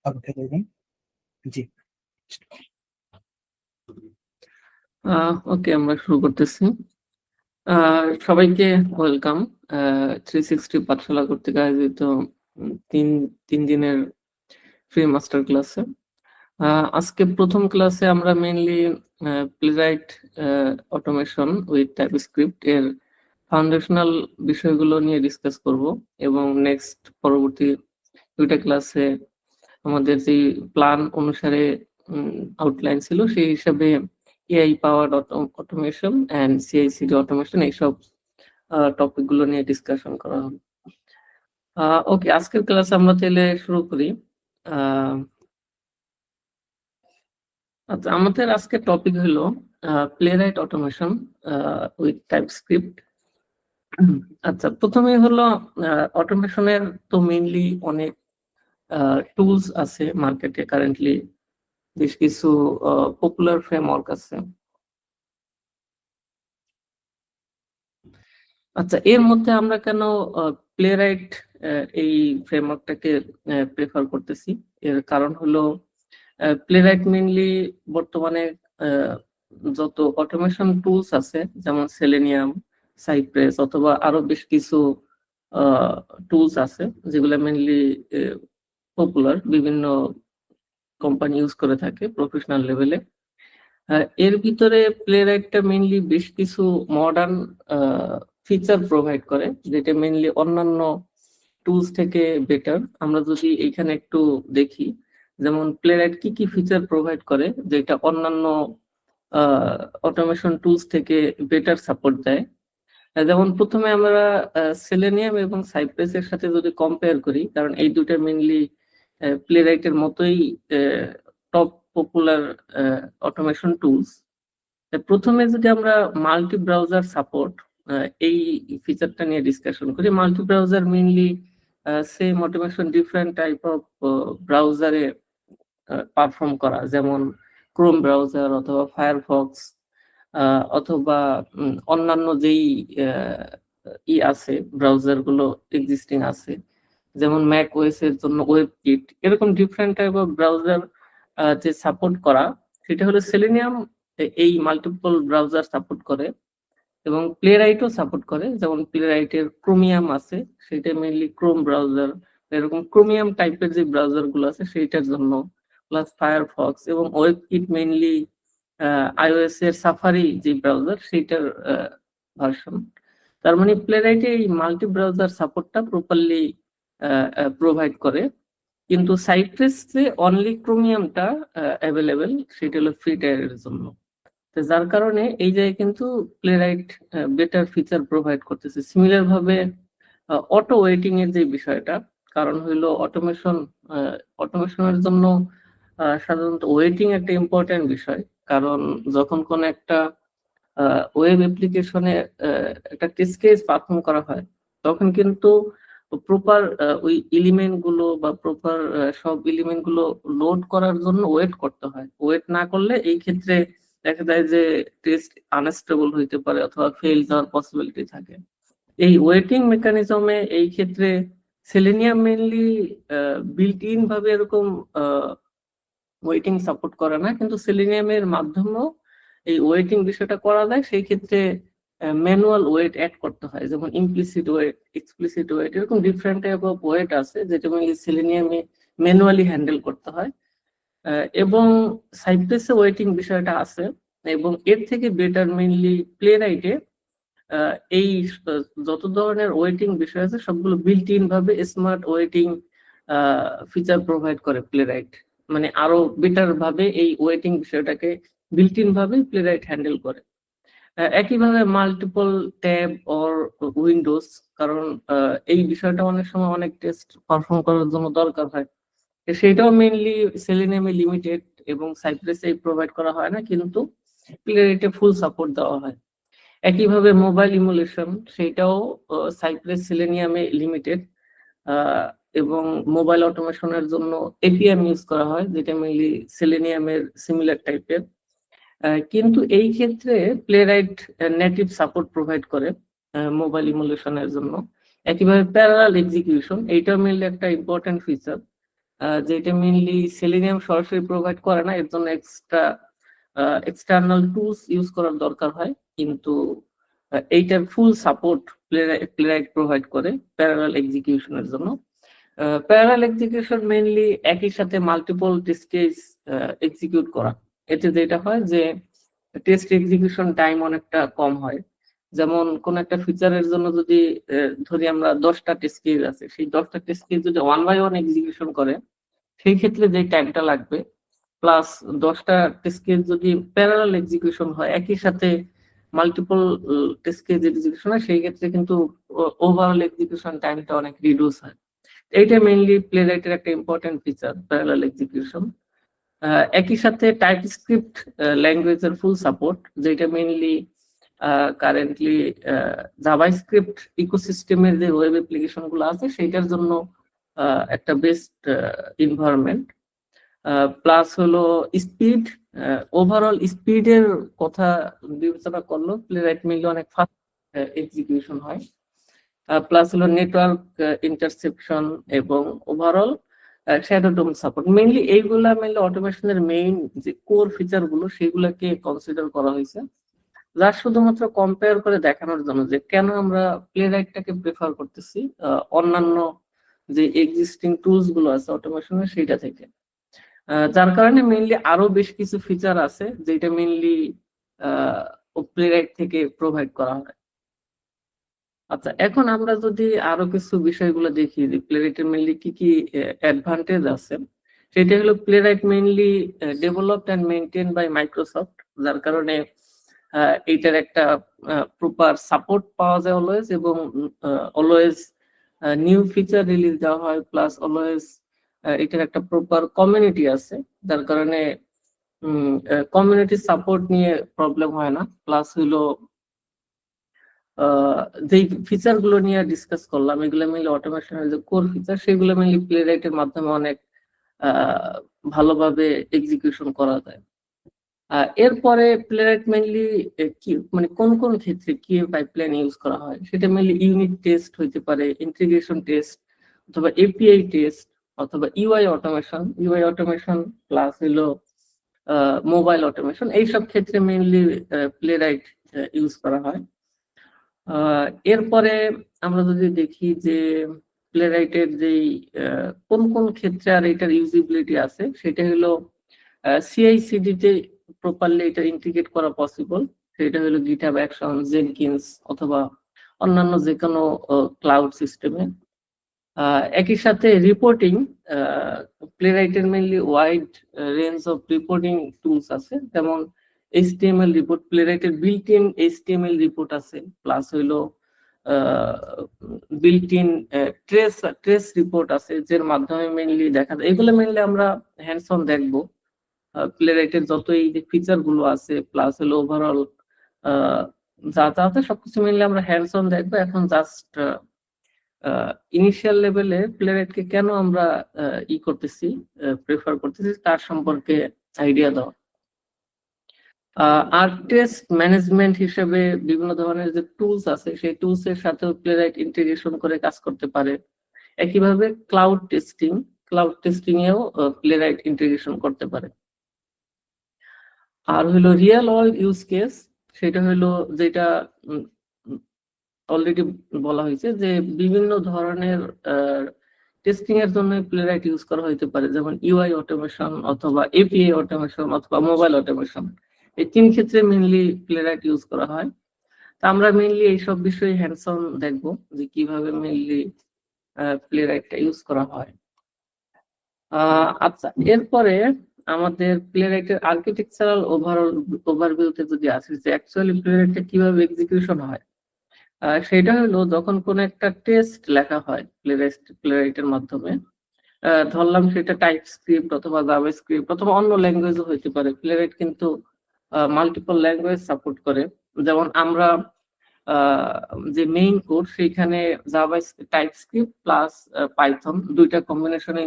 আপনি বলবেন। জি। ওকে, আমরা শুরু করতেছি। সবাইকে ওয়েলকাম 360 পাঠশালা কর্তৃক আয়োজিত তিন দিনের ফ্রি মাস্টার ক্লাসে। আজকে প্রথম ক্লাসে আমরা mainly playwright automation with TypeScript এর ফাউন্ডেশনাল বিষয়গুলো নিয়ে ডিসকাস করব, এবং নেক্সট পরবর্তী দুইটা ক্লাসে আমাদের যে প্ল্যান অনুসারে আউটলাইন ছিল সেই হিসাবে AI powered automation and CI CD automation এইসব টপিক গুলো নিয়ে ডিসকাশন করা হবে। ওকে, আজকের ক্লাস আমরা তাহলে শুরু করি। আচ্ছা, আমাদের আজকের টপিক হলো প্লেরাইট অটোমেশন উইথ টাইপস্ক্রিপ্ট। আচ্ছা, প্রথমে হলো অটোমেশনের তো মেইনলি অনেক টুলস আছে মার্কেটে কারেন্টলি, বেশ কিছু পপুলার ফ্রেমওয়ার্ক আছে। আচ্ছা, এর মধ্যে আমরা কেন প্লেরাইট এই ফ্রেমওয়ার্কটাকে প্রেফার করতেছি? এর কারণ হলো প্লেরাইট মেইনলি বর্তমানে যত অটোমেশন টুলস আছে, যেমন সেলেনিয়াম, সাইপ্রেস অথবা আরো বেশ কিছু টুলস আছে যেগুলো মেইনলি পপুলার, বিভিন্ন কোম্পানি ইউজ করে থাকে প্রফেশনাল লেভেলে। এর ভিতরে প্লেরাইটটা মেইনলি বেশ কিছু মডার্ন ফিচার প্রোভাইড করে, যেটা মেইনলি অন্যান্য টুলস থেকে বেটার। আমরা যদি এখানে একটু দেখি, যেমন প্লেরাইট কি কি ফিচার প্রোভাইড করে যেটা অন্যান্য অটোমেশন টুলস থেকে বেটার সাপোর্ট দেয়। যেমন প্রথমে আমরা সেলেনিয়াম এবং সাইপ্রেসের সাথে যদি কম্পেয়ার করি, কারণ এই দুটো মেইনলি প্লেরাইটের মতোই টপ পপুলার অটোমেশন টুলস। প্রথমে যদি আমরা মাল্টি ব্রাউজার সাপোর্ট এই ফিচারটা নিয়ে ডিসকাশন করি, multi browser mainly same automation different type of ব্রাউজারে পারফর্ম করা, যেমন ক্রোম ব্রাউজার অথবা ফায়ারফক্স অথবা অন্যান্য যেই আছে ব্রাউজার গুলো এক্সিস্টিং আছে, যেমন ম্যাক ওএস এর জন্য ওয়েবকিট, এরকম ডিফারেন্ট টাইপ অফ ব্রাউজার যে সাপোর্ট করা, সেটা হলো সেলেনিয়াম এই মাল্টিপল ব্রাউজার সাপোর্ট করে এবং প্লেরাইটও সাপোর্ট করে। যেমন প্লেরাইটের ক্রোমিয়াম আছে, সেটা মেইনলি ক্রোম ব্রাউজার, এরকম ক্রোমিয়াম টাইপের যে ব্রাউজার গুলো আছে সেইটার জন্য, প্লাস ফায়ারফক্স, এবং ওয়েবকিট মেইনলি আইওএস এর সাফারি যে ব্রাউজার সেইটার ভার্সন। তার মানে প্লেরাইটে এই মাল্টি ব্রাউজার সাপোর্টটা প্রপারলি প্রোভাইড করে, কিন্তু সাইপ্রেসে অনলি ক্রোমিয়ামটা অ্যাভেলেবেল, সেটা হলো ফ্রি টায়ারের জন্য। যার কারণে এই জায়গায় কিন্তু প্লেরাইট বেটার ফিচার প্রোভাইড করতেছে। সিমিলার ভাবে অটো ওয়েটিং এর যে বিষয়টা, কারণ হইলো অটোমেশনের জন্য সাধারণত ওয়েটিং একটা ইম্পর্টেন্ট বিষয়। কারণ যখন কোন একটা ওয়েব অ্যাপ্লিকেশনে একটা টেস্ট কেস পারফর্ম করা হয়, তখন কিন্তু প্রপার ওই এলিমেন্ট গুলো বা প্রপার সব এলিমেন্ট গুলো লোড করার জন্য ওয়েট করতে হয়। ওয়েট না করলে এই ক্ষেত্রে দেখা যায় যে টেস্ট আনস্টেবল হইতে পারে অথবা ফেল যাওয়ার পসিবিলিটি থাকে। এই ওয়েটিং মেকানিজমে এই ক্ষেত্রে সেলেনিয়াম মেইনলি বিল্ট ইন ভাবে এরকম ওয়েটিং সাপোর্ট করে না, কিন্তু সেলেনিয়ামের মাধ্যমেও এই ওয়েটিং বিষয়টা করা যায়। সেই ক্ষেত্রে ম্যানুয়াল ওয়েট অ্যাড করতে হয়, যেমন ইমপ্লিসিট ওয়েট, এক্সপ্লিসিট ওয়েট, এরকম ডিফারেন্ট টাইপ অফ ওয়েট আছে যেটা মেইনলি সেলেনিয়ামে ম্যানুয়ালি হ্যান্ডেল করতে হয়। এবং সাইপ্রেসে ওয়েটিং বিষয়টা আছে, এবং এর থেকে বেটার মেইনলি প্লেরাইটে এই যত ধরনের ওয়েটিং বিষয় আছে সবগুলো বিল্ট ইন ভাবে স্মার্ট ওয়েটিং ফিচার প্রোভাইড করে প্লেরাইট। মানে আরো বেটার ভাবে এই ওয়েটিং বিষয়টাকে বিল্ট ইন ভাবে প্লেরাইট হ্যান্ডেল করে। একইভাবে মাল্টিপল ট্যাব অর উইন্ডোজ, কারণ এই বিষয়টা অনেক সময় অনেক টেস্ট পারফর্ম করার জন্য দরকার হয়, সেটাও মেইনলি সেলেনিয়ামে লিমিটেড এবং সাইপ্রেসে প্রোভাইড করা হয় না, কিন্তু প্লেরাইটে ফুল সাপোর্ট দেওয়া হয়। একইভাবে মোবাইল ইমুলেশন, সেটাও সাইপ্রেস সেলেনিয়ামে লিমিটেড, এবং মোবাইল অটোমেশনের জন্য এপিএম ইউজ করা হয়, যেটা মেইনলি সেলেনিয়ামের সিমিলার টাইপের। কিন্তু এই ক্ষেত্রে প্লেরাইট নেটিভ সাপোর্ট প্রোভাইড করে মোবাইল ইমুলেশনের জন্য। একইভাবে প্যারালাল এক্সিকিউশন, এইটা মেইনলি একটা ইম্পর্টেন্ট ফিচার, যেটা মেইনলি সেলেনিয়াম সরাসরি প্রোভাইড করে না, এর জন্য এক্সটার্নাল টুলস ইউজ করার দরকার হয়, কিন্তু এইটার ফুল সাপোর্ট প্লেরাইট প্রোভাইড করে প্যারালাল এক্সিকিউশনের জন্য। প্যারালাল এক্সিকিউশন মেইনলি একই সাথে মাল্টিপল টেস্ট কেস এক্সিকিউট করা। এতে যেটা হয় যে টেস্ট এক্সিকিউশন টাইম অনেকটা কম হয়। যেমন কোন একটা ফিচারের জন্য যদি ধরি আমরা 10টা টেস্ট কেস আছে, সেই 10টা টেস্ট কেস যদি 1 বাই 1 এক্সিকিউশন করে, সেই ক্ষেত্রে যে টাইমটা লাগবে প্লাস 10টা টেস্ট কেস যদি প্যারালাল এক্সিকিউশন হয়, একই সাথে মাল্টিপল টেস্ট কেস এক্সিকিউশন হয়, সেই ক্ষেত্রে কিন্তু ওভারঅল এক্সিকিউশন টাইমটা অনেক রিডিউস হয়। এইটা মেইনলি প্লেরাইটের একটা ইম্পর্টেন্ট ফিচার, প্যারালাল এক্সিকিউশন। একই সাথে টাইপস্ক্রিপ্ট ল্যাঙ্গুয়েজের ফুল সাপোর্ট, যেটা মেইনলি কারেন্টলি জাভাস্ক্রিপ্ট ইকোসিস্টেমের যে ওয়েব অ্যাপ্লিকেশন গুলো আছে সেইটার জন্য একটা বেস্ট এনভায়রনমেন্ট। প্লাস হলো স্পিড, ওভারঅল স্পিডের কথা বিবেচনা করলো প্লেরাইট মেইনলি অনেক ফাস্ট এক্সিকিউশন হয়। প্লাস হলো নেটওয়ার্ক ইন্টারসেপশন এবং ওভারঅল শ্যাডো ডোম সাপোর্ট। মেইনলি এইগুলা মেইনলি অটোমেশনের মেইন যে কোর ফিচার গুলো সেগুলোকে কনসিডার করা হয়েছে, যা শুধুমাত্র কম্পেয়ার করে দেখানোর জন্য যে কেন আমরা প্লেরাইটটাকে প্রেফার করতেছি অন্যান্য যে এক্সিস্টিং টুলস গুলো আছে অটোমেশনের সেইটা থেকে। যার কারণে মেইনলি আরো বেশ কিছু ফিচার আছে যেটা মেইনলি প্লেরাইট থেকে প্রোভাইড করা হয়। আচ্ছা, এখন আমরা যদি আরো কিছু বিষয়গুলো দেখি যে প্লেরাইটের মেইনলি কি কি অ্যাডভান্টেজ আছে, সেটা হলো Playwright mainly developed and maintain by Microsoft, যার কারণে এইটার একটা প্রপার সাপোর্ট পাওয়া যায় অলওয়েজ, এবং অলওয়েজ নিউ ফিচার রিলিজ দেওয়া হয়, প্লাস অলওয়েজ এটার একটা প্রপার কমিউনিটি আছে, যার কারণে কমিউনিটি সাপোর্ট নিয়ে প্রবলেম হয় না। প্লাস হলো যে ফিচার গুলো নিয়ে ডিসকাস করলাম এগুলো মিলে অটোমেশনের যে কোর ফিচার সেগুলো মিলে প্লেরাইটের মাধ্যমে অনেক ভালোভাবে এক্সিকিউশন করা যায়। এরপরে প্লেরাইট মেইনলি কি মানে কোন কোন ক্ষেত্রে কি পাইপলাইন ইউজ করা হয়, সেটা মেইনলি ইউনিট টেস্ট হইতে পারে, ইন্টিগ্রেশন টেস্ট, অথবা এপিআই টেস্ট, অথবা ইউআই অটোমেশন প্লাস হলো মোবাইল অটোমেশন। এইসব ক্ষেত্রে মেইনলি প্লেরাইট ইউজ করা হয়। এরপরে আমরা যদি দেখি যে প্লেরাইটের যেই কোন কোন ক্ষেত্রে আর এটার ইউজিবিলিটি আছে, সেটা হলো CI/CD তে প্রপারলি এটা ইন্টিগ্রেট করা পসিবল, সেটা হলো গিটহাব অ্যাকশন, জেনকিন্স অথবা অন্যান্য যে কোনো ক্লাউড সিস্টেমে। একই সাথে রিপোর্টিং, প্লেরাইটের mainly wide range of reporting tools আছে, যেমন HTML রিপোর্ট, প্লেরাইটের বিল্ট ইন HTML রিপোর্ট আছে, প্লাস হইলো বিল্ট ইন ট্রেস রিপোর্ট আছে, যার মাধ্যমে মেইনলি দেখা যায়। এগুলো মেইনলি আমরা হ্যান্ডস অন দেখবো প্লেরাইটের যত এই যে ফিচার গুলো আছে, প্লাস হলো ওভারঅল যা যা আছে সবকিছু মেইনলি আমরা হ্যান্ডস অন দেখবো। এখন জাস্ট ইনিশিয়াল লেভেলে প্লেরাইটকে কেন আমরা করতেছি, প্রেফার করতেছি তার সম্পর্কে আইডিয়া দাও। আর টেস্ট ম্যানেজমেন্ট হিসেবে বিভিন্ন ধরনের যে টুলস আছে সেই টুলস এর সাথেও প্লেরাইট ইন্টিগ্রেশন করে কাজ করতে পারে। একইভাবে ক্লাউড টেস্টিং এও প্লেরাইট ইন্টিগ্রেশন করতে পারে। আর হলো রিয়েল ওয়ার্ল্ড ইউজ কেস, সেটা হলো যেটা অলরেডি বলা হয়েছে যে বিভিন্ন ধরনের টেস্টিং এর জন্য প্লেরাইট ইউজ করা হতে পারে, যেমন ইউআই অটোমেশন অথবা এপিআই অটোমেশন অথবা মোবাইল অটোমেশন। এই তিন ক্ষেত্রে মেইনলি প্লেরাইট ইউজ করা হয়। তা আমরা মেইনলি এইসব বিষয়ে হ্যান্ডস অন দেখবো যে কিভাবে মেইনলি প্লেরাইটটা ইউজ করা হয়। আচ্ছা, এরপরে আমাদের প্লেরাইটের আর্কিটেকচারাল ওভারভিউতে যদি আসি যে অ্যাকচুয়ালি প্লেরাইটটা কিভাবে এক্সিকিউশন হয়, সেটা হলো যখন কোন একটা টেস্ট লেখা হয় প্লেরাইটের মাধ্যমে, ধরলাম সেটা টাইপস্ক্রিপ্ট অথবা জাভাস্ক্রিপ্ট অথবা অন্য ল্যাঙ্গুয়েজও হইতে পারে। প্লেরাইট কিন্তু মাল্টিপল ল্যাঙ্গুয়েজ সাপোর্ট করে, যেমন আমরা যে মেইন কোড সেইখানে জাভা টাইপস্ক্রিপ্ট প্লাস পাইথন দুইটা কম্বিনেশনে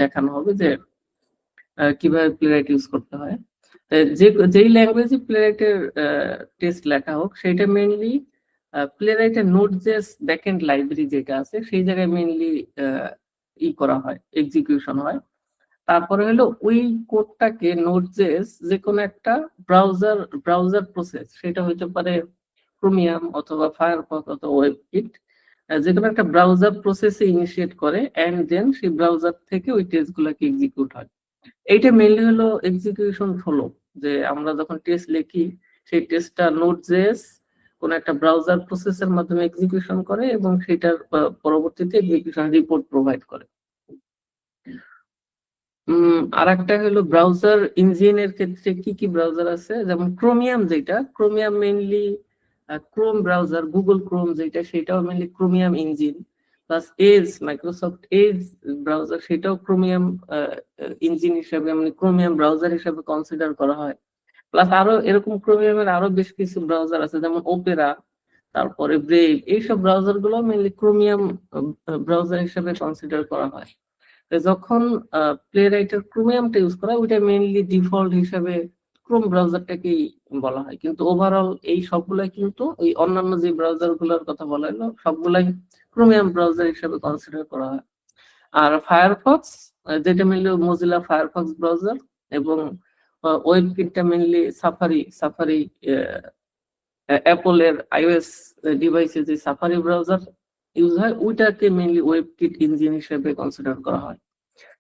দেখানো হবে যে কিভাবে প্লেরাইট ইউজ করতে হয়। যেই ল্যাঙ্গুয়েজে প্লেরাইটের টেস্ট লেখা হোক সেটা মেইনলি প্লেরাইটের নোড.জেএস ব্যাকএন্ড লাইব্রেরি যেটা আছে সেই জায়গায় মেইনলি করা হয়, এক্সিকিউশন হয়। তারপরে হলো ওই কোডটাকে নোড.জেএস যে কোনো একটা ব্রাউজার প্রসেস, সেটা হতে পারে ক্রোমিয়াম অথবা ফায়ারফক্স অথবা ওয়েবকিট, যে কোনো একটা ব্রাউজার প্রসেসে ইনিশিয়েট করে এন্ড দেন সেই ব্রাউজার থেকে ওই টেস্ট গুলাকে এক্সিকিউট হয়। এইটা মেইনলি হলো এক্সিকিউশন ফলো, যে আমরা যখন টেস্ট লিখি সেই টেস্টটা নোড.জেএস কোন একটা ব্রাউজার প্রসেসের মাধ্যমে এক্সিকিউশন করে এবং সেটার পরবর্তীতে এক্সিকিউশন রিপোর্ট প্রোভাইড করে। আর একটা হলো ব্রাউজার ইঞ্জিনের ক্ষেত্রে কি কি ব্রাউজার আছে, যেমন ক্রোমিয়াম, যেটা Chromium mainly Chrome browser, Google Chrome যেটা সেটাও mainly Chromium engine, plus edge Microsoft Edge browser সেটাও ক্রোমিয়াম ইঞ্জিন হিসেবে মানে ক্রোমিয়াম ব্রাউজার হিসেবে কনসিডার করা হয়। প্লাস আরো এরকম ক্রোমিয়ামের আরো বেশ কিছু ব্রাউজার আছে, যেমন ওপেরা, তারপরে ব্রেভ, এইসব ব্রাউজার গুলো মেইনলি ক্রোমিয়াম ব্রাউজার হিসেবে কনসিডার করা হয়। যখন প্লে রাইটার ক্রোমিয়ামটা ইউজ করা, ওইটা মেইনলি ডিফল্ট হিসাবে ক্রোম ব্রাউজারটাকেই বলা হয়, কিন্তু ওভারঅল এই সবগুলাই কিন্তু এই অন্যান্য যে ব্রাউজার গুলোর কথা বলা হলো সবগুলাই ক্রোমিয়াম ব্রাউজার হিসেবে কনসিডার করা হয়। আর ফায়ারফক্স যেটা মেইনলি মোজিলা ফায়ারফক্স ব্রাউজার, এবং ওয়েবকিটটা মেইনলি সাফারি অ্যাপলের আইওএস ডিভাইসে যে সাফারি ব্রাউজার ইউজ হয় ওইটাকে মেইনলি ওয়েবকিট ইঞ্জিন হিসেবে কনসিডার করা হয়।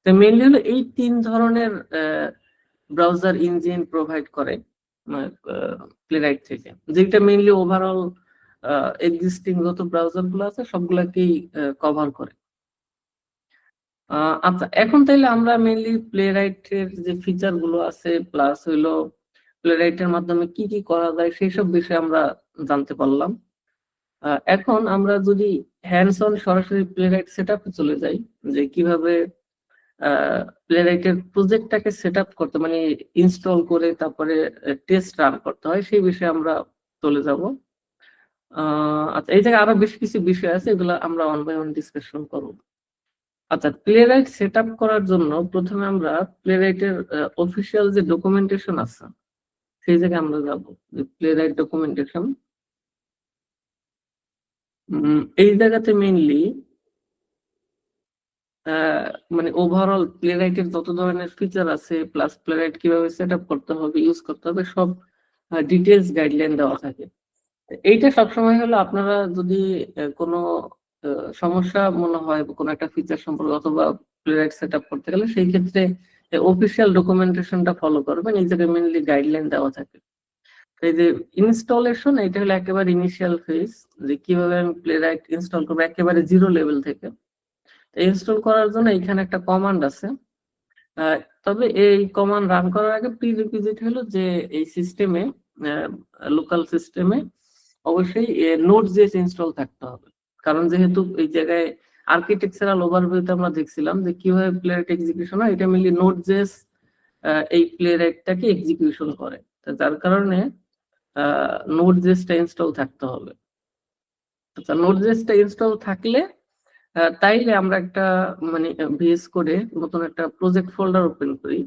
তো মেইনলি হলো এই 3 ধরনের ব্রাউজার ইঞ্জিন প্রোভাইড করে প্লেরাইট থেকে, যেটা মেইনলি ওভারঅল এক্সিস্টিং যত ব্রাউজার গুলো আছে সবগুলাকেই কভার করে। আচ্ছা, এখন তাইলে আমরা মেইনলি প্লেরাইটের যে ফিচার গুলো আছে প্লাস হইলো প্লেরাইটের মাধ্যমে কি কি করা যায় সেই সব বিষয়ে আমরা জানতে পারলাম। এখন আমরা যদি হ্যান্ডস অন সরাসরি প্লেরাইট সেটআপে চলে যাই, যে কিভাবে প্লেরাইটের প্রজেক্টটাকে সেটআপ করতে মানে ইনস্টল করে তারপরে টেস্ট রান করতে হয়, সেই বিষয়ে আমরা চলে যাব। আচ্ছা, এই জায়গায় আরো বেশ কিছু বিষয় আছে, এগুলো আমরা ওয়ান বাই ওয়ান ডিসকাশন করব। আচ্ছা, প্লেরাইট সেটআপ করার জন্য প্রথমে আমরা প্লেরাইটের অফিসিয়াল যে ডকুমেন্টেশন আছে সেই জায়গায় আমরা যাব, যে প্লেরাইট ডকুমেন্টেশন। এই জায়গাতে মেইনলি মানে ওভারঅল প্লেরাইটের যত ধরনের ফিচার আছে প্লাস প্লেরাইট কিভাবে সেটআপ করতে হবে, ইউজ করতে হবে, সব ডিটেইলস গাইডলাইন দেওয়া থাকে। এইটা সবসময় হলো আপনারা যদি কোনো সমস্যা মনে হয় কোনো একটা ফিচার সম্পর্কে অথবা প্লেরাইট সেটআপ করতে গেলে সেই ক্ষেত্রে অফিসিয়াল ডকুমেন্টেশনটা ফলো করবেন, এই জায়গায় মেইনলি গাইডলাইন দেওয়া থাকে। এই যে ইনস্টলেশন, এটা হলো একেবারে ইনিশিয়াল ফেজ, যে কিভাবে আমি প্লেরাইট ইনস্টল করবো একেবারে জিরো লেভেল থেকে। ইনস্টল করার জন্য এখানে একটা কমান্ড আছে, তবে এই কমান্ড রান করার আগে প্রিরিকুইজিট হলো যে এই সিস্টেমে লোকাল সিস্টেমে অবশ্যই নোড.জেএস ইনস্টল থাকতে হবে, কারণ যেহেতু এই জায়গায় আর্কিটেকচারাল ওভারভিউতে আমরা দেখছিলাম যে কিভাবে প্লেরাইট এক্সিকিউশন হয়, এটা মেইনলি নোড.জেএস এই প্লেরাইটটাকে এক্সিকিউশন করে, যার কারণে নোড.জেএসটা ইনস্টল থাকতে হবে। আচ্ছা, নোড.জেএসটা ইনস্টল থাকলে তাইলে আমরা একটা মানে ভিএস কোডে নতুন একটা প্রজেক্ট ফোল্ডার ওপেন করি।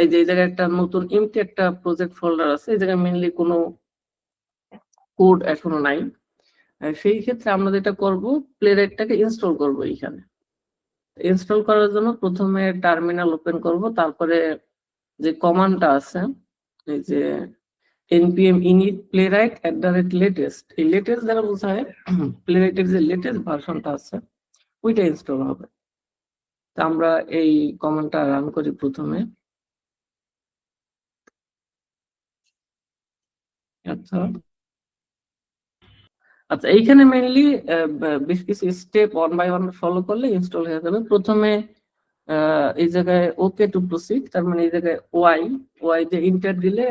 এই যে এই জায়গায় একটা নতুন এমটি একটা প্রজেক্ট ফোল্ডার আছে, এই জায়গায় মেইনলি কোনো কোড এখনো নাই। সেই ক্ষেত্রে আমরা যেটা করব, প্লেরাইটটাকে ইনস্টল করব। এইখানে ইনস্টল করার জন্য প্রথমে টার্মিনাল ওপেন করব, তারপরে যে কমান্ডটা আছে এই যে npm init playwright @latest, এই লেটেস্ট দ্বারা বোঝায় প্লেরাইটের যে লেটেস্ট ভার্সনটা আছে ওইটা ইনস্টল হবে। তা আমরা এই কমান্ডটা রান করি প্রথমে। আচ্ছা আচ্ছা, এইখানে মেইনলি বেশ কিছু step one by one follow করলে ইনস্টল হয়ে যাবে। প্রথমে এই জায়গায় ওকে টু প্রসিড, তার মানে এই জায়গায় ওয়াই যে ইন্টার দিলে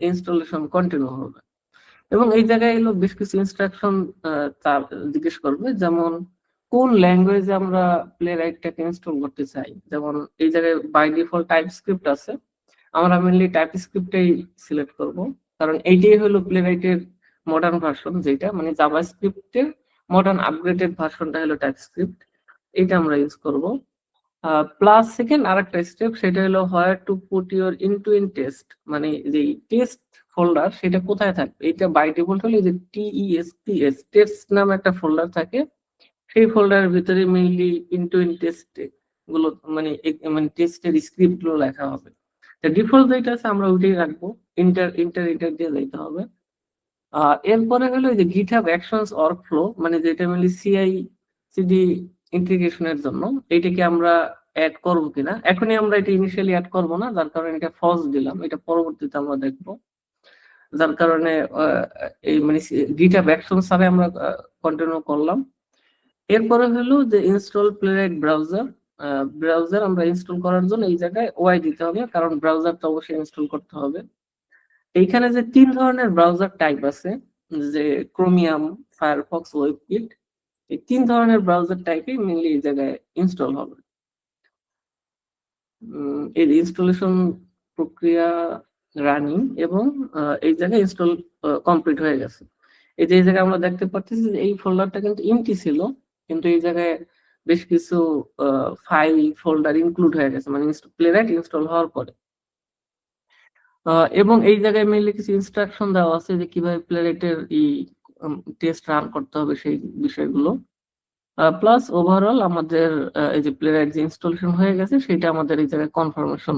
ইনস্টলেশন কন্টিনিউ হবে। এবং এই জায়গায় এলো বেশ কিছু ইনস্ট্রাকশন জিজ্ঞেস করবে, যেমন কোন ল্যাঙ্গুয়েজে আমরা প্লেরাইটটাকে ইনস্টল করতে চাই। যেমন এই জায়গায় বাই ডিফল্ট টাইপস্ক্রিপ্ট আছে, আমরা মেইনলি টাইপস্ক্রিপ্টটাই সিলেক্ট করব, কারণ এইটাই হলো প্লেরাইটের মডার্ন ভার্সন, যেটা মানে জাভাস্ক্রিপ্টের মডার্ন আপগ্রেডেড ভার্সনটা হলো টাইপস্ক্রিপ্ট, এইটা আমরা ইউজ করব। প্লাস সেকেন্ড আরেকটা স্টেপ, সেটা হলো where to put your end to end test, মানে যে টেস্ট ফোল্ডার সেটা কোথায় থাকবে। এটা বাই ডিফল্ট হলো যে টেস্ট নামে একটা ফোল্ডার থাকে, সেই ফোল্ডারের ভিতরে মেইনলি ইনটুইন টেস্ট গুলো মানে টেস্টের স্ক্রিপ্ট গুলো লেখা হবে। ডিফল্ট যেটা আছে আমরা ওইটাই রাখবো, ইন্টার দিয়ে যাইতে হবে। এরপরে হলো যে গিটহাব অ্যাকশনস ওয়ার্কফ্লো, মানে যেটা মেনলি সিআই সিডি ইন্টিগ্রেশনের জন্য, এইটাকে আমরা অ্যাড করবো কিনা। এখনই আমরা এটা ইনিশিয়ালি অ্যাড করবো না, যার কারণে এটা ফলস দিলাম, এটা পরবর্তীতে আমরা দেখবো। যার কারণে এই মানে গিটহাব অ্যাকশন ছাড়াই আমরা কন্টিনিউ করলাম। এরপরে হলো যে ইনস্টল প্লেরাইট ব্রাউজার আমরা ইনস্টল করার জন্য এই জায়গায় ওয়াই দিতে হবে, কারণ ব্রাউজারটা অবশ্যই ইনস্টল করতে হবে। এইখানে যে 3 ধরনের ব্রাউজার টাইপ আছে, যে ক্রোমিয়াম, ফায়ারফক্স, ওয়েবকিট, এই 3 ধরনের ব্রাউজার টাইপই মেইনলি এই জায়গায় ইনস্টল হবে। এর ইনস্টলেশন প্রক্রিয়া রানিং এবং এই জায়গায় ইনস্টল কমপ্লিট হয়ে গেছে। এই যে এই জায়গায় আমরা দেখতে পাচ্ছি যে এই ফোল্ডারটা কিন্তু এমটি ছিল, কিন্তু এই জায়গায় বেশ কিছু ফাইল ফোল্ডার ইনক্লুড হয়ে গেছে, মানে প্লেরাইট ইনস্টল হওয়ার পরে। এবং এই জায়গায় মেইনলি কিছু ইনস্ট্রাকশন দেওয়া আছে যে কিভাবে প্লেরাইটের টেস্ট রান করতে হবে সেই বিষয়গুলো। প্লাস ওভারঅল আমাদের এই যে প্লেরাইট যে ইনস্টলেশন হয়ে গেছে সেটা আমাদের এই জায়গায় কনফার্মেশন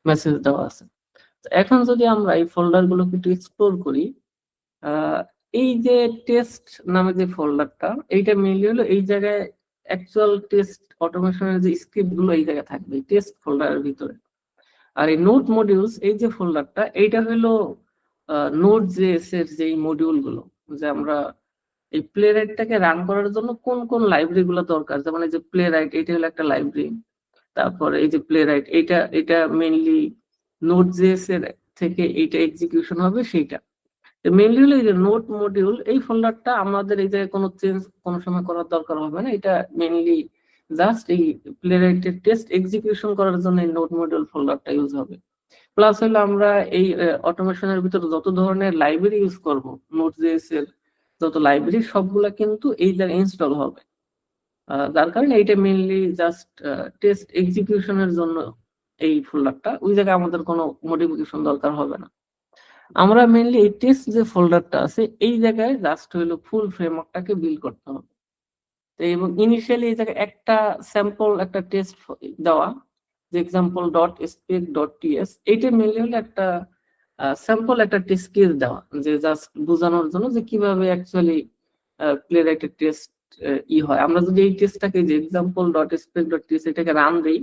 মেসেজ দেওয়া আছে। এখন যদি আমরা এই ফোল্ডার গুলোকে একটু এক্সপ্লোর করি, এই যে টেস্ট নামে যে ফোল্ডারটা, এইটা মেইনলি হলো এই জায়গায় অ্যাকচুয়াল টেস্ট অটোমেশনের যে স্ক্রিপ্ট গুলো এই জায়গায় থাকবে টেস্ট ফোল্ডারের ভিতরে। আর এই নোট মডিউলস এই যে ফোল্ডারটা, এইটা হলো নোট জেএস এর যে মডিউল গুলো, যে আমরা এই প্লেরাইটটাকে রান করার জন্য কোন কোন লাইব্রেরি গুলো দরকার, যেমন এই যে প্লেরাইট, এটা হলো একটা লাইব্রেরি। তারপরে এই যে প্লেরাইট, এটা মেইনলি নোট জেএস এর থেকে এইটা এক্সিকিউশন হবে সেইটা। মেইনলি হলো এই যে নোট মডিউল, এই ফোল্ডারটা আমাদের এই জায়গায় কোনো চেঞ্জ কোনো সময় করার দরকার হবে না, এটা মেইনলি জাস্ট এই প্লেরাইটের টেস্ট এক্সিকিউশন করার জন্য এই নোট মডিউল ফোল্ডারটা ইউজ হবে। প্লাস হলো আমরা এই অটোমেশনের ভিতরে যত ধরনের লাইব্রেরি ইউজ করব, নোট.js এর যত লাইব্রেরি সবগুলা কিন্তু এই জায়গায় ইনস্টল হবে। যার কারণে এইটা মেইনলি জাস্ট টেস্ট এক্সিকিউশনের জন্য এই ফোল্ডারটা, ওই জায়গায় আমাদের কোনো মডিফিকেশন দরকার হবে না। আমরা মেইনলি এই টেস্ট যে ফোল্ডারটা আছে এই জায়গায় জাস্ট হলো ফুল ফ্রেমওয়ার্কটাকে বিল্ড করতে হবে। এবং ইনিশিয়ালি এই জায়গায় একটা স্যাম্পল একটা টেস্ট দেওয়া, যে example dot spec dot TS, এইটা মেইনলি হলো একটা স্যাম্পল একটা টেস্ট কেস দেওয়া, যে জাস্ট বোঝানোর জন্য যে কিভাবে অ্যাকচুয়ালি প্লেরাইটের টেস্ট হয়। আমরা যদি এই টেস্টটাকে যে example dot spec dot TS এটাকে রান দেই,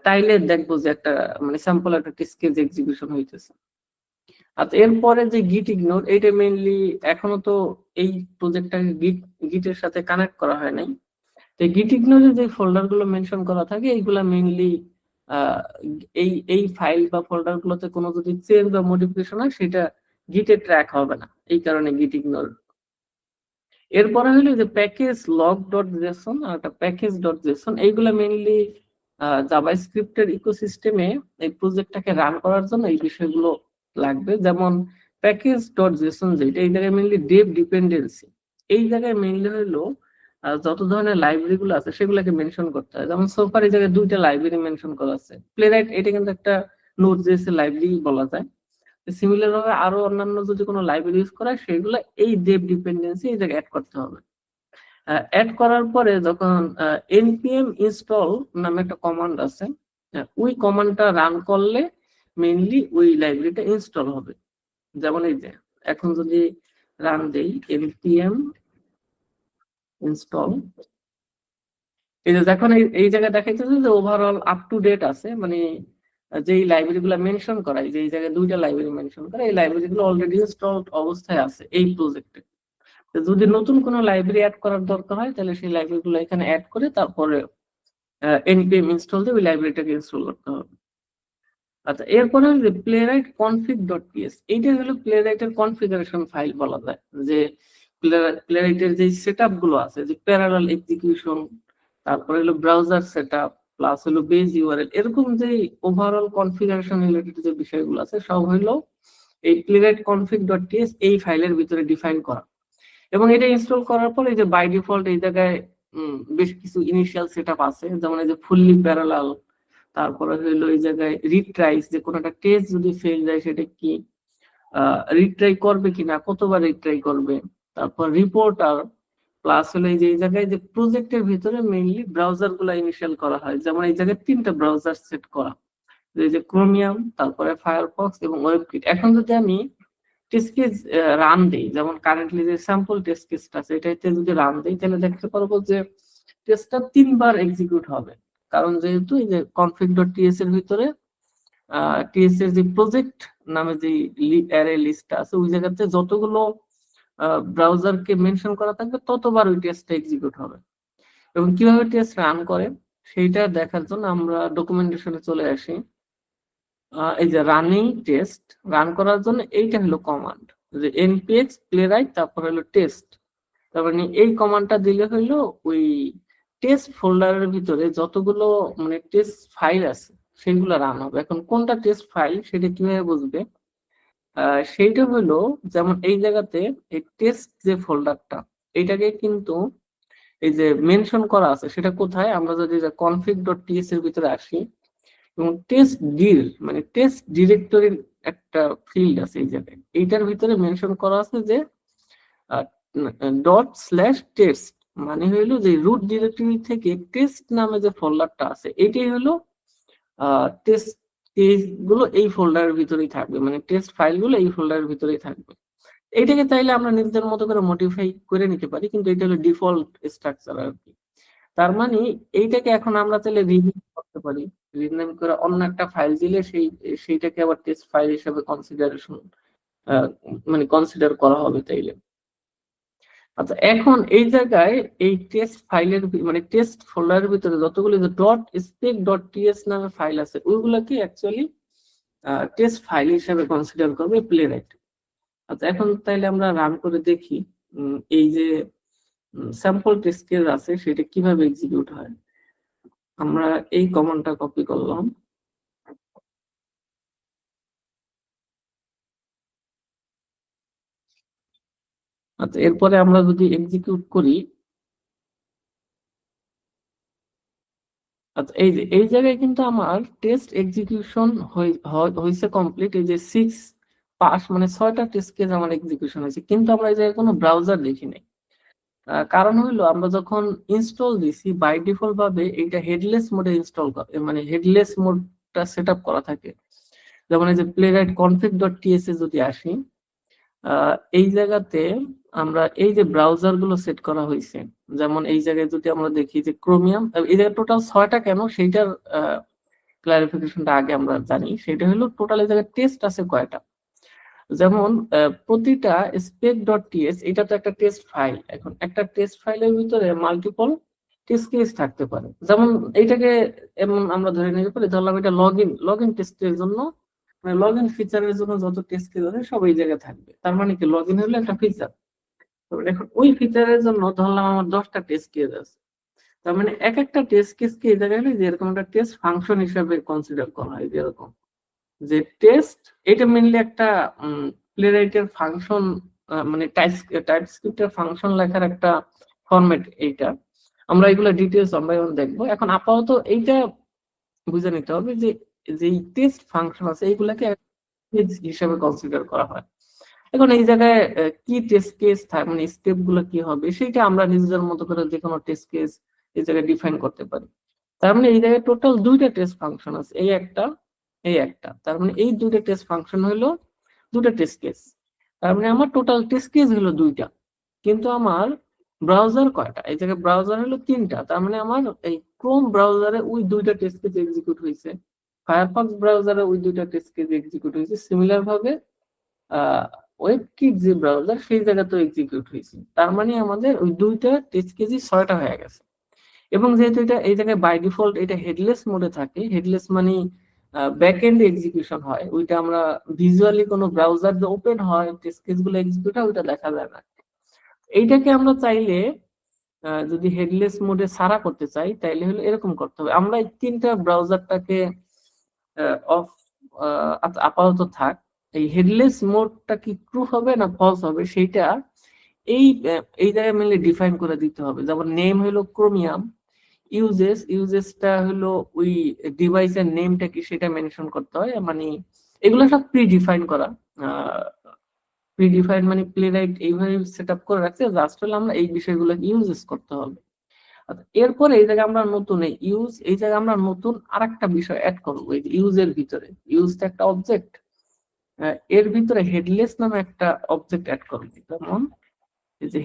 তাইলে দেখবো যে একটা মানে স্যাম্পল একটা টেস্ট কেস এক্সিকিউশন হইতেছে। আচ্ছা, এরপরে যে গিট ইগনোর, এইটা মেইনলি এখনো তো এই প্রজেক্টটাকে গিটের সাথে কানেক্ট করা হয় নাই। তো গিট ইগনোরে যে ফোল্ডার গুলো মেনশন করা থাকে এইগুলা মেইনলি এই ফাইল বা ফোল্ডার গুলোতে কোনো যদি চেঞ্জ বা মডিফিকেশন হয় সেটা গিটে ট্র্যাক হবে না, এই কারণে গিট ইগনোর। এরপরে হলো যে প্যাকেজ লগ ডট জেসন আর একটা প্যাকেজ ডট জেসন, এইগুলা মেইনলি জাভাস্ক্রিপ্টের ইকোসিস্টেমে এই প্রজেক্টটাকে রান করার জন্য এই বিষয়গুলো লাগবে। যেমন প্যাকেজ ডট জেসন যেটা, এই জায়গায় মেইনলি ডেভ ডিপেন্ডেন্সি, এই জায়গায় মেইনলি হলো যত ধরনের লাইব্রেরি গুলো আছে সেগুলোকে মেনশন করতে হয়। যেমন সোফার এই জায়গায় 2টা লাইব্রেরি মেনশন করা আছে, প্লেরাইট এটা কিন্তু একটা নোট.js এর লাইব্রেরি বলা যায়। সিমিলার ভাবে আরো অন্যান্য যদি কোনো লাইব্রেরি ইউজ করা হয় সেগুলো এই ডেভ ডিপেন্ডেন্সি এই জায়গায় অ্যাড করতে হবে। অ্যাড করার পরে যখন npm install নামে একটা কমান্ড আছে, ওই কমান্ডটা রান করলে মেইনলি ওই লাইব্রেরিটা ইনস্টল হবে। যেমন এই যে এখন যদি রান দেই npm install, এই যে দেখুন এই জায়গায় দেখাইতেছে যে ওভারঅল আপ টু ডেট আছে, মানে যেই লাইব্রেরি গুলো মেনশন করা, যে এই জায়গায় 2টা লাইব্রেরি মেনশন করা, এই লাইব্রেরি গুলো অলরেডি ইনস্টলড অবস্থায় আছে এই প্রজেক্টে। যদি নতুন কোনো লাইব্রেরি অ্যাড করার দরকার হয় তাহলে সেই লাইব্রেরি গুলো এখানে অ্যাড করে তারপরে npm ইনস্টল দিয়ে ওই লাইব্রেরিটাকে ইনস্টল করতে হবে। আচ্ছা, এরপরে হচ্ছে প্লেরাইট কনফিগ ডট পিএস, এইটা হলো প্লেরাইটের কনফিগারেশন ফাইল বলা যায়, যে প্লেরাইটের যে সেটআপ গুলো আছে, যে প্যারালাল এক্সিকিউশন, তারপরে হলো ব্রাউজার সেটআপ, প্লাস হলো বেজ ইউআরএল, এরকম যে ওভারঅল কনফিগারেশন রিলেটেড যে বিষয়গুলো আছে সব হলো এই প্লেরাইট কনফিগ ডট টিএস এই ফাইলের ভিতরে ডিফাইন করা। এবং এটা ইনস্টল করার পর এই যে বাই ডিফল্ট এই জায়গায় বেশ কিছু ইনিশিয়াল সেটআপ আছে, যেমন এই যে ফুললি প্যারালাল, তারপরে হলো এই জায়গায় রিট্রাইস, যে কোনো একটা টেস্ট যদি ফেল যায় সেটা কি রিট্রাই করবে কিনা, কতবার রিট্রাই করবে, তারপর রিপোর্টার, প্লাস হলো এই যে এই জায়গায় যে প্রজেক্টের ভিতরে মেইনলি ব্রাউজার গুলা ইনিশিয়াল করা হয়, যেমন এই জায়গায় 3টা ব্রাউজার সেট করা, এই যে ক্রোমিয়াম, তারপরে ফায়ারফক্স এবং ওয়েবকিট। এখন যদি আমি টেস্ট কেস রান দেই, যেমন কারেন্টলি যে স্যাম্পল টেস্ট কেসটা আছে এটাতে যদি রান দেই, তাহলে দেখতে পারবো যে টেস্টটা 3বার এক্সিকিউট হবে। কারণ যেহেতু এই যে config.ts এর ভিতরে টিএস এর যে প্রজেক্ট নামে যে অ্যারে লিস্টটা আছে, ওই জায়গাতে যতগুলো ব্রাউজারকে মেনশন করা থাকবে ততবার ওই টেস্টটা এক্সিকিউট হবে। এবং কিভাবে টেস্ট রান করে সেইটা দেখার জন্য আমরা ডকুমেন্টেশনে চলে আসি। এই যে রানিং টেস্ট রান করার জন্য এইটা হলো কমান্ড, যে npx playwright তারপর হলো টেস্ট। তার মানে এই কমান্ডটা দিলে হইলো ওই টেস্ট ফোল্ডারের ভিতরে যতগুলো মানে টেস্ট ফাইল আছে সেগুলো রান হবে। এখন কোনটা টেস্ট ফাইল সেটা কিভাবে বুঝবে? সেইটা হলো যেমন এই জায়গাতে এই টেস্ট যে ফোল্ডারটা এইটাকে কিন্তু এই যে মেনশন করা আছে সেটা কোথায়, আমরা যদি config.ts এর ভিতরে আসি এবং টেস্ট ডির মানে টেস্ট ডিরেক্টরির একটা ফিল্ড আছে এই জায়গায়, এইটার ভিতরে মেনশন করা আছে যে ./টেস্ট, মানে হইলো যে রুট ডিরেক্টরি থেকে টেস্ট নামে যে ফোল্ডারটা আছে এটাই হলো টেস্ট পেজ গুলো এই ফোল্ডারের ভিতরেই থাকবে, মানে টেস্ট ফাইলগুলো এই ফোল্ডারের ভিতরেই থাকবে। এইটাকে চাইলে আমরা নিজেদের মতো করে মডিফাই করে নিতে পারি, কিন্তু এটা হলো ডিফল্ট স্ট্রাকচার আর কি। তার মানে এইটাকে এখন আমরা চাইলে রিনেম করতে পারি, রিনেম করে অন্য একটা ফাইল দিলে সেইটাকে আবার টেস্ট ফাইল হিসেবে মানে কনসিডার করা হবে তাইলে। আচ্ছা, এখন এই জায়গায় এই টেস্ট ফাইলের মানে টেস্ট ফোল্ডারের ভিতরে যতগুলো যে .spec.ts নামে ফাইল আছে ওইগুলোকে অ্যাকচুয়ালি টেস্ট ফাইল হিসেবে কনসিডার করবে প্লেরাইট। আচ্ছা, এখন তাইলে আমরা রান করে দেখি এই যে স্যাম্পল টেস্ট কেস আছে সেটা কিভাবে এক্সিকিউট হয়। আমরা এই কমান্ডটা কপি করলাম, আচ্ছা এরপরে আমরা যদি এক্সিকিউট করি, আচ্ছা এই যে এই জায়গায় কিন্তু আমার টেস্ট এক্সিকিউশন হয়েছে কমপ্লিট। এই যে 6 পাস মানে 6টা টেস্ট কেস আমার এক্সিকিউশন হয়েছে, কিন্তু আমরা এই জায়গায় কোনো ব্রাউজার দেখি নাই। কারণ হইলো আমরা যখন ইনস্টল দিছি বাই ডিফল্ট ভাবে এটা হেডলেস মোডে ইনস্টল করে, মানে হেডলেস মোডটা সেট আপ করা থাকে। যেমন এই যে playwright config.ts এ যদি আসি, এই জায়গাতে আমরা এই যে ব্রাউজার গুলো সেট করা হয়েছে, যেমন এই জায়গায় যদি আমরা দেখি যে ক্রোমিয়াম, এই জায়গায় টোটাল 6টা কেন সেইটার ক্লারিফিকেশনটা আগে আমরা জানি। সেটা হলো টোটাল এই জায়গায় টেস্ট আছে কয়টা, যেমন প্রতিটা spec.ts এটা তো একটা টেস্ট ফাইল। এখন একটা টেস্ট ফাইলের ভিতরে মাল্টিপল টেস্ট কেস থাকতে পারে, যেমন এইটাকে এমন আমরা ধরে নিতে পারি, ধরলাম এটা লগইন টেস্টের জন্য, মানে লগইন ফিচারের জন্য যত টেস্ট কেস আছে সব এই জায়গায় থাকবে। তার মানে কি লগইন হলো একটা ফিচার, তো এখন ওই ফিচারের জন্য ধরলাম আমার 10টা টেস্ট কেস আছে। তার মানে এক একটা টেস্ট কেসকে এই জায়গায় যে এরকম একটা টেস্ট ফাংশন হিসেবে কনসিডার করা হয়। যেরকম যে টেস্ট এটা মেইনলি একটা প্লেরাইটের ফাংশন, মানে টাইপস্ক্রিপ্টের ফাংশন লেখার একটা ফরম্যাট। এইটা আমরা এগুলো ডিটেইলস আমরা এখন দেখবো। এখন আপাতত এইটা বুঝে নিতে হবে যে যেই টেস্ট ফাংশন আছে এইগুলাকে হিসেবে কনসিডার করা হয়। এখন এই জায়গায় কি টেস্ট কেস মানে স্টেপ গুলো কি হবে সেটা আমরা নিজেদের মতো করে যে কোনো টেস্ট কেস এই জায়গায় ডিফাইন করতে পারি। তার মানে এই জায়গায় টোটাল 2টা টেস্ট ফাংশন আছে, এই একটা এই একটা। তার মানে এই 2টা টেস্ট ফাংশন হলো 2টা টেস্ট কেস। তার মানে আমার টোটাল টেস্ট কেস হলো 2টা, কিন্তু আমার ব্রাউজার কয়টা? এই জায়গায় ব্রাউজার হলো 3টা। তার মানে আমার এই ক্রোম ব্রাউজারে ওই 2টা টেস্ট কেস এক্সিকিউট হয়েছে, ফায়ারফক্স ব্রাউজারে ওই 2টা টেস্ট কেস এক্সিকিউট হয়েছে। সিমিলার ভাবে ওয়েবকিট যে ব্রাউজার সেই জায়গাতেও এক্সিকিউট হয়েছে। তার মানে আমাদের ওই 2টা টেস্ট কেসই 6টা হয়ে গেছে। এবং যেহেতু এটা এই জায়গায় বাই ডিফল্ট এটা হেডলেস মোডে থাকে, হেডলেস মানে ব্যাক এন্ড এক্সিকিউশন হয়, ওইটা আমরা ভিজুয়ালি কোনো ব্রাউজার যে ওপেন হয় টেস্ট কেসগুলো এক্সিকিউট হয় ওইটা দেখা যায় না। এইটাকে আমরা চাইলে যদি হেডলেস মোডে সারা করতে চাই তাইলে হলো এরকম করতে হবে। আমরা এই 3টা ব্রাউজারটাকে অফ আপাতত থাক, এই হেডলেস মোডটা কি ট্রু হবে না ফলস হবে সেইটা এই জায়গায় মেনলি ডিফাইন করে দিতে হবে। যেমন নেম হলো ক্রোমিয়াম, ইউজেসটা হলো ওই ডিভাইসের নেমটা কি সেটা মেনশন করতে হয়, মানে এগুলো সব প্রি ডিফাইন করা। প্রিডিফাইন্ড মানে প্লেরাইট এইভাবে সেট আপ করে রাখছে, জাস্ট হলে আমরা এই বিষয়গুলো ইউজেস করতে হবে। এরপরে এই জায়গায় আমরা নতুন এই জায়গায় আমরা নতুন আরেকটা বিষয় অ্যাড করবো এই ইউজের ভিতরে। ইউজ তো একটা অবজেক্ট, এর ভিতরে হেডলেস নামে একটা অবজেক্ট অ্যাড করবো। যেমন এই যে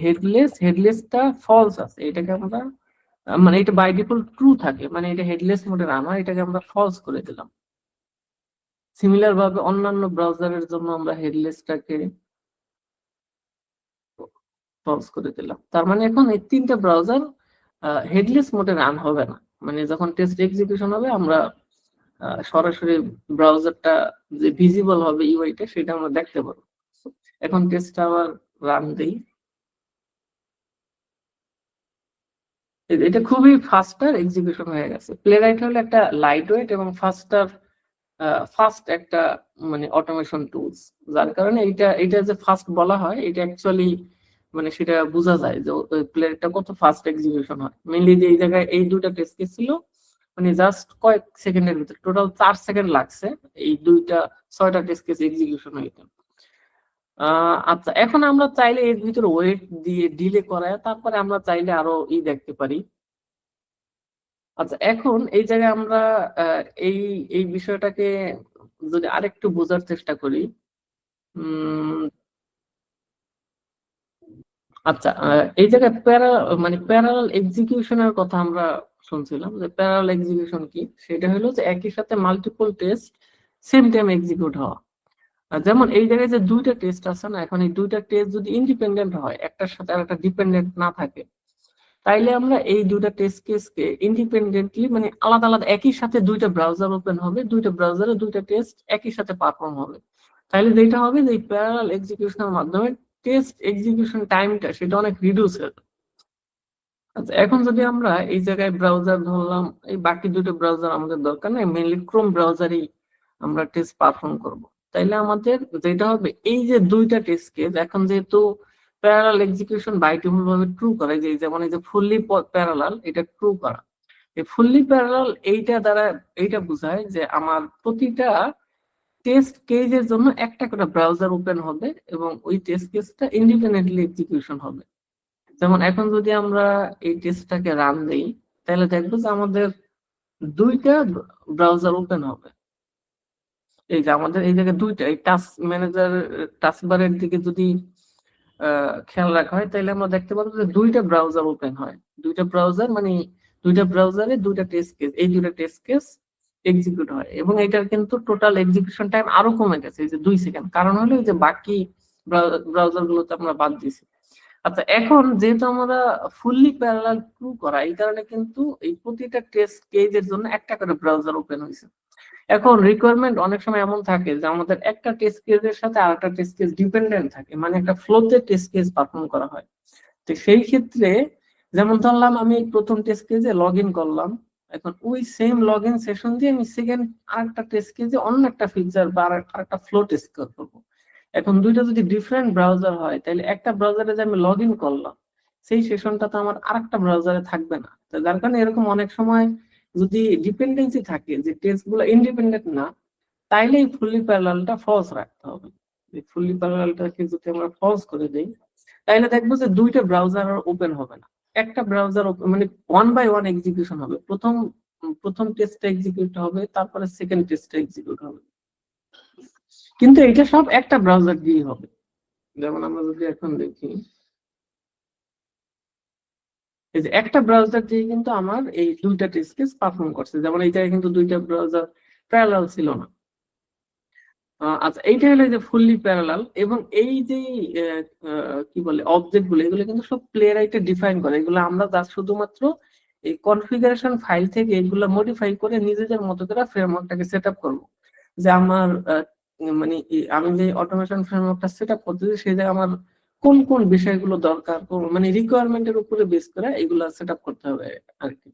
হেডলেসটা ফলস আছে, এটাকে আমরা মানে এটা বাই ডিফল্ট ট্রু থাকে, মানে এটা হেডলেস মোডে রান হয়, এটাকে আমরা ফলস করে দিলাম। সিমিলার ভাবে অন্যান্য ব্রাউজারের জন্য আমরা হেডলেসটাকে ফলস করে দিলাম। তার মানে এখন এই তিনটা ব্রাউজার হেডলেস মোডে রান হবে না, মানে যখন টেস্ট এক্সিকিউশন হবে আমরা সরাসরি ব্রাউজারটা যে ভিজিবল হবে ইউআইটা সেটা আমরা দেখতে পারবো। এখন টেস্টটা আবার রান দেই। এটা খুবই ফাস্টার এক্সিকিউশন হয়ে গেছে। প্লেরাইট হলো একটা লাইট ওয়েট এবং ফাস্ট একটা মানে অটোমেশন টুলস, যার কারণে এটা যে ফাস্ট বলা হয় এটা অ্যাকচুয়ালি মানে সেটা বোঝা যায় যে প্লেয়ারটা কত ফাস্ট এক্সিকিউশন হয়। মেইনলি যে এই জায়গায় এই দুটা টেস্ট কেস ছিল, মানে জাস্ট কয়েক সেকেন্ডের ভিতরে, টোটাল 4 সেকেন্ড লাগছে এই 6টা টেস্ট কেস এক্সিকিউশন হইতে। আচ্ছা, এখন আমরা চাইলে এর ভিতরে ওয়েট দিয়ে ডিলে করায় তারপরে আমরা চাইলে আরো দেখতে পারি। আচ্ছা, এখন এই জায়গায় আমরা এই এই বিষয়টাকে যদি আরেকটু বোঝার চেষ্টা করি। আচ্ছা, এই জায়গায় মানে প্যারালাল এক্সিকিউশনের কথা আমরা শুনছিলাম, যে প্যারালাল এক্সিকিউশন কি, সেটা হলো যে একই সাথে multiple test same time execute হওয়া। যেমন এই জায়গায় যে দুইটা টেস্ট আছে না, এখন এই দুইটা টেস্ট যদি ইন্ডিপেন্ডেন্ট হয়, একটার সাথে আর একটা ডিপেন্ডেন্ট না থাকে, তাইলে আমরা এই দুইটা টেস্ট কেসকে ইন্ডিপেন্ডেন্টলি মানে আলাদা আলাদা একই সাথে দুইটা ব্রাউজার ওপেন হবে, দুইটা ব্রাউজারে দুইটা টেস্ট একই সাথে পারফর্ম হবে। তাইলে যেটা হবে যে প্যারালাল এক্সিকিউশনের মাধ্যমে টেস্ট এক্সিকিউশন টাইমটা সেটা অনেক রিডিউস হয়ে যাবে। আচ্ছা, এখন যদি আমরা এই জায়গায় ব্রাউজার ধরলাম, এই বাকি দুটো ব্রাউজার আমাদের দরকার নেই, মেইনলি ক্রোম ব্রাউজারই আমরা টেস্ট পারফর্ম করব। তাইলে আমাদের যেটা হবে এই যে দুইটা টেস্ট কেস, এখন যেহেতু প্যারালাল এক্সিকিউশন বাই ডিফল্ট ভাবে ট্রু করে, যে যেমন এই যে ফুললি প্যারালাল এটা ট্রু করা, এই ফুললি প্যারালাল এইটা দ্বারা এইটা বোঝায় যে আমার প্রতিটা টেস্ট কেসের জন্য একটা করে ব্রাউজার ওপেন হবে এবং ওই টেস্ট কেসটা ইন্ডিপেন্ডেন্টলি এক্সিকিউশন হবে। যেমন এখন যদি আমরা এই টেস্টটাকে রান দেই, তাহলে দেখবো যে আমাদের দুইটা ব্রাউজার ওপেন হবে। এই যে আমাদের এই জায়গায় দুইটা, এই টাস্ক ম্যানেজার টাস্ক বারের দিকে যদি খেয়াল রাখা হয়, তাহলে আমরা দেখতে পাবো যে দুইটা ব্রাউজার ওপেন হয়, দুইটা ব্রাউজার মানে দুইটা ব্রাউজারে দুইটা টেস্ট কেস, এই দুইটা টেস্ট কেস এক্সিকিউট হয়, এবং এটার কিন্তু টোটাল এক্সিকিউশন টাইম আরো কমে গেছে এই যে 2 সেকেন্ড। কারণ হলো যে বাকি ব্রাউজার গুলোতে আমরা বাদ দিয়েছি। আচ্ছা, এখন যেহেতু আমরা ফুললি প্যারালাল ট্রু করা, এই কারণে কিন্তু এই প্রতিটা টেস্ট কেসের জন্য একটা করে ব্রাউজার ওপেন হয়েছে। এখন রিকোয়ারমেন্ট অনেক সময় এমন থাকে যে আমাদের একটা টেস্ট কেসের সাথে আরেকটা টেস্ট কেস ডিপেন্ডেন্ট থাকে, মানে একটা ফ্লোতে টেস্ট কেস পারফর্ম করা হয়। তো সেই ক্ষেত্রে যেমন ধরলাম আমি প্রথম টেস্ট কেসে লগ ইন করলাম, এখন ওই সেম লগ ইন সেশন দিয়ে আমি সেকেন্ড আরেকটা টেস্ট কেসে অন্য একটা ফিচার বা আরেকটা ফ্লো টেস্ট করবো। এখন দুইটা যদি ডিফারেন্ট ব্রাউজার হয়, তাহলে একটা ব্রাউজারে যে আমি লগ ইন করলাম সেই সেশনটা তো আমার আরেকটা ব্রাউজারে থাকবে না। তো যার কারণে এরকম অনেক সময় যদি ডিপেন্ডেন্সি থাকে যে টেস্ট গুলো ইন্ডিপেন্ডেন্ট না, তাইলে এই ফুললি প্যারালালটা ফলস রাখতে হবে। এই ফুললি প্যারালালটাকে যদি আমরা ফলস করে দেই, তাইলে দেখবো যে দুইটা ব্রাউজার ওপেন হবে না, একটা ব্রাউজার মানে 1 বাই 1 এক্সিকিউশন হবে। প্রথম টেস্টটা এক্সিকিউট হবে, তারপরে সেকেন্ড টেস্টটা এক্সিকিউট হবে, কিন্তু এটা সব একটা ব্রাউজার দিয়ে হবে। যেমন আমরা যদি এখন দেখি, এই যে একটা ব্রাউজার দিয়ে কিন্তু আমার এই দুইটা টেস্ট কেস পারফর্ম করছে, যেমন এই জায়গায় কিন্তু দুইটা ব্রাউজার প্যারালাল ছিল না। আচ্ছা, এইটা হলো যে ফুললি প্যারালাল, এবং এই যে কি বলে অবজেক্ট গুলো, এগুলো কিন্তু সব প্লেরাইটে ডিফাইন করে, এগুলো আমরা জাস্ট শুধুমাত্র এই কনফিগারেশন ফাইল থেকে এগুলো মডিফাই করে নিজেদের মতো করে ফ্রেমওয়ার্কটাকে সেট আপ করবো। যে আমার মানে আমি যে অটোমেশন ফ্রেমওয়ার্কটা সেট আপ করতেছি সেই জায়গায় আমার কোন কোন বিষয়গুলো দরকার, মানে রিকোয়ারমেন্টের উপরে বেস করে এগুলো সেট আপ করতে হবে আর কি।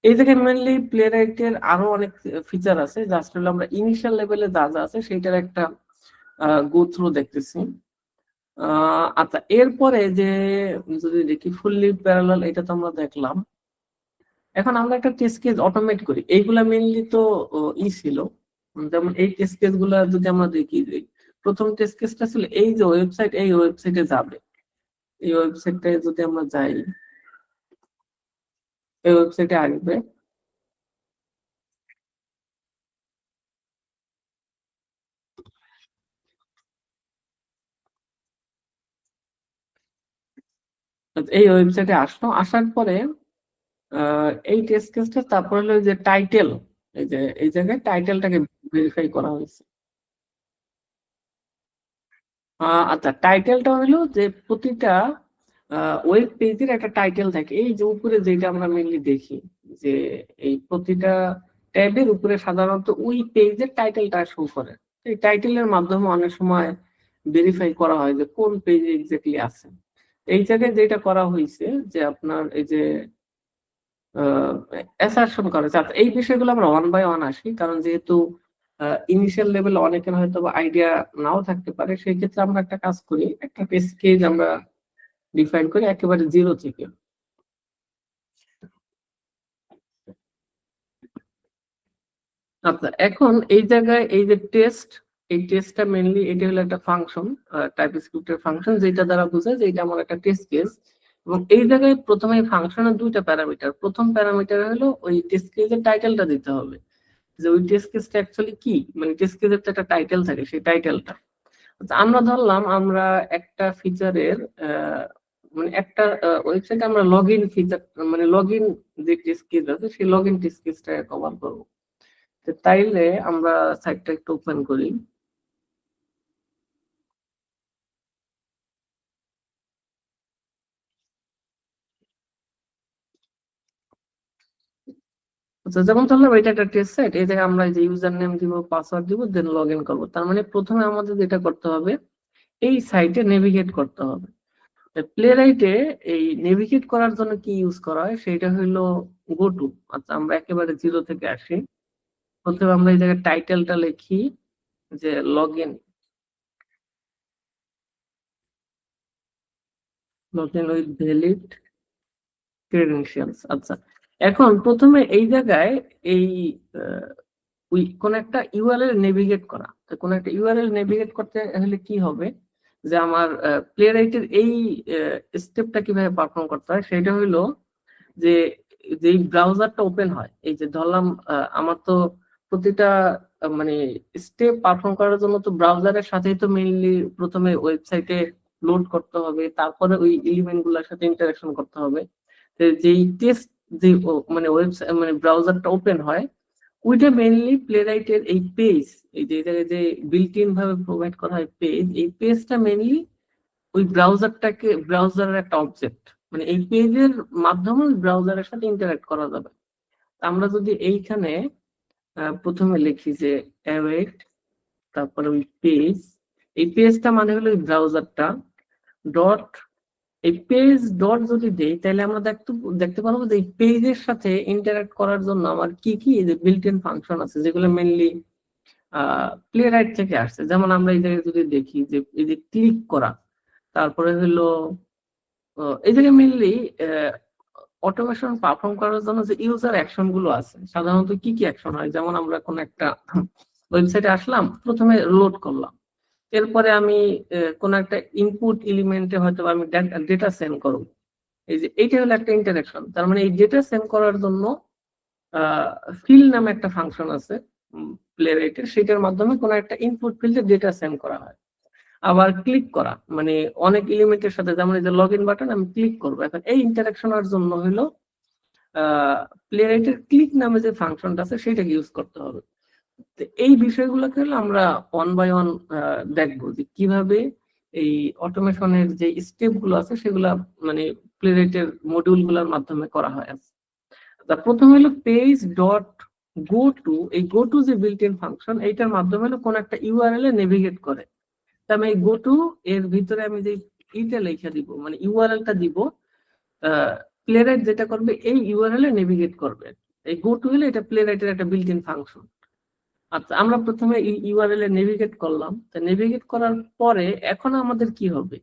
এই জায়গায় মেনলি প্লেরাইটের আরো অনেক ফিচার আছে, জাস্ট হলো আমরা ইনিশিয়াল লেভেলে যা যা আছে সেইটার একটা গো থ্রু দেখতেছি। আচ্ছা, এরপরে যে যদি দেখি ফুললি প্যারালাল, এটা তো আমরা দেখলাম। এখন আমরা একটা টেস্ট কেস অটোমেট করি, এইগুলা মেনলি তো ই ছিল, যেমন এই টেস্ট কেস গুলা যদি আমরা দেখি যে প্রথম টেস্ট কেসটা ছিল এই যে ওয়েবসাইট, এই ওয়েবসাইটে যাবে, এই ওয়েবসাইটে যদি আমরা যাই, এই ওয়েবসাইটে আসবে, এই ওয়েবসাইটে আসলো, আসার পরে এই টেস্ট কেসটা, তারপর হলো যে টাইটেল, এই যে এই জায়গায় টাইটেলটাকে ভেরিফাই করা হয়েছে। আচ্ছা, টাইটেলটা হলো যে প্রতিটা ওয়েব পেজের একটা টাইটেল থাকে, এই যে উপরে যেটা আমরা মেনলি দেখি, যে এই প্রতিটা ট্যাবের উপরে সাধারণত ওই পেজের টাইটেলটা শো করে। এই টাইটেলের মাধ্যমে অনেক সময় ভেরিফাই করা হয় যে কোন পেজে এক্স্যাক্টলি আছে। এই জায়গায় যেটা করা হয়েছে যে আপনার এই যে অ্যাসারশন করা হয়েছে। আচ্ছা, এই বিষয়গুলো আমরা ওয়ান বাই ওয়ান আসি, কারণ যেহেতু ইনিশিয়াল লেভেলে অনেকের হয়তো আইডিয়া নাও থাকতে পারে, সেই ক্ষেত্রে আমরা একটা কাজ করি, একটা টেস্ট কেস আমরা ডিফাইন করি একেবারে জিরো থেকে। আচ্ছা, এখন এই জায়গায় এই যে টেস্ট, এই টেস্টটা মেইনলি এটা হলো একটা ফাংশন, টাইপস্ক্রিপ্টের ফাংশন, যেটা দ্বারা বোঝায় যে এটা আমার একটা টেস্ট কেস। এবং এই জায়গায় প্রথমে ফাংশনের দুইটা প্যারামিটার, প্রথম প্যারামিটার হলো ওই টেস্ট কেসের টাইটেলটা দিতে হবে, যে ওই টেস্ট কেসটা অ্যাকচুয়ালি কি, মানে টেস্ট কেসের তো একটা টাইটেল থাকে, সেই টাইটেলটা। আচ্ছা, আমরা ধরলাম আমরা একটা ফিচারের মানে একটা ওয়েবসাইটে আমরা লগ ইন ফিচার, মানে লগ ইন যে টেস্ট কেস আছে সেই লগ ইন টেস্ট কেসটা কভার করবো। তাইলে আমরা সাইটটা একটু ওপেন করি। আচ্ছা, যেমন ধরলাম এটা একটা টেস্ট সাইট, এই জায়গায় আমরা যে ইউজার নেম দিব, পাসওয়ার্ড দিব, দেন লগ ইন করবো। তার মানে প্রথমে আমাদের যেটা করতে হবে, এই সাইটে নেভিগেট করতে হবে। প্লে রাইটে এই নেভিগেট করার জন্য কি ইউজ করা হয়, সেটা হলো গো টু। আচ্ছা, আমরা একেবারে জিরো থেকে আসি। প্রথমে আমরা এই জায়গায় টাইটেলটা লিখি যে log in with valid credentials. আচ্ছা, এখন প্রথমে এই জায়গায় এই ওই কোন একটা ইউআরএল নেভিগেট করা, তো কোন একটা ইউআরএল নেভিগেট করতে হলে কি হবে, যে আমার প্লে রাইটের এই স্টেপটা কিভাবে পারফর্ম করতে হয়, সেটা হলো যে যেই ব্রাউজারটা ওপেন হয়, এই যে ধরলাম আমার তো প্রতিটা মানে স্টেপ পারফর্ম করার জন্য তো ব্রাউজারের সাথেই তো মেইনলি প্রথমে ওয়েবসাইটে লোড করতে হবে, তারপরে ওই এলিমেন্ট গুলোর সাথে ইন্টারাকশন করতে হবে। তো যেই টেস্ট, যে মানে ওয়েবসাইট মানে ব্রাউজারটা ওপেন হয়, ওইটা মেইনলি প্লে রাইটের এই পেজ, এই যে জায়গায় যে বিল্ট ইন ভাবে প্রোভাইড করা হয় পেজ, এই পেজটা মেইনলি ওই ব্রাউজারটাকে, ব্রাউজারের একটা অবজেক্ট, মানে এই পেজের মাধ্যমে ব্রাউজারের সাথে ইন্টারঅ্যাক্ট করা যাবে। আমরা যদি এইখানে প্রথমে লিখি যে অ্যাওয়েট, তারপরে ওই পেজ, এই পেজটা মানে হলো ওই ব্রাউজারটা, ডট এই পেজ ডট যদি দেই, তাহলে আমরা দেখতে পারবো যে এই পেজের সাথে ইন্টারঅ্যাক্ট করার জন্য আমার কি কি এই যে বিল্ট ইন ফাংশন আছে, যেগুলো মেইনলি প্লে রাইট থেকে আসছে। যেমন আমরা এই জায়গায় যদি দেখি যে এই যে ক্লিক করা, তারপরে হলো এই জায়গায় মেইনলি অটোমেশন পারফর্ম করার জন্য যে ইউজার অ্যাকশন গুলো আছে, সাধারণত কি কি অ্যাকশন হয়, যেমন আমরা কোন একটা ওয়েবসাইটে আসলাম, প্রথমে লোড করলাম, এরপরে আমি কোন একটা ইনপুট এলিমেন্টে হয়তো আমি ডেটা সেন্ড করব, এই যে এইটা হলো একটা ইন্টারাকশন। তার মানে এই ডেটা সেন্ড করার জন্য ফিল নামে একটা ফাংশন আছে প্লে রাইটের, সেটার মাধ্যমে কোন একটা ইনপুট ফিল্ডে ডেটা সেন্ড করা হয়। আবার ক্লিক করা, মানে অনেক এলিমেন্টের সাথে, যেমন এই যে লগ ইন বাটন, আমি ক্লিক করবো, এখন এই ইন্টারাকশনের জন্য হলো প্লে রাইটের ক্লিক নামে যে ফাংশনটা আছে সেটাকে ইউজ করতে হবে। তো এই বিষয়গুলোকে হলো আমরা ওয়ান বাই ওয়ান দেখবো যে কিভাবে এই অটোমেশনের যে স্টেপ গুলো আছে সেগুলা মানে প্লে রাইটের মডিউল গুলোর মাধ্যমে করা হয়। প্রথম হলো পেজ ডট গো টু, এই গো টু যে বিল্ট ইন ফাংশন, এইটার মাধ্যমে হলো কোন একটা ইউআরএল এ নেভিগেট করে। আমি এই গো টু এর ভিতরে আমি যে ইটা লিখে দিব, মানে ইউআরএলটা দিব, প্লে রাইট যেটা করবে এই ইউআরএল এ নেভিগেট করবে। এই গো টু হলে এটা প্লে রাইটের একটা বিল্ট ইন ফাংশন। আচ্ছা, আমরা প্রথমে ইউআরএল এ নেভিগেট করলাম, তো নেভিগেট করার পরে এখন আমাদের কি হবে,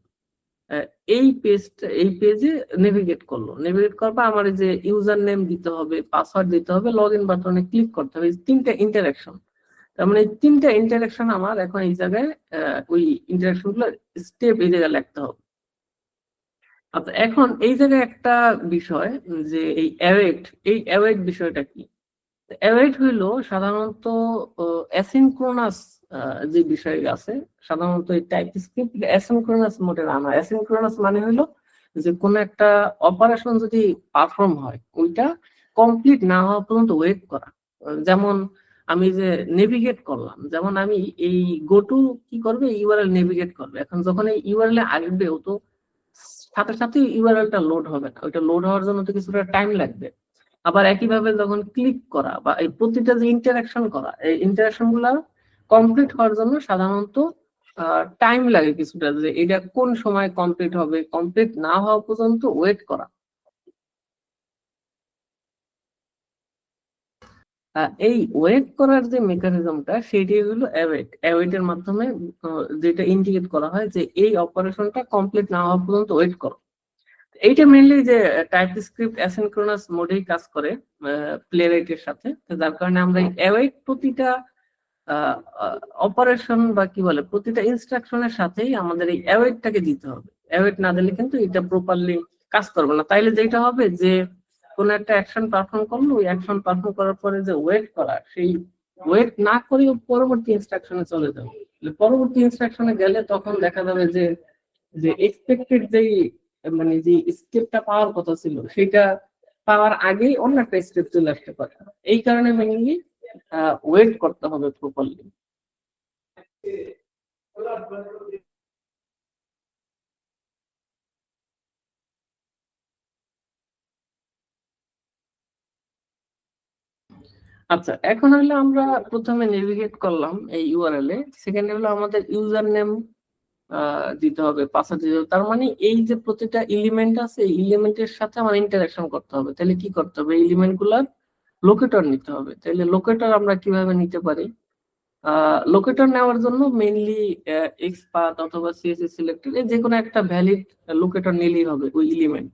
এই পেজটা, এই পেজে নেভিগেট করলো, নেভিগেট করার পর আমার যে ইউজার নেম দিতে হবে, পাসওয়ার্ড দিতে হবে, লগ ইন বাটনে ক্লিক করতে হবে, তিনটা ইন্টারাকশন। তার মানে তিনটা ইন্টারাকশন আমার এখন এই জায়গায় ওই ইন্টারাকশন গুলো স্টেপ এই জায়গায় লিখতে হবে। আচ্ছা, এখন এই জায়গায় একটা বিষয় যে এই অ্যাওয়েট বিষয়টা কি? অ্যাওয়েট হইলো সাধারণত অ্যাসিনক্রোনাস যে বিষয় আছে, সাধারণত এই টাইপস্ক্রিপ্ট অ্যাসিনক্রোনাস মোডে রান হয়। অ্যাসিনক্রোনাস মানে হইলো যে কোনো একটা অপারেশন যদি পারফর্ম হয় ওইটা কমপ্লিট না হওয়া পর্যন্ত ওয়েট করা। যেমন আমি যে নেভিগেট করলাম, যেমন আমি এই গোটু কি করবে, ইউআরএল নেভিগেট করবে। এখন যখন এই ইউআরএল আসবে ও তো সাথে সাথে ইউআরএলটা লোড হবে না, ওইটা লোড হওয়ার জন্য তো কিছুটা টাইম লাগবে। আবার একইভাবে যখন ক্লিক করা বা এই প্রতিটা যে ইন্টারাকশন করা, এই ইন্টারাকশন গুলা কমপ্লিট হওয়ার জন্য সাধারণত টাইম লাগে কিছুটা, যে এটা কোন সময় কমপ্লিট হবে, কমপ্লিট না হওয়া পর্যন্ত ওয়েট করা। এই ওয়েট করার যে মেকানিজমটা সেটাই হলো অ্যাওয়েট। অ্যাওয়েটের মাধ্যমে যেটা ইন্ডিকেট করা হয় যে এই অপারেশনটা কমপ্লিট না হওয়া পর্যন্ত ওয়েট করো। এইটা মেইনলি যে টাইপস্ক্রিপ্ট অ্যাসিনক্রোনাস মোডেই কাজ করে প্লেরাইটের সাথে, যার কারণে আমরা এই অ্যাওয়েট প্রতিটা অপারেশন বা কি বলে প্রতিটা ইনস্ট্রাকশনের সাথেই আমাদের এই অ্যাওয়েটটাকে দিতে হবে। অ্যাওয়েট না দিলে কিন্তু এটা প্রপারলি কাজ করবে না। তাইলে যেটা হবে যে কোনো একটা অ্যাকশন পারফর্ম করলো, ওই অ্যাকশন পারফর্ম করার পরে যে ওয়েট করা, সেই ওয়েট না করেও পরবর্তী ইনস্ট্রাকশনে চলে যাবে। পরবর্তী ইনস্ট্রাকশনে গেলে তখন দেখা যাবে যে যে এক্সপেক্টেড যেই মানে যে স্টেপটা পাওয়ার কথা ছিল সেটা পাওয়ার আগেই অন্য একটা স্টেপ চলে আসতে পারে। এই কারণে মেইনলি ওয়েট করতে হবে প্রপারলি। আচ্ছা, এখন হলো আমরা প্রথমে নেভিগেট করলাম এই ইউআরএল এ, সেকেন্ড হলো আমাদের ইউজার নেম দিতে হবে, পাসওয়ার্ড দিতে হবে। তার মানে এই যে প্রতিটা এলিমেন্ট আছে এই এলিমেন্টের সাথে আমার ইন্টারাকশন করতে হবে। তাহলে কি করতে হবে, এলিমেন্ট গুলার লোকেটর নিতে হবে। তাহলে লোকেটর আমরা কিভাবে নিতে পারি? লোকেটর নেওয়ার জন্য মেইনলি এক্সপাথ অথবা সিএসএস সিলেক্টেড যে কোনো একটা ভ্যালিড লোকেটর নিলেই হবে ওই এলিমেন্ট।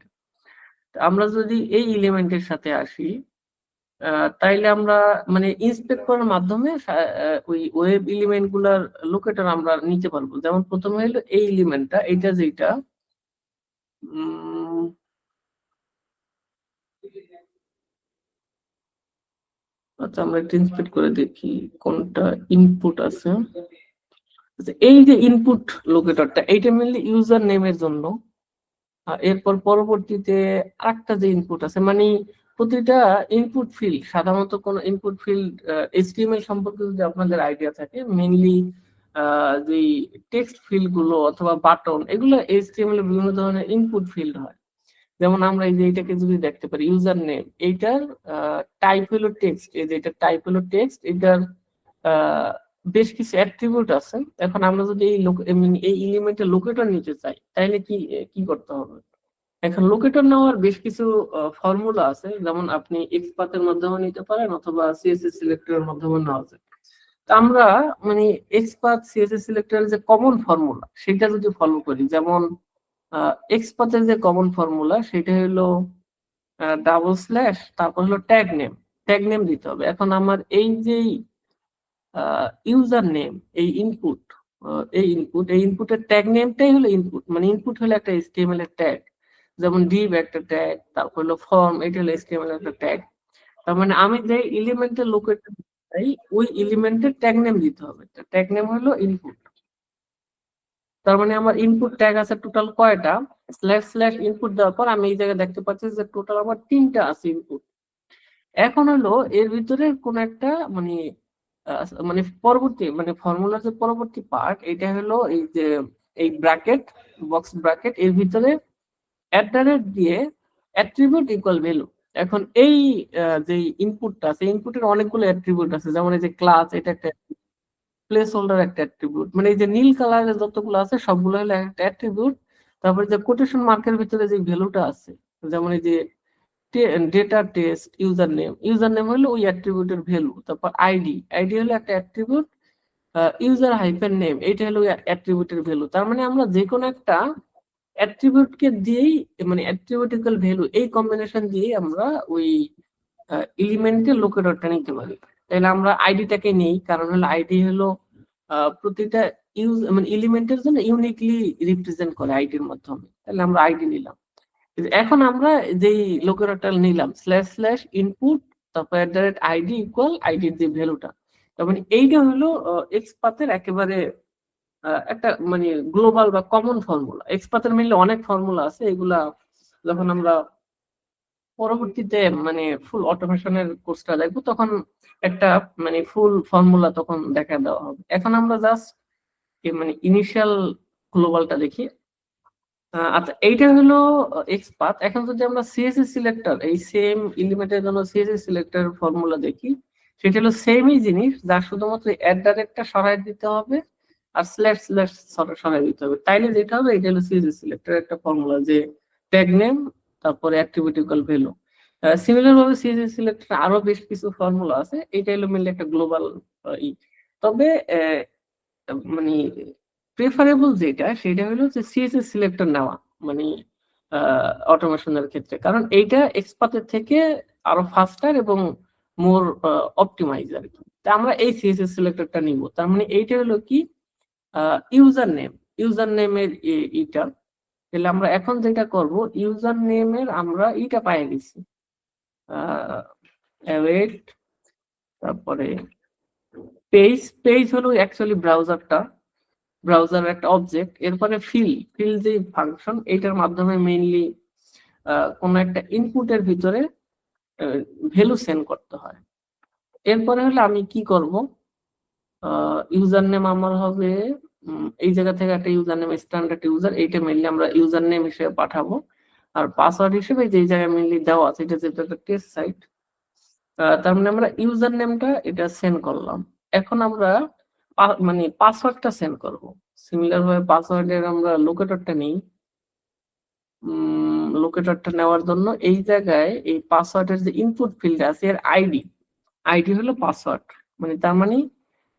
আমরা যদি এই এলিমেন্টের সাথে আসি, তাইলে আমরা মানে ইন্সপেক্ট করার মাধ্যমে ওই ওয়েব এলিমেন্ট গুলার লোকেটর আমরা নিতে পারবো। যেমন প্রথমে হলো এই এলিমেন্টটা, এইটা যেটা আচ্ছা আমরা একটু ইন্সপেক্ট করে দেখি কোনটা ইনপুট আছে। এই যে ইনপুট লোকেটরটা, এইটা মেনলি ইউজার নেমের জন্য। এরপর পরবর্তীতে আরেকটা যে ইনপুট আছে, মানে প্রতিটা ইনপুট ফিল্ড, সাধারণত কোন ইনপুট ফিল্ড এইচটিএমএল সম্পর্কে যদি আপনাদের আইডিয়া থাকে, মেইনলি যে টেক্সট ফিল্ড গুলো অথবা বাটন, এগুলো এইচটিএমএল এর বিভিন্ন ধরনের ইনপুট ফিল্ড হয়। যেমন আমরা এই যে এটাকে যদি দেখতে পারি ইউজার নেম, এইটার টাইপ হলো টেক্সট, এই যে এটা টাইপ হলো টেক্সট, এটার বেশ কিছু অ্যাট্রিবিউট আছে। এখন আমরা যদি এই এলিমেন্টের লোকেটর নিতে চাই তাহলে কি কি করতে হবে? এখন লোকেটর নেওয়ার বেশ কিছু ফর্মুলা আছে, যেমন আপনি এক্সপাথের মাধ্যমে নিতে পারেন অথবা সিএসএস সিলেক্টরের মাধ্যমে নেওয়া যায়। তো আমরা মানে এক্সপাথ সিএসএস সিলেক্টরের যে কমন ফর্মুলা সেটা যদি ফলো করি, যেমন এক্সপাথের যে কমন ফর্মুলা সেটা হলো ডাবল স্ল্যাশ তারপর হলো ট্যাগ নেম দিতে হবে। এখন আমার এই যে ইউজার নেম, এই ইনপুটের ট্যাগ নেমটাই হলো ইনপুট, মানে ইনপুট হলো একটা এইচটিএমএল এর ট্যাগ। যেমন ডিভ একটা ট্যাগ, তারপর হলো ফর্ম, এটা হলো এইচটিএমএল এর একটা ট্যাগ। তার মানে আমি যে এলিমেন্টের লোকেটর চাই ওই এলিমেন্টের ট্যাগ নেম দিতে হবে, ট্যাগ নেম হলো ইনপুট। তার মানে আমার ইনপুট ট্যাগ আছে টোটাল কয়টা, স্ল্যাশ স্ল্যাশ ইনপুট দেওয়ার পর আমি এই জায়গায় দেখতে পাচ্ছি যে টোটাল আমার 3টা আছে ইনপুট। এখন হলো এর ভিতরে কোন একটা মানে মানে পরবর্তী মানে ফর্মুলার যে পরবর্তী পার্ট, এটা হলো এই যে এই ব্র্যাকেট, বক্স ব্র্যাকেট, এর ভিতরে অ্যাট দিয়ে অ্যাট্রিবিউট ইকুয়াল ভ্যালু। এখন এই যে ইনপুটটা আছে, ইনপুটের অনেকগুলো অ্যাট্রিবিউট আছে, যেমন এই যে ক্লাস, এটা একটা প্লেস হোল্ডার একটা অ্যাট্রিবিউট, মানে এই যে নীল কালারের যতগুলো আছে সবগুলো হলো একটা অ্যাট্রিবিউট। তারপরে যে কোটেশন মার্কের ভিতরে যে ভ্যালুটা আছে, যেমন এই যে ডেটা টেস্ট ইউজার নেম হলো ওই অ্যাট্রিবিউটের ভ্যালু। তারপর আইডি হলো একটা অ্যাট্রিবিউট, ইউজার হাইফেন নেম এইটা হলো অ্যাট্রিবিউটের ভ্যালু। তার মানে আমরা যে কোনো একটা অ্যাট্রিবিউটকে দিয়েই মানে অ্যাট্রিবিউটিক্যাল ভ্যালু এই কম্বিনেশন দিয়ে আমরা ওই এলিমেন্টের লোকেটরটা নিতে পারি। তাহলে আমরা আইডিটাকে নেই, কারণ হলো আইডি হলো প্রতিটা মানে এলিমেন্টের জন্য ইউনিকলি রিপ্রেজেন্ট করে আইডির মাধ্যমে, তাহলে আমরা আইডি নিলাম। এখন আমরা যেই লোকেটরটা নিলাম স্ল্যাশ স্ল্যাশ ইনপুট তারপর @id ইকুয়াল আইডির যে ভ্যালুটা, তার মানে এইটা হলো এক্সপাথের একেবারে একটা মানে গ্লোবাল বা কমন ফর্মুলা। এক্সপাথের মিললে অনেক ফর্মুলা আছে, এগুলা যখন আমরা পরবর্তীতে মানে ফুল অটোমেশনের কোর্সটা দেখবো তখন একটা মানে ফুল ফর্মুলা তখন দেখা দেওয়া হবে। এখন আমরা জাস্ট মানে ইনিশিয়াল গ্লোবালটা দেখি। আচ্ছা, এইটা হলো এক্সপাথ। এখন যদি আমরা সিএসএস সিলেক্টর এই সেম এলিমেন্টের জন্য সিএসএস সিলেক্টর ফর্মুলা দেখি, সেটা হলো সেমই জিনিস, যা শুধুমাত্র @একটা সরাই দিতে হবে আর স্ল্যাশ স্ল্যাশ সরাই দিতে হবে। তাইলে যেটা হবে এটা হলো সিএসএস সিলেক্টর একটা ফর্মুলা, যে ট্যাগ নেম তারপরে অ্যাট্রিবিউট ইকুয়াল ভ্যালু। সিমিলার ভাবে সিএসএস সিলেক্টর আরো বেশ কিছু ফর্মুলা আছে, এটা হলো মিলে একটা গ্লোবাল তবে মানে প্রেফারেবল যেটা সেটা হলো যে সিএসএস সিলেক্টর নেওয়া মানে অটোমেশনের ক্ষেত্রে, কারণ এইটা এক্সপাথের থেকে আরো ফাস্টার এবং মোর অপটিমাইজ আর কি। তা আমরা এই সিএসএস সিলেক্টরটা নিব। তার মানে এইটা হলো কি ইউজার নেমের এটা। তাহলে আমরা এখন যেটা করব, ইউজার নেমের আমরা এটা পাই গেছি await, তারপরে পেজ হলো অ্যাকচুয়ালি ব্রাউজার একটা অবজেক্ট। এরপরে ফিল যে ফাংশন, এটার মাধ্যমে মেইনলি কোন একটা ইনপুটের ভিতরে ভ্যালু সেন্ড করতে হয়। এরপরে হলে আমি কি করব, ইউজার নেম আমার হবে এই জায়গা থেকে একটা ইউজার নেম স্ট্যান্ডার্ড ইউজার, এইটা মেইনলি আমরা ইউজার নেম হিসেবে পাঠাবো। আর পাসওয়ার্ড হিসেবে যে জায়গায় মেইনলি দেওয়া আছে এটা যেটা একটা টেস্ট সাইট, তার মানে আমরা ইউজার নেমটা এটা সেন্ড করলাম। এখন আমরা মানে পাসওয়ার্ডটা সেন্ড করব। সিমিলার ভাবে পাসওয়ার্ডের আমরা লোকেটরটা নেই। লোকেটরটা নেওয়ার জন্য এই জায়গায় এই পাসওয়ার্ডের যে ইনপুট ফিল্ড আছে এর আইডি হলো পাসওয়ার্ড, মানে তার মানে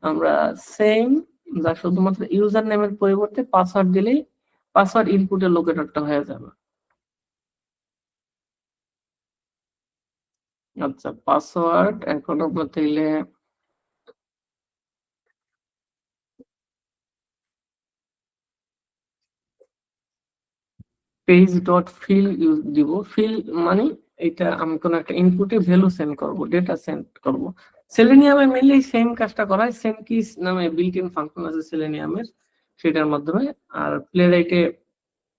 আমরা সেম যা শুধুমাত্র ইউজার নেমের পরিবর্তে পাসওয়ার্ড দিলেই পাসওয়ার্ড ইনপুটের লোকেটরটা হয়ে যাবে। আচ্ছা, পাসওয়ার্ড এখন আমরা তাইলে পেজ ডট ফিল ইউজ দিব। ফিল মানে এটা আমি কোন একটা ইনপুটে ভ্যালু সেন্ড করব, ডেটা সেন্ড করব। সেলেনিয়ামে মেনলি সেম কাজটা করা হয়, সেম কিস নামে বিল্ট ইন ফাংশন আছে সেলেনিয়ামের, সেটার মাধ্যমে। আর প্লেরাইটে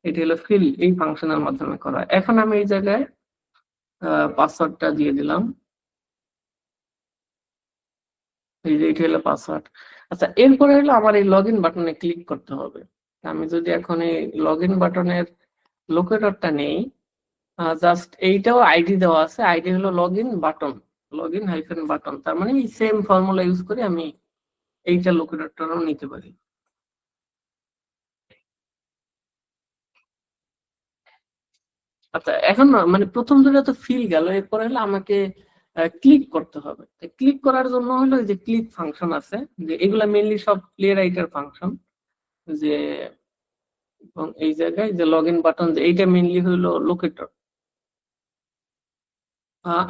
এটা হলো ফিল, এই ফাংশনের মাধ্যমে করা হয়। এখন আমি এই জায়গায় পাসওয়ার্ডটা দিয়ে দিলাম, এই যে এটা হলো পাসওয়ার্ড। আচ্ছা, এরপরে হলো আমার এই লগ ইন বাটনে ক্লিক করতে হবে। আমি যদি এখন এই লগ ইন বাটনের লোকেটরটা নেই, জাস্ট এইটাও আইডি দেওয়া আছে, আইডি হলো লগইন বাটন, তার মানে এই সেম ফর্মুলা ইউজ করে আমি এইটা লোকেটরটাও নিতে পারি। আচ্ছা, এখন মানে প্রথম দুটো তো ফিল গেল, এরপরে হলো আমাকে ক্লিক করতে হবে। ক্লিক করার জন্য হলো যে ক্লিক ফাংশন আছে, যে এগুলা মেইনলি সব প্লে রাইটার ফাংশন, যে এবং এই জায়গায় যে লগ ইন বাটন, যে এইটা মেইনলি হলো লোকেটর।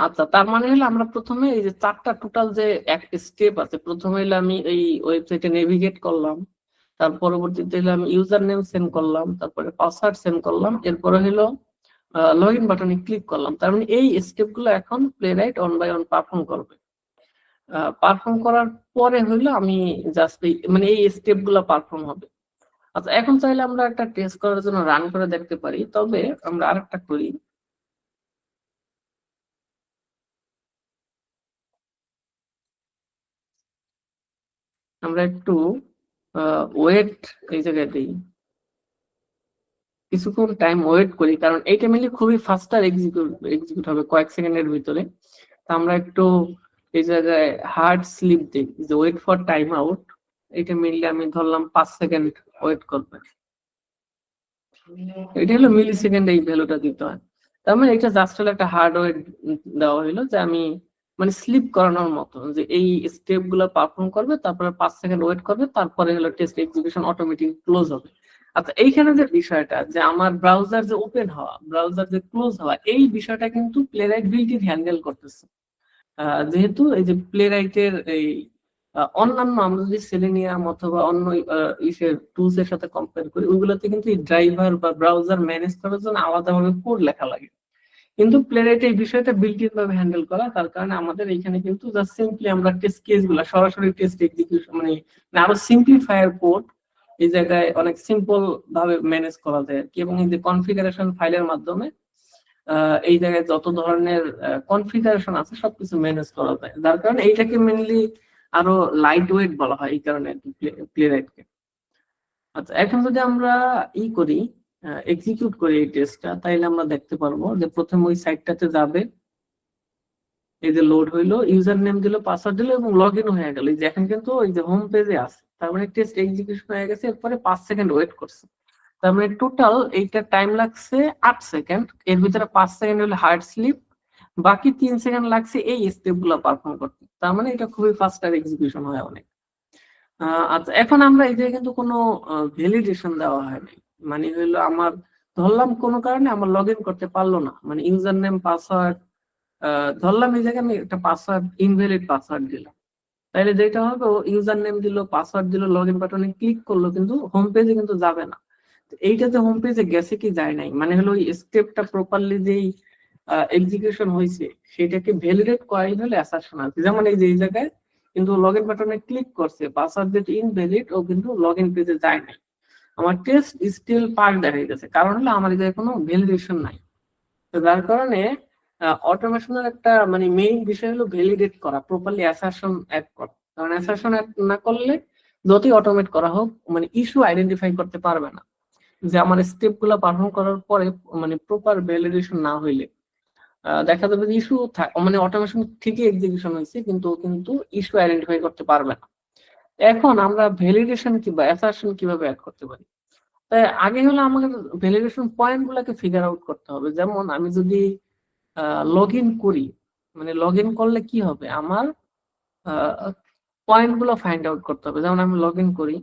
আচ্ছা, তার মানে হলো আমরা প্রথমে এই যে চারটা টোটাল যে একটা স্টেপ আছে, প্রথমে হলো আমি এই ওয়েবসাইটে নেভিগেট করলাম, তার পরবর্তীতে হলো আমি ইউজার নেম সেন্ড করলাম, তারপরে পাসওয়ার্ড সেন্ড করলাম, এরপরে হলো লগ ইন বাটনে ক্লিক করলাম। তার মানে এই স্টেপ গুলো এখন Playwright one by one perform করবে। পারফর্ম করার পরে হইলো আমি জাস্ট মানে এই স্টেপ গুলো পারফর্ম হবে। আচ্ছা, এখন চাইলে আমরা একটা টেস্ট করার জন্য রান করে দেখতে পারি, তবে আমরা আরেকটা করি। আমরা একটু ওয়েট এই জায়গায় দিই, কিছুক্ষণ টাইম ওয়েট করি, কারণ এইটা মেনলি খুবই ফাস্টার এক্সিকিউট হবে কয়েক সেকেন্ডের ভিতরে। তা আমরা একটু এই জায়গায় হার্ড স্লিপ দিই, যে ওয়েট ফর টাইম আউট, এটা মেনলি আমি ধরলাম 5 সেকেন্ড ওয়েট করবে। এটা হলো মিলি সেকেন্ড এই ভ্যালুটা দিতে হয়। তার মানে এটা জাস্ট হলো একটা হার্ড ওয়েট দেওয়া হলো, যে আমি মানে স্লিপ করানোর মতো, যে এই স্টেপ গুলো পারফর্ম করবে, তারপরে 5 সেকেন্ড ওয়েট করবে, তারপরে হলো টেস্ট এক্সিকিউশন অটোমেটিক ক্লোজ হবে। আচ্ছা, এইখানে যে বিষয়টা, যে আমার ব্রাউজার যে ওপেন হওয়া ব্রাউজার যে ক্লোজ হওয়া, এই বিষয়টা কিন্তু প্লেরাইট বিল্ট ইন হ্যান্ডেল করতেছে। যেহেতু এই যে প্লে রাইটের এই অন্যান্য আমরা যদি সেলেনিয়াম অথবা অন্য ইসের টুলস এর সাথে কম্পেয়ার করি, ওইগুলোতে কিন্তু এই ড্রাইভার বা ব্রাউজার ম্যানেজ করার জন্য আলাদাভাবে কোড লেখা লাগে। কিন্তু প্লেরাইট এই বিষয়টা বিল্ট ইন ভাবে হ্যান্ডেল করা, তার কারণে আমাদের এখানে কিন্তু জাস্ট সিম্পলি আমরা টেস্ট কেস গুলা সরাসরি টেস্ট এক্সিকিউশন মানে আরো সিম্পলিফায়ার কোড এই জায়গায় অনেক সিম্পল ভাবে ম্যানেজ করা যায় আর কি। এবং এই যে কনফিগারেশন ফাইলের মাধ্যমে এই জায়গায় যত ধরনের কনফিগারেশন আছে সবকিছু ম্যানেজ করা যায়, যার কারণে এইটাকে মেনলি আরো লাইট ওয়েট বলা হয় এই কারণে প্লেরাইটকে। আচ্ছা, এখন যদি আমরা করি এক্সিকিউট করি এই টেস্টটা, তাইলে আমরা দেখতে পারবো যে প্রথমে ওই সাইটটাতে যাবে, এই যে লোড হইলো, ইউজার নেম দিল, পাসওয়ার্ড দিল এবং লগ ইন হয়ে গেল। এই যে এখন কিন্তু ওই যে হোম পেজে আছে, তার মানে টেস্ট এক্সিকিউশন হয়ে গেছে, এরপরে 5 সেকেন্ড ওয়েট করছে। তার মানে টোটাল এইটা টাইম লাগছে 8 সেকেন্ড, এর ভিতরে 5 সেকেন্ড হলো হার্ড স্লিপ, বাকি 3 সেকেন্ড লাগছে এই স্টেপ গুলো পারফর্ম করতে। তার মানে এটা খুবই ফাস্টার এক্সিকিউশন হয় অনেক। আচ্ছা, এখন আমরা এই যে কিন্তু কোনো ভ্যালিডেশন দেওয়া হয়নি, মানে হইলো আমার ধরলাম কোনো কারণে আমার লগ ইন করতে পারলো না, মানে ইউজার নেম পাসওয়ার্ড ধরলাম এই জায়গায় আমি একটা পাসওয়ার্ড ইনভ্যালিড পাসওয়ার্ড দিলাম, তাইলে যেটা হবে ও ইউজার নেম দিল, পাসওয়ার্ড দিল, লগ ইন বাটনে ক্লিক করলো, কিন্তু হোম পেজে কিন্তু যাবে না। এইটাতে হোম পেজে গেছে কি যায় নাই, মানে হলো ওই স্টেপটা প্রপারলি যেই এক্সিকিউশন হয়েছে সেটাকে ভ্যালিডেট করাই হলে অ্যাসারশন আছে। যেমন এই যে এই জায়গায় কিন্তু লগ ইন বাটনে ক্লিক করছে, পাসওয়ার্ড যেটা ইনভ্যালিড, ও কিন্তু লগ ইন পেজে যায় নাই, আমার টেস্ট স্টিল পাস দেখা গেছে, কারণ হলো আমার এই জায়গায় কোনো ভ্যালিডেশন নাই। তো যার কারণে অটোমেশনের একটা মানে মেইন বিষয় হলো ভ্যালিডেট করা, প্রপারলি অ্যাসারশন অ্যাড করা, কারণ অ্যাসারশন অ্যাড না করলে যতই অটোমেট করা হোক মানে ইস্যু আইডেন্টিফাই করতে পারবে না, যে আমার স্টেপ গুলা পারফর্ম করার পরে মানে প্রপার ভ্যালিডেশন না হইলে দেখা যাবে যে ইস্যু মানে অটোমেশন ঠিকই এক্সিকিউশন হয়েছে কিন্তু কিন্তু ইস্যু আইডেন্টিফাই করতে পারবে না। এখন আমরা ভ্যালিডেশন কিংবা অ্যাসারশন কিভাবে অ্যাড করতে পারি, তাই আগে হলো আমাকে ভ্যালিডেশন পয়েন্ট গুলাকে ফিগার আউট করতে হবে। যেমন আমি যদি লগ ইন করি, মানে লগ ইন করলে কি হবে, আমার পয়েন্ট গুলো ফাইন্ড আউট করতে হবে। যেমন আমি লগ ইন করি,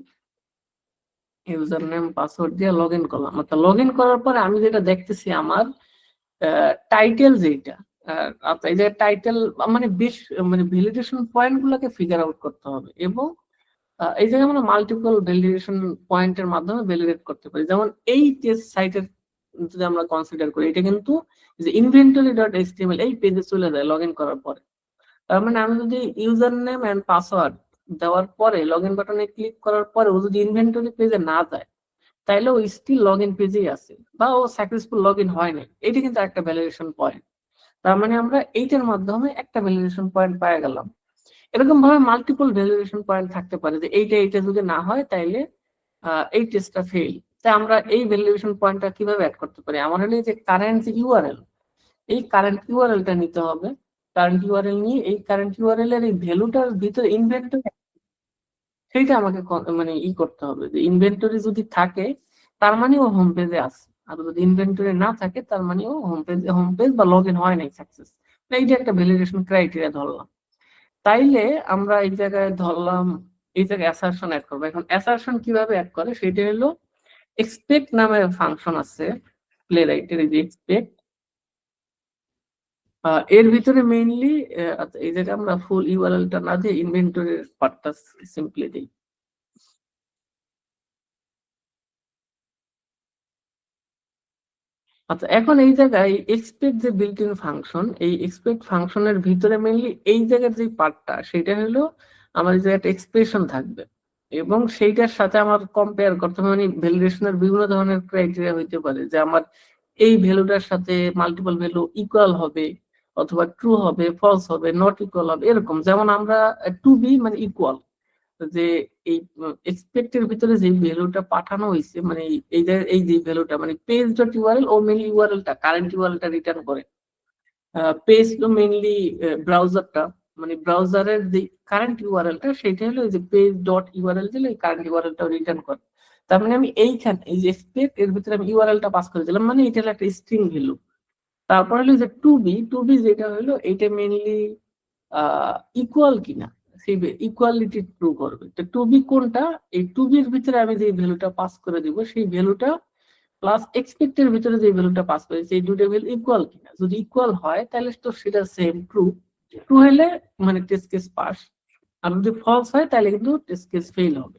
ইউজার নেম পাসওয়ার্ড দিয়ে লগ ইন করলাম, অর্থাৎ লগ ইন করার পরে আমি যেটা দেখতেছি আমার টাইটেল যেটা, আচ্ছা এই যে টাইটেল মানে বেশ মানে ভ্যালিডেশন পয়েন্ট গুলোকে ফিগার আউট করতে হবে। এবং এই জায়গায় আমরা মাল্টিপল ভ্যালিডেশন পয়েন্টের মাধ্যমে ভ্যালিডেট করতে পারি। যেমন এই টেস্ট সাইটের যদি আমরা কনসিডার করি, এটা কিন্তু যে ইনভেন্টরি ডট এইচটিএমএল এই পেজে চলে যায় লগ ইন করার পরে। তার মানে আমি যদি ইউজার নেম এন্ড পাসওয়ার্ড দেওয়ার পরে লগ ইন বাটনে ক্লিক করার পরে ও যদি ইনভেন্টরি পেজে না যায়, তাইলে ও স্টিল লগ ইন পেজেই আছে বা ও সাকসেসফুল লগ ইন হয় নাই, এটা কিন্তু একটা ভ্যালিডেশন পয়েন্ট। তার মানে আমরা এইটার মাধ্যমে একটা ভ্যালিডেশন পয়েন্ট পেয়ে গেলাম। এরকম ভাবে মাল্টিপল ভ্যালিডেশন পয়েন্ট থাকতে পারে, যে এইটা যদি না হয় তাইলে এই টেস্টটা ফেল। তাই আমরা এই ভ্যালিডেশন পয়েন্টটা কিভাবে অ্যাড করতে পারি, আমার হলে যে কারেন্ট যে ইউআরএল, এই কারেন্ট ইউআরএলটা নিতে হবে। কারেন্ট ইউআরএল নিয়ে এই কারেন্ট ইউআরএল এর এই ভ্যালুটার ভিতরে ইনভেন্টরি, সেইটা আমাকে মানে করতে হবে যে ইনভেন্টরি যদি থাকে তার মানে ও হোম পেজে আছে, আর যদি ইনভেন্টরি না থাকে তার মানে ও হোম পেজ বা লগ ইন হয় নাই সাকসেস। এইটা একটা ভ্যালিডেশন ক্রাইটেরিয়া ধরলাম। তাইলে আমরা এই জায়গায় ধরলাম এই জায়গায় অ্যাসারশন অ্যাড করবো। এখন অ্যাসারশন কিভাবে অ্যাড করে সেটা হলো এক্সপেক্ট নামে ফাংশন আছে প্লেরাইটের, এই যে এক্সপেক্ট, এর ভিতরে মেইনলি এই জায়গায় আমরা ফুল ইউআরএলটা না দিয়ে ইনভেন্টরির পার্টটা সিম্পলি দিই। আচ্ছা, এখন এই জায়গায় এক্সপেক্ট যে বিল্ট ইন ফাংশন, এই এক্সপেক্ট ফাংশনের ভিতরে মেইনলি এই জায়গার যে পার্টটা সেটা হলো আমার এই জায়গায় একটা এক্সপ্রেশন থাকবে এবং সেইটার সাথে আমার কম্পেয়ার করতে হবে। মানে ভ্যালিডেশনের বিভিন্ন ধরনের ক্রাইটেরিয়া হইতে পারে, যে আমার এই ভ্যালুটার সাথে মাল্টিপল ভ্যালু ইকুয়াল হবে অথবা ট্রু হবে, ফলস হবে, নট ইকুয়াল হবে, এরকম। যেমন আমরা টু বি মানে ইকুয়াল, যে এই এক্সপেক্টের ভিতরে যে ভ্যালুটা পাঠানো হয়েছে মানে এই যে ভ্যালুটা মানে পেজ ডট ইউআরএল ও মেইনলি ইউআরএলটা কারেন্ট ইউআরএলটা রিটার্ন করে। পেজ তো মেইনলি ব্রাউজারটা মানে ব্রাউজারের যে কারেন্ট ইউআরএলটা সেটা হলো এই যে পেজ ডট ইউআরএল দিলে এই কারেন্ট ইউআরএলটা রিটার্ন করে। তার মানে আমি এইখানে এই যে এক্সপেক্ট এর ভিতরে আমি ইউআরএলটা পাস করে দিলাম, মানে এটা হলো একটা স্ট্রিং ভ্যালু। তারপর হলো যে টু বি যেটা হলো এইটা মেইনলি ইকুয়াল কিনা সেই ইকুয়ালিটি ট্রু করবে। তো টু বি কোনটা, এই টু বির ভিতরে আমি যে ভ্যালুটা পাস করে দিব সেই ভ্যালুটা প্লাস এক্সপেক্টের ভিতরে যে ভ্যালুটা পাস করেছি এই দুটো ভ্যালু ইকুয়াল কিনা, যদি ইকুয়াল হয় তাহলে তো সেটা সেম ট্রু। ট্রু হলে মানে টেস্ট কেস পাস, আর যদি ফলস হয় তাহলে কিন্তু টেস্ট কেস ফেল হবে।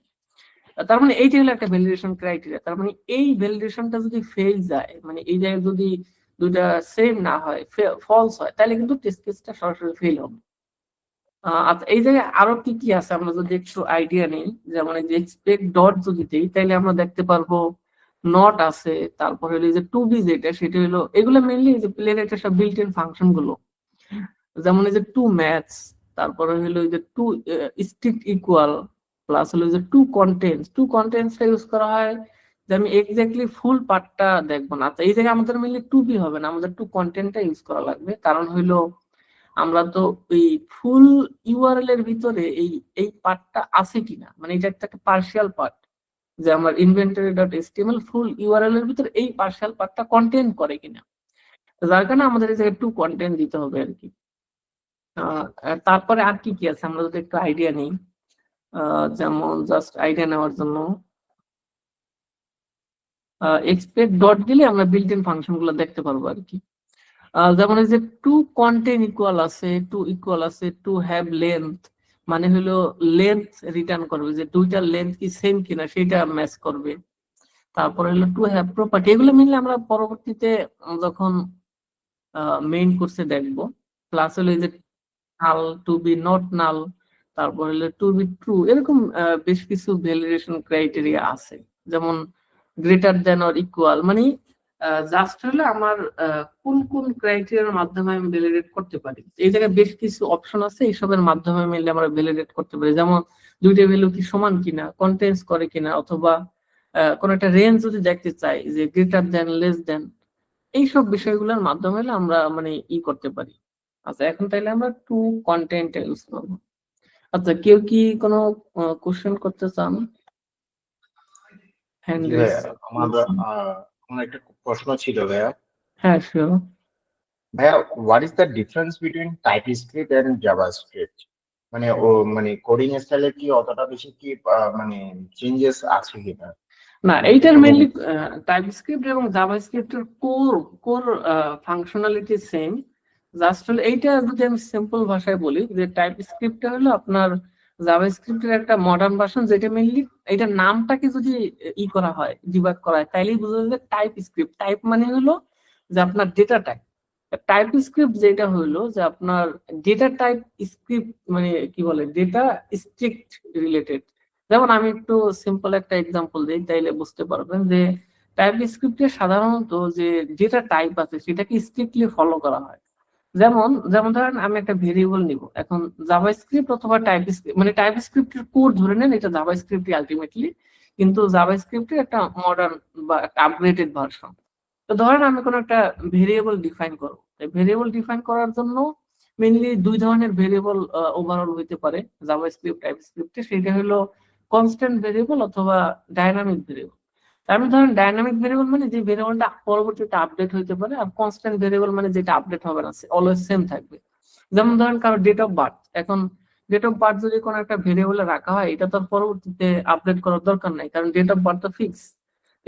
তার মানে এইটা হলো একটা ভ্যালিডেশন ক্রাইটেরিয়া। তার মানে এই ভ্যালিডেশনটা যদি ফেল যায়, মানে এই জায়গায় যদি দুইটা সেম না হয়, ফলস হয়, তাহলে কিন্তু টেস্ট কেসটা সরাসরি ফেল হবে। আচ্ছা, এই জায়গায় আরো কি কি আছে আমরা যদি একটু আইডিয়া নিই, যেমন এই যে এক্সপেক্ট ডট যদি দিই তাহলে আমরা দেখতে পারবো নট আছে, তারপরে হলো যে টু বি, যেটা সেটা হলো এগুলো মেইনলি যে প্লেয়ার একটা সব বিল্ট ইন ফাংশন গুলো, যেমন এই যে টু ম্যাথস, তারপরে হলো যে টু স্ট্রিক্ট ইকুয়াল, প্লাস হলো যে টু কন্টেন্টসটা ইউজ করা হয় যে আমি এক্স্যাক্টলি ফুল পার্টটা দেখবো না। তো এই জায়গায় আমাদের মেইনলি টু বি হবে না, আমাদের টু কন্টেন্টটা ইউজ করা লাগবে। কারণ হইলো আমরা তো এই ফুল ইউআরএল এর ভিতরে এই এই পার্টটা আছে কিনা, মানে এটা একটা পার্শিয়াল পার্ট, যে আমার ইনভেন্টরি ডট এচটিএমএল ফুল ইউআরএল এর ভিতরে এই পার্শিয়াল পার্টটা কন্টেন্ট করে কিনা। তো যার কারণে আমাদের এই জায়গায় টু কন্টেন্ট দিতে হবে আর কি। তারপরে আর কি কি আছে আমরা যদি একটু আইডিয়া নিই, যেমন জাস্ট আইডিয়া নেওয়ার জন্য এক্সপেক্ট ডট দিলে আমরা বিল্ট ইন ফাংশন গুলো দেখতে পারবো আর কি। যেমন এই যে টু কন্টেন্ট ইকুয়াল আছে, টু ইকুয়াল আছে, টু হ্যাভ লেন্থ, মানে হলো লেন্থ রিটার্ন করবে যে দুইটার লেন্থ কি সেম কিনা সেটা ম্যাচ করবে। তারপরে হলো টু হ্যাভ প্রপার্টি, এগুলো মিললে আমরা পরবর্তীতে যখন মেইন কোর্সে দেখবো। প্লাস হলো এই যে নাল, টু বি নট নাল, তারপর হলো টু বি ট্রু, এরকম বেশ কিছু ভ্যালিডেশন ক্রাইটেরিয়া আছে। যেমন গ্রেটার দেন অর ইকুয়াল, মানে জাস্ট হলে আমার কোন কোন ক্রাইটেরিয়ার মাধ্যমে আমি ভ্যালিডেট করতে পারি। এই জায়গায় বেশ কিছু অপশন আছে, এইসবের মাধ্যমে মিললে আমরা ভ্যালিডেট করতে পারি। যেমন দুইটা ভ্যালু কি সমান কিনা, কন্টেন্স করে কিনা, অথবা কোন একটা রেঞ্জ যদি দেখতে চাই যে গ্রেটার দেন লেস দেন, এইসব বিষয়গুলোর মাধ্যমে হলে আমরা মানে করতে পারি। আচ্ছা, এখন তাইলে আমরা টু কন্টেন্ট ইউজ করবো। আচ্ছা, কেউ কি কোনো কোশ্চেন করতে চান? হ্যান্ড জি রেজ। ভাইয়া, আমার একটা প্রশ্ন ছিল ভাইয়া। হ্যাঁ, শিওর। ভাইয়া, what is the difference between TypeScript and JavaScript? মানে মানে কোডিং স্টাইলে কি অতটা বেশি কি মানে চেঞ্জেস আছে কিনা? না, মানে এইটার কোনো মেইনলি টাইপস্ক্রিপ্ট এবং জাভাস্ক্রিপ্টের core core functionality same. Just হলো এইটা যদি আমি সিম্পল ভাষায় বলি যে টাইপস্ক্রিপ্টটা হলো আপনার জাভাস্ক্রিপ্টের একটা মডার্ন ভার্সন, যেটা মেইনলি এইটার নামটাকে যদি করা হয়, ডিবাগ করা হয়, তাইলেই বোঝা যায় যে টাইপস্ক্রিপ্ট। টাইপ মানে হলো যে আপনার ডেটা টাইপ। টাইপস্ক্রিপ্ট যেটা হলো যে আপনার ডেটা টাইপ স্ক্রিপ্ট, মানে কি বলে ডেটা স্ট্রিক্ট রিলেটেড। যেমন আমি একটু সিম্পল একটা এক্সাম্পল দিই, তাইলে বুঝতে পারবেন যে টাইপস্ক্রিপ্টে সাধারণত যে ডেটা টাইপ আছে সেটাকে স্ট্রিক্টলি ফলো করা হয়। যেমন যেমন ধরেন আমি একটা ভেরিয়েবল নিব, এখন জাভাস্ক্রিপ্ট অথবা টাইপস্ক্রিপ্ট, মানে টাইপস্ক্রিপ্টের কোড ধরে নেন, এটা জাভাস্ক্রিপ্ট আলটিমেটলি, কিন্তু জাভাস্ক্রিপ্টের একটা মডার্ন বা একটা আপগ্রেডেড ভার্সন। তো ধরেন আমি কোনো একটা ভেরিয়েবল ডিফাইন করবো, ভেরিয়েবল ডিফাইন করার জন্য মেইনলি দুই ধরনের ভেরিয়েবল ওভারঅল হইতে পারে জাভাস্ক্রিপ্ট টাইপস্ক্রিপ্টে, সেটা হলো কনস্ট্যান্ট ভেরিয়েবল অথবা ডাইনামিক ভেরিয়েবল। আমি ধরেন ডাইনামিক ভেরিয়েবল মানে যে ভেরিয়েবলটা পরবর্তীতে আপডেট হইতে পারে, আর কনস্ট্যান্ট ভেরিয়েবল মানে যেটা আপডেট হবে না, অলওয়েজ সেম থাকবে। যেমন ধরেন কারো ডেট অফ বার্থ, এখন ডেট অফ বার্থ যদি কোনো একটা ভেরিয়েবলে রাখা হয়, এটা তো পরবর্তীতে আপডেট করার দরকার নাই, কারণ ডেট অফ বার্থ তো ফিক্স।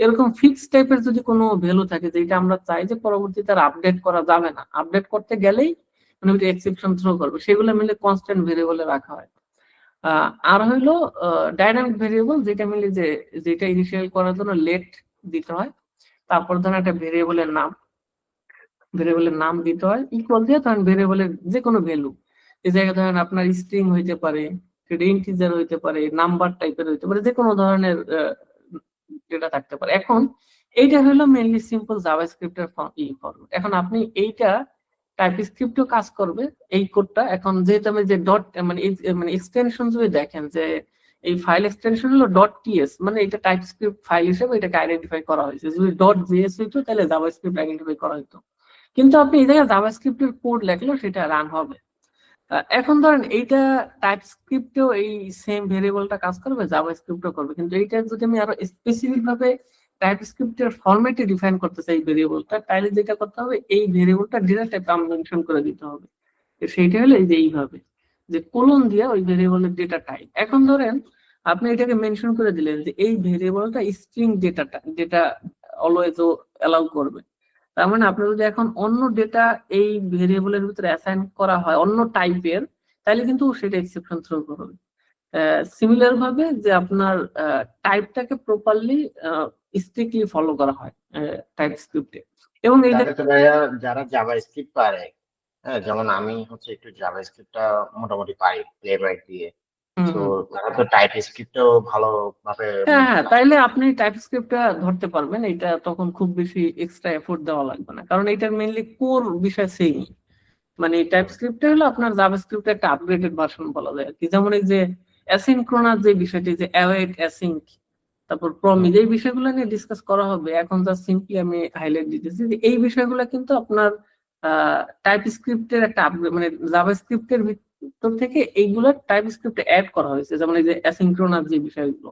এরকম ফিক্স টাইপের যদি কোনো ভ্যালু থাকে যেটা আমরা চাই যে পরবর্তীতে আর আপডেট করা যাবে না, আপডেট করতে গেলেই মানে ওইটা এক্সেপশন থ্রো করবে, সেগুলো মিলে কনস্ট্যান্ট ভেরিয়েবলে রাখা হয়। আর হইলো ডাইনামিক ভেরিয়েবল, যেটা মিলে যে যেটা ইনিশিয়াল করার জন্য লেট দিতে হয়, তারপর ধরেন একটা ভেরিয়েবলের নাম দিতে হয় ইকুয়াল দিয়ে, তখন ভেরিয়েবলের যে কোনো ভ্যালু, এই জায়গায় ধরেন আপনার স্ট্রিং হইতে পারে, সেটা ইন্টিজার হইতে পারে, নাম্বার টাইপের হইতে পারে, যে কোনো ধরনের ডেটা থাকতে পারে। এখন এইটা হলো মেইনলি সিম্পল জাভাস্ক্রিপ্টের ফরম্যাট। এখন আপনি এইটা টাইপস্ক্রিপ্টও কাজ করবে এই কোডটা। এখন যেহেতু আমি যে ডট মানে এক্সটেনশন যদি দেখেন যে এই ফাইল এক্সটেনশন হলো ডট টিএস, মানে এটা টাইপস্ক্রিপ্ট ফাইল হিসেবে এটাকে আইডেন্টিফাই করা হয়েছে। যদি ডট জেএস হইতো তাহলে জাভাস্ক্রিপ্ট আইডেন্টিফাই করা হতো, কিন্তু আপনি এই জায়গায় জাভাস্ক্রিপ্টের কোড লেখলেও সেটা রান হবে। এখন ধরেন এইটা টাইপস্ক্রিপ্টেও এই সেম ভেরিয়েবলটা কাজ করবে, জাভাস্ক্রিপ্টও করবে, কিন্তু এইটা যদি আমি আরো স্পেসিফিক ভাবে টাইপস্ক্রিপ্টের ফরম্যাটে ডিফাইন করতে চাই ভেরিয়েবলটা, তাহলে যেটা করতে হবে এই ভেরিয়েবলটা ডেটা টাইপ মেনশন করে দিতে হবে। সেইটা হলো এই যে এইভাবে যে কোলন দিয়ে ওই ভেরিয়েবলের ডেটা টাইপ। এখন ধরেন আপনি এটাকে মেনশন করে দিলেন যে এই ভেরিয়েবলটা স্ট্রিং ডেটা অলওয়েজ অ্যালাউ করবে, তার মানে আপনার যদি এখন অন্য ডেটা এই ভেরিয়েবলের ভিতরে অ্যাসাইন করা হয় অন্য টাইপের, তাহলে কিন্তু সেটা এক্সেপশন থ্রো করবে। সিমিলার ভাবে যে আপনার টাইপটাকে প্রপারলি স্ট্রিক্টলি ফলো করা হয় টাইপ স্ক্রিপ্টে। এবং এই তাহলে তো ভাইয়া যারা জাভাস্ক্রিপ্ট পারে, হ্যাঁ যেমন আমি হচ্ছে একটু জাভাস্ক্রিপ্টটা মোটামুটি পারি প্লে রাইট দিয়ে, তো তারা তো টাইপ স্ক্রিপ্টও ভালোভাবে হ্যাঁ, তাইলে আপনি টাইপ স্ক্রিপ্টটা ধরতে পারবেন। এটা তখন খুব বেশি এক্সট্রা এফোর্ট দেওয়া লাগবে না, কারণ এটার মেইনলি কোর বিষয় সেম। মানে টাইপ স্ক্রিপ্টটা হলো আপনার জাভাস্ক্রিপ্টের একটা আপগ্রেডেড ভার্সন বলা যায় আর কি। যেমন এই যে অ্যাসিনক্রোনাস যে বিষয়টি, যে অ্যাওয়েট অ্যাসিঙ্ক, তারপর প্রমিস, এই বিষয়গুলো নিয়ে ডিসকাস করা হবে। এখন যা সিম্পলি আমি হাইলাইট দিতেছি যে এই বিষয়গুলো কিন্তু আপনার টাইপ স্ক্রিপ্টের একটা আপগ্রেড, মানে জাভাস্ক্রিপ্টের ভিতর থেকে এইগুলো টাইপ স্ক্রিপ্টে অ্যাড করা হয়েছে। যেমন এই যে অ্যাসিনক্রোনাস যে বিষয়গুলো,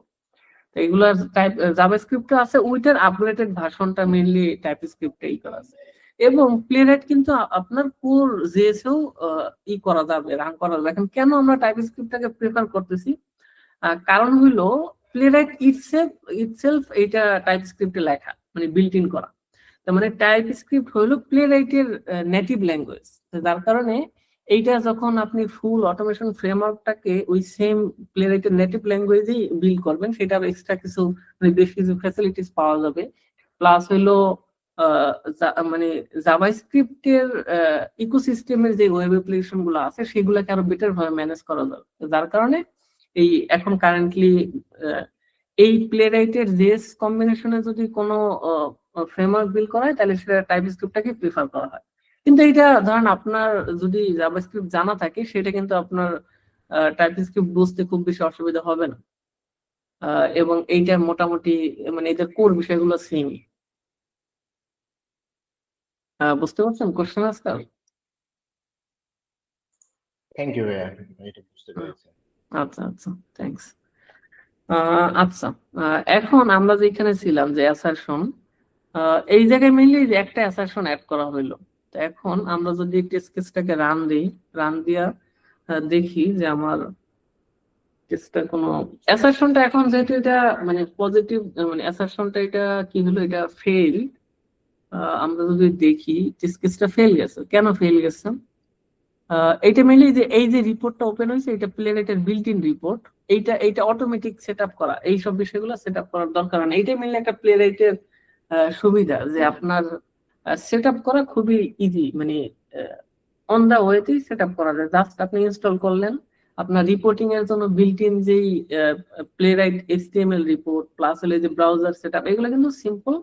এইগুলা টাইপ জাভাস্ক্রিপ্টে আছে, ওইটার আপগ্রেডেড ভার্সনটা মেইনলি টাইপ স্ক্রিপ্টেই করা আছে। এবং প্লেরাইট কিন্তু আপনার কোর জেএসও করা যাবে, রান করা যাবে। এখন কেন আমরা টাইপ স্ক্রিপ্টটাকে প্রেফার করতেছি, কারণ হইলো প্লেরাইট ইটসেলফ এটা টাইপ স্ক্রিপ্টে লেখা, মানে বিল্ট ইন করা। তার মানে টাইপ স্ক্রিপ্ট হইলো প্লেরাইটের নেটিভ ল্যাঙ্গুয়েজ, যার কারণে এইটা যখন আপনি ফুল অটোমেশন ফ্রেমওয়ার্কটাকে ওই সেম প্লেরাইটের নেটিভ ল্যাঙ্গুয়েজেই বিল্ড করবেন, সেটা এক্সট্রা কিছু মানে বেশ কিছু ফ্যাসিলিটিস পাওয়া যাবে। প্লাস হইলো মানে জাভাস্ক্রিপ্টের ইকোসিস্টেমের যে ওয়েব অ্যাপ্লিকেশন গুলো আছে সেগুলোকে আরো বেটার ভাবে ম্যানেজ করা যাবে। যার কারণে এই এখন কারেন্টলি এই প্লেরাইটের জেএস কম্বিনেশনে যদি কোনো ফ্রেমওয়ার্ক বিল্ড করা হয় তাহলে সেটা টাইপ স্ক্রিপ্টটাকে প্রিফার করা হয়। কিন্তু এটা ধরেন আপনার যদি জাভাস্ক্রিপ্ট জানা থাকে, সেটা কিন্তু আপনার টাইপ স্ক্রিপ্ট বুঝতে খুব বেশি অসুবিধা হবে না। এবং এইটা মোটামুটি মানে এদের কোর বিষয়গুলো সেম। বুঝতে পারছেন কোশ্চেন আজকাল? থ্যাংক ইউ ভাইয়া, এটা বুঝতে পেরেছি। আচ্ছা আচ্ছা, থ্যাঙ্কস। আচ্ছা, এখন আমরা যেখানে ছিলাম যে অ্যাসারশন, এই জায়গায় মেইনলি একটা অ্যাসারশন অ্যাড করা হইলো। তো এখন আমরা যদি টেস্ট কেসটাকে রান দিয়া দেখি যে আমার টেস্টটা কোনো অ্যাসারশনটা এখন যেহেতু এটা মানে পজিটিভ, মানে অ্যাসারশনটা এটা কি হলো, এটা ফেল। আমরা যদি দেখি টেস্ট কেসটা ফেল গেছে, কেন ফেল গেছে? এইটা মেইনলি যে এই যে রিপোর্টটা ওপেন হয়েছে, এটা প্লেরাইটের বিল্ট ইন রিপোর্ট। এইটা অটোমেটিক সেট আপ করা, এই সব বিষয়গুলো সেট আপ করার দরকার নেই। এইটা মেইনলি একটা প্লেরাইটের সুবিধা, যে আপনার সেট আপ করা খুবই ইজি, মানে অন দা ওয়েতেই সেট আপ করা যায়। জাস্ট আপনি ইনস্টল করলেন, আপনার রিপোর্টিং এর জন্য বিল্ট ইন যেই প্লেরাইট এইচটিএমএল রিপোর্ট প্লাস হলে যে ব্রাউজার সেট আপ, এগুলো কিন্তু সিম্পল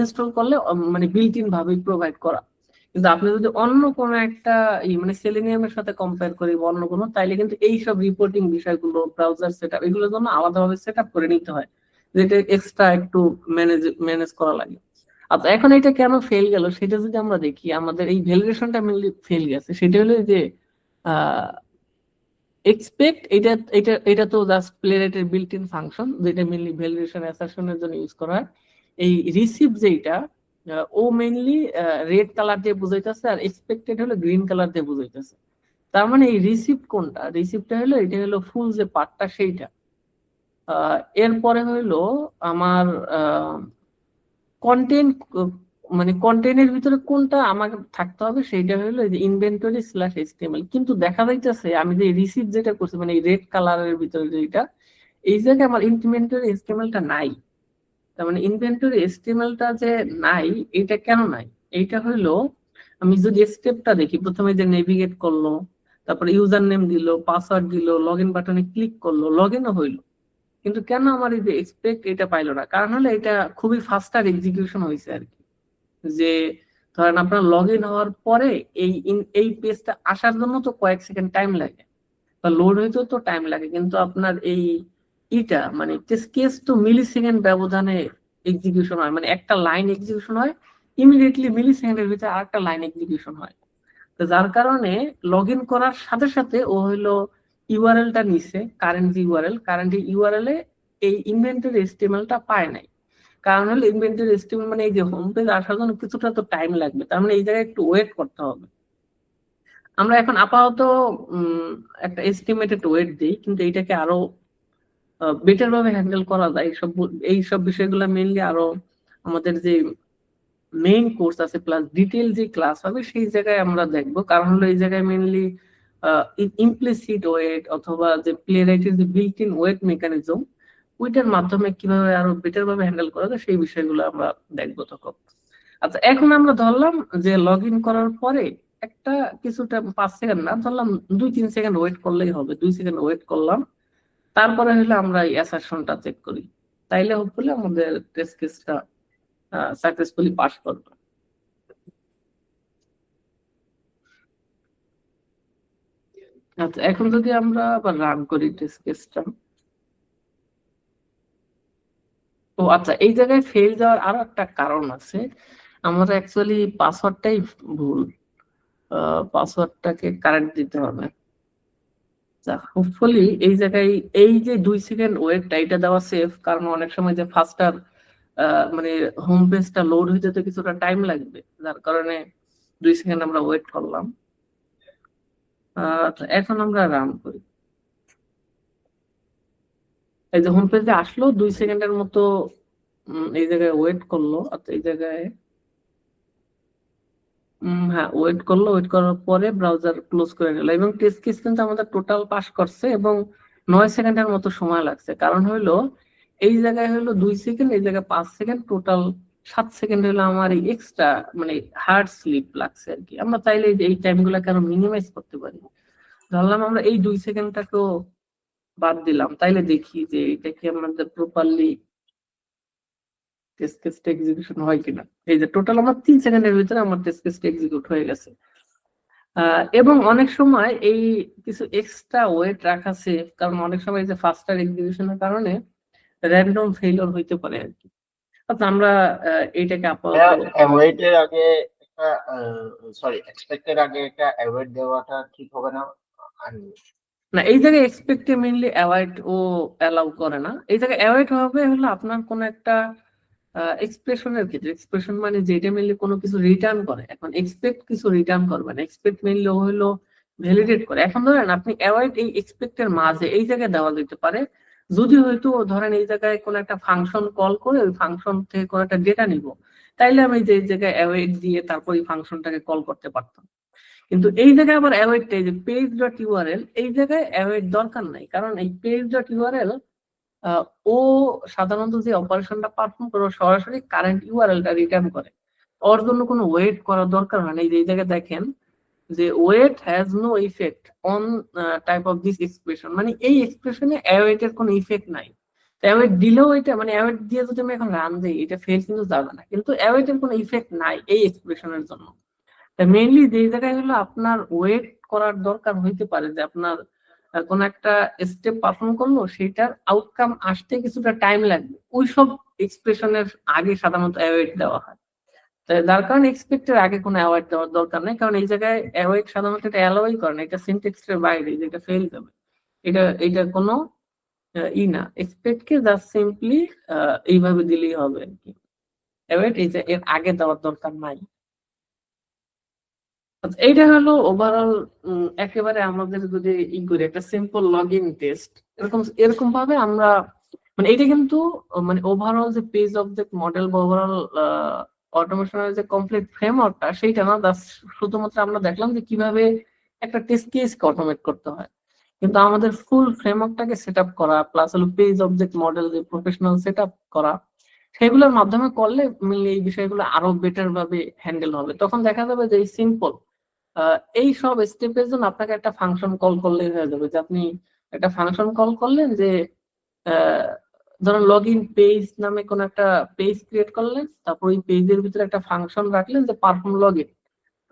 ইনস্টল করলে মানে বিল্ট ইন ভাবেই প্রোভাইড করা। কিন্তু আপনি যদি অন্য কোনো একটা মানে সেলেনিয়ামের সাথে কম্পেয়ার করি বা অন্য কোনো, তাইলে কিন্তু এইসব রিপোর্টিং বিষয়গুলো ব্রাউজার সেটআপ এগুলোর জন্য আলাদাভাবে সেটআপ করে নিতে হয়, যেটা এক্সট্রা একটু ম্যানেজ করা লাগে। আচ্ছা, এখন এটা কেন ফেল গেল সেটা যদি আমরা দেখি, আমাদের এই ভ্যালিডেশনটা মেইনলি ফেল গেছে। সেটা হলো যে এক্সপেক্ট, এটা এটা এটা তো জাস্ট প্লেরাইটের বিল্ট ইন ফাংশন, যেটা মেইনলি ভ্যালিডেশন অ্যাসারশনের জন্য ইউজ করা হয়। এই রিসিভ যেটা, ও মেইনলি রেড কালার দিয়ে বুঝাইতেছে, আর এক্সপেক্টেড হলো গ্রিন কালার দিয়ে বুঝাইতেছে। তার মানে এই রিসিভ কোনটা, রিসিভটা হলো এটা হলো ফুল যে পার্টটা সেইটা। এরপরে হইলো আমার কন্টেন্ট, মানে কন্টেন্টের ভিতরে কোনটা আমাকে থাকতে হবে সেইটা হলো এই যে ইনভেন্টরি স্ল্যাশ এইচটিএমএল। কিন্তু দেখা যাইতেছে আমি যে রিসিভ যেটা করছি, মানে এই রেড কালারের ভিতরে যেটা, এই জায়গায় আমার ইনভেন্টরি এইচটিএমএলটা নাই। তার মানে ইনভেন্টরি এইচটিএমএলটা যে নাই, এটা কেন নাই? এইটা হইলো আমি যদি স্টেপটা দেখি, প্রথমে যে নেভিগেট করলো, তারপরে ইউজার নেম দিল, পাসওয়ার্ড দিল, লগ ইন বাটনে ক্লিক করলো, লগ ইনও হইলো, কিন্তু কেন আমার এই যে এক্সপেক্ট এটা পাইলো না? কারণ হলো এটা খুবই ফাস্টার এক্সিকিউশন হয়েছে আর কি। যে ধরেন আপনার লগ ইন হওয়ার পরে এই পেজটা আসার জন্য তো কয়েক সেকেন্ড টাইম লাগে, বা লোড হইতেও তো টাইম লাগে, কিন্তু আপনার এই মানে টেস্ট কেস তো মিলি সেকেন্ড ব্যবধানে এক্সিকিউশন হয়, মানে একটা লাইন এক্সিকিউশন হয় ইমিডিয়েটলি, মিলি সেকেন্ডের ভিতরে আরেকটা লাইন এক্সিকিউশন হয়। তো যার কারণে লগ ইন করার সাথে সাথে ও হইলো ইউআরএলটা নিছে, কারেন্ট ইউআরএল এ এই ইনভেন্টরি এইচটিএমএলটা পায় নাই। কারণ হলো ইনভেন্টরি এইচটিএমএল মানে এই যে হোম পেজ আসার জন্য কিছুটা তো টাইম লাগবে, তার মানে এই জায়গায় একটু ওয়েট করতে হবে। আমরা এখন আপাতত একটা এস্টিমেটেড ওয়েট দিই, কিন্তু এইটাকে আরো বেটার ভাবে হ্যান্ডেল করা যায়। এই সব বিষয়গুলো মেইনলি আরো আমাদের যে মেইন কোর্স আছে প্লাস ডিটেল যে ক্লাস হবে সেই জায়গায় আমরা দেখবো। কারণ হলো এই জায়গায় মেইনলি ইমপ্লিসিট ওয়েট অথবা যে প্লে রাইটের যে বিল্ট ইন ওয়েট মেকানিজম, ওইটার মাধ্যমে কিভাবে আরো বেটার ভাবে হ্যান্ডেল করা যায় সেই বিষয়গুলো আমরা দেখবো তখন। আচ্ছা, এখন আমরা ধরলাম যে লগ ইন করার পরে একটা কিছুটা 5 সেকেন্ড না, ধরলাম 2-3 সেকেন্ড ওয়েট করলেই হবে। 2 সেকেন্ড ওয়েট করলাম, তারপরে হলো আমরা এই অ্যাসারশনটা চেক করি, তাইলে হোপফুলি আমাদের টেস্ট কেসটা সাকসেসফুলি পাস করবে। আচ্ছা, এখন যদি আমরা আবার রান করি টেস্ট কেসটা, তো আচ্ছা এই জায়গায় ফেল যাওয়ার আরো একটা কারণ আছে। আমরা অ্যাকচুয়ালি পাসওয়ার্ডটাই ভুল, পাসওয়ার্ডটাকে কারেক্ট দিতে হবে। হোপফুলি এই জায়গায় এই যে 2 সেকেন্ড ওয়েটটা এটা দেওয়া সেফ, কারণ অনেক সময় যে ফাস্টার মানে হোম পেজটা লোড হইতে তো কিছুটা টাইম লাগবে, যার কারণে 2 সেকেন্ড আমরা ওয়েট করলাম। তো এখন আমরা রান করি, এই যে হোম পেজে আসলো 2 সেকেন্ডের মতো এই জায়গায় ওয়েট করলো। আচ্ছা এই জায়গায় হ্যাঁ ওয়েট করলো, ওয়েট করার পরে ব্রাউজার ক্লোজ করে নিল এবং টেস্ট কেস কিন্তু আমাদের টোটাল পাস করছে এবং 9 সেকেন্ডের মতো সময় লাগছে। কারণ হইলো এই জায়গায় হলো 2 সেকেন্ড, এই জায়গায় 5 সেকেন্ড, টোটাল 7 সেকেন্ড হলো আমার এই এক্সট্রা মানে হার্ড স্লিপ লাগছে আর কি। আমরা চাইলে এই টাইমগুলোকে আরো মিনিমাইজ করতে পারি। ধরলাম আমরা এই 2 সেকেন্ডটাকেও বাদ দিলাম, তাইলে দেখি যে এটা কি আমাদের প্রপারলি টেস্ট কেসটা এক্সিকিউশন হয় কিনা। এই যে টোটাল আমার 3 সেকেন্ডের ভিতরে আমার টেস্ট কেসটা এক্সিকিউট হয়ে গেছে। এবং অনেক সময় এই কিছু এক্সট্রা ওয়েট রাখা সেফ, কারণ অনেক সময় যে ফাস্টার এক্সিকিউশনের কারণে র্যান্ডম ফেইলিওর হইতে পারে আর কি। আচ্ছা আমরা এইটাকে আপাতত অ্যাভয়েডের আগে একটা সরি এক্সপেক্টের আগে একটা অ্যাভয়েড দেওয়াটা ঠিক হবে না? না, এই জায়গায় এক্সপেক্টে মেইনলি অ্যাভয়েড ও অ্যালাউ করে না। এই জায়গায় অ্যাভয়েড হবে হলো আপনার কোন একটা এক্সপ্রেশনের ক্ষেত্রে। এক্সপ্রেশন মানে যেটা মেইনলি কোনো কিছু রিটার্ন করে। এখন এক্সপেক্ট কিছু রিটার্ন করবে না, এক্সপেক্ট মেইনলি হলো ভ্যালিডেট করে। এখন ধরেন আপনি অ্যাভয়েড এই এক্সপেক্টের মাঝে এই জায়গায় দেওয়া যেতে পারে, যদি হয়তো ধরেন এই জায়গায় কোন একটা ফাংশন কল করে ওই ফাংশন থেকে কোন একটা ডেটা নিব, তাইলে আমি যে এই জায়গায় অ্যাভয়েড দিয়ে তারপর এই ফাংশনটাকে কল করতে পারতাম। কিন্তু এই জায়গায় আবার অ্যাভয়েডটা এই যে পেজ ডট ইউআরএল, এই জায়গায় অ্যাভয়েড দরকার নাই, কারণ এই পেজ ডট ইউআরএল ও সাধারণত যে অপারেশনটা পারফর্ম করে সরাসরি কারেন্ট ইউআরএলটা রিটার্ন করে, ওর জন্য কোনো ওয়েট করার দরকার হয় না। এই যে এই জায়গায় দেখেন যে await has no effect on type of this expression, মানে এই এক্সপ্রেশনে অ্যাওয়েট এর কোনো ইফেক্ট নাই। অ্যাওয়েট দিলেও এটা মানে অ্যাওয়েট দিয়ে যদি আমি এখন রান দিই এটা ফেল কিন্তু যাবে না, কিন্তু অ্যাওয়েট এর কোনো ইফেক্ট নাই এই এক্সপ্রেশনের জন্য। মেইনলি যে জায়গায় হলো আপনার ওয়েট করার দরকার হইতে পারে, যে আপনার কোন একটা স্টেপ পারফর্ম করলো সেটার আউটকাম আসতে কিছুটা টাইম লাগবে, ওইসব এক্সপ্রেশনের আগে সাধারণত অ্যাওয়েট দেওয়া হয়। যার কারণে এক্সপেক্টের আগে কোনো অ্যাওয়েট দেওয়ার দরকার নেই, কারণ এই জায়গায় অ্যাওয়েট সাধারণত এটা অ্যালাউই করে না, এটা সিনট্যাক্সের বাইরে, যেটা ফেল যাবে। এটা কোনো ই না, এক্সপেক্ট কে জাস্ট সিম্পলি এইভাবে দিলেই হবে আর কি। অ্যাওয়েট এই যে এর আগে দেওয়ার দরকার নাই। এইটা হলো ওভারঅল একেবারে আমাদের যদি ই করি একটা সিম্পল লগ ইন টেস্ট, এরকম ভাবে আমরা মানে এটা কিন্তু মানে ওভারঅল যে পেজ অবজেক্ট মডেল বা ওভারঅল অটোমেশনের যে কমপ্লিট ফ্রেমওয়ার্কটা সেইটা না, শুধুমাত্র আমরা দেখলাম যে কিভাবে একটা টেস্ট কেসকে অটোমেট করতে হয়। কিন্তু আমাদের ফুল ফ্রেমওয়ার্কটাকে সেট আপ করা প্লাস হলো পেজ অবজেক্ট মডেল যে প্রফেশনাল সেট আপ করা, সেগুলোর মাধ্যমে করলে এই বিষয়গুলো আরো বেটার ভাবে হ্যান্ডেল হবে। তখন দেখা যাবে যে এই সিম্পল এই সব স্টেপের জন্য আপনাকে একটা ফাংশন কল করলেই হয়ে যাবে, যে আপনি একটা ফাংশন কল করলেন যে ধরেন লগ ইন পেজ নামে কোন একটা পেজ ক্রিয়েট করলেন, তারপর ওই পেজের ভিতরে একটা ফাংশন রাখলেন যে পারফর্ম লগ ইন,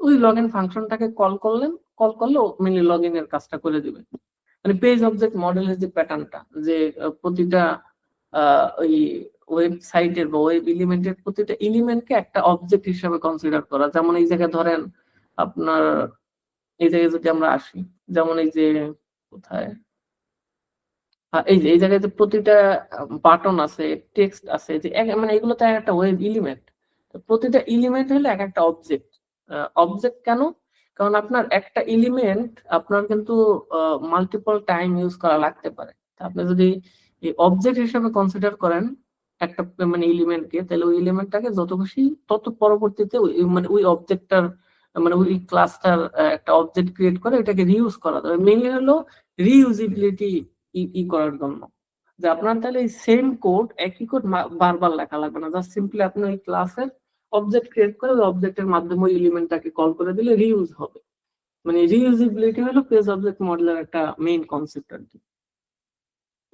ওই লগ ইন ফাংশনটাকে কল করলেন, কল করলে মেনলি লগ ইন এর কাজটা করে দিবে। মানে পেজ অবজেক্ট মডেলের যে প্যাটার্নটা, যে প্রতিটা ওই ওয়েবসাইটের বা ওয়েব এলিমেন্টের প্রতিটা এলিমেন্টকে একটা অবজেক্ট হিসেবে কনসিডার করা। যেমন এই জায়গায় ধরেন আপনার এই জায়গায় যদি আমরা আসি, যেমন এই যে কোথায় এই যে এই জায়গায় যে প্রতিটা বাটন আছে, টেক্সট আছে, যে মানে এগুলো তো একটা ওয়েব এলিমেন্ট, প্রতিটা এলিমেন্ট হলো এক একটা অবজেক্ট। অবজেক্ট কেন? কারণ আপনার একটা এলিমেন্ট আপনার কিন্তু মাল্টিপল টাইম ইউজ করা লাগতে পারে। আপনি যদি এই অবজেক্ট হিসেবে কনসিডার করেন একটা মানে এলিমেন্টকে, তাহলে ওই এলিমেন্টটাকে যত খুশি তত পরবর্তীতে মানে ওই অবজেক্টটার মানে ওই ক্লাসটার একটা অবজেক্ট ক্রিয়েট করে এটাকে রিউজ করা যাবে। মেইনলি হলো রিউজিবিলিটি করার জন্য, যে আপনার তাহলে এই সেম কোড, একই কোড বারবার লেখা লাগবে না, জাস্ট সিম্পলি আপনি ওই ক্লাসের অবজেক্ট ক্রিয়েট করে ওই অবজেক্টের মাধ্যমে ওই এলিমেন্টটাকে কল করে দিলে রিউজ হবে। মানে রিউজিবিলিটি হলো পেজ অবজেক্ট মডেলের একটা মেইন কনসেপ্ট আর কি।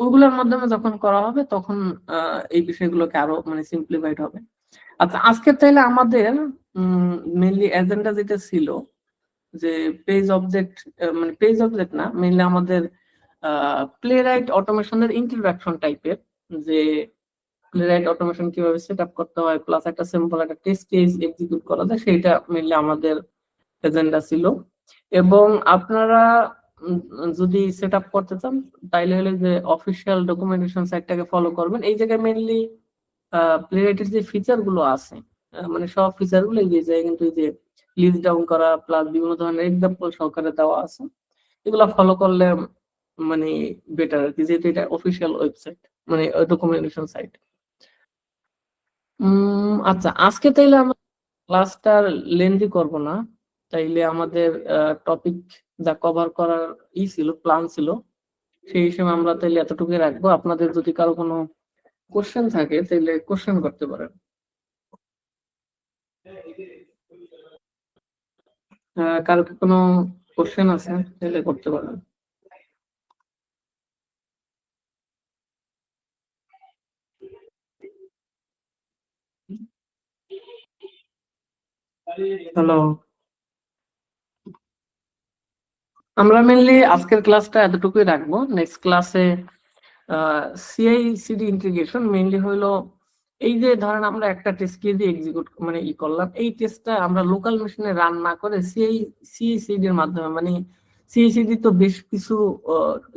ওইগুলোর মাধ্যমে যখন করা হবে তখন এই বিষয়গুলোকে আরো মানে সিম্পলিফাইড হবে। আচ্ছা, আজকে তাইলে আমাদের মেইনলি এজেন্ডা যেটা ছিল যে পেজ অবজেক্ট, মানে পেজ অবজেক্ট না, মেইনলি আমাদের প্লেরাইট অটোমেশনের ইন্ট্রোডাকশন টাইপের, যে প্লেরাইট অটোমেশন কিভাবে সেট আপ করতে হয় প্লাস একটা সিম্পল একটা টেস্ট কেস এক্সিকিউট করা যায়, সেইটা মেইনলি আমাদের এজেন্ডা ছিল। এবং আপনারা যদি সেট আপ করতে চান তাইলে হলে যে অফিসিয়াল ডকুমেন্টেশন সাইটটাকে ফলো করবেন। এই জায়গায় মেইনলি প্লেরাইটের যে ফিচার গুলো আছে, মানে সব ফিচার গুলো এই জায়গায় কিন্তু এই যে লিস্ট ডাউন করা প্লাস বিভিন্ন ধরনের এক্সাম্পল সহকারে দেওয়া আছে, এগুলা ফলো করলে মানে বেটার আর কি, যেহেতু এটা অফিসিয়াল ওয়েবসাইট মানে ডকুমেন্টেশন সাইট। আচ্ছা, আজকে তাইলে আমরা ক্লাসটা লেন্দি করব না, তাইলে আমাদের টপিক যা কভার করার ছিল প্ল্যান ছিল সেই হিসেবে আমরা তাইলে এতটুকুই রাখবো। আপনাদের যদি কারো কোনো কোশ্চেন থাকে তাহলে কোশ্চেন করতে পারেন। কারো কি কোনো কোশ্চেন আছে তাহলে করতে পারেন। হ্যালো, আমরা মেনলি আজকের ক্লাসটা এতটুকুই রাখবো। নেক্সট ক্লাসে সিআই/সিডি ইন্টিগ্রেশন মেইনলি হলো এই যে ধরেন আমরা একটা টেস্ট দিয়ে এক্সিকিউট মানে করলাম, এই টেস্টটা আমরা লোকাল মেশিনে রান না করে সিআই/সিডি এর মাধ্যমে, মানে সিআই/সিডি তো বেশ কিছু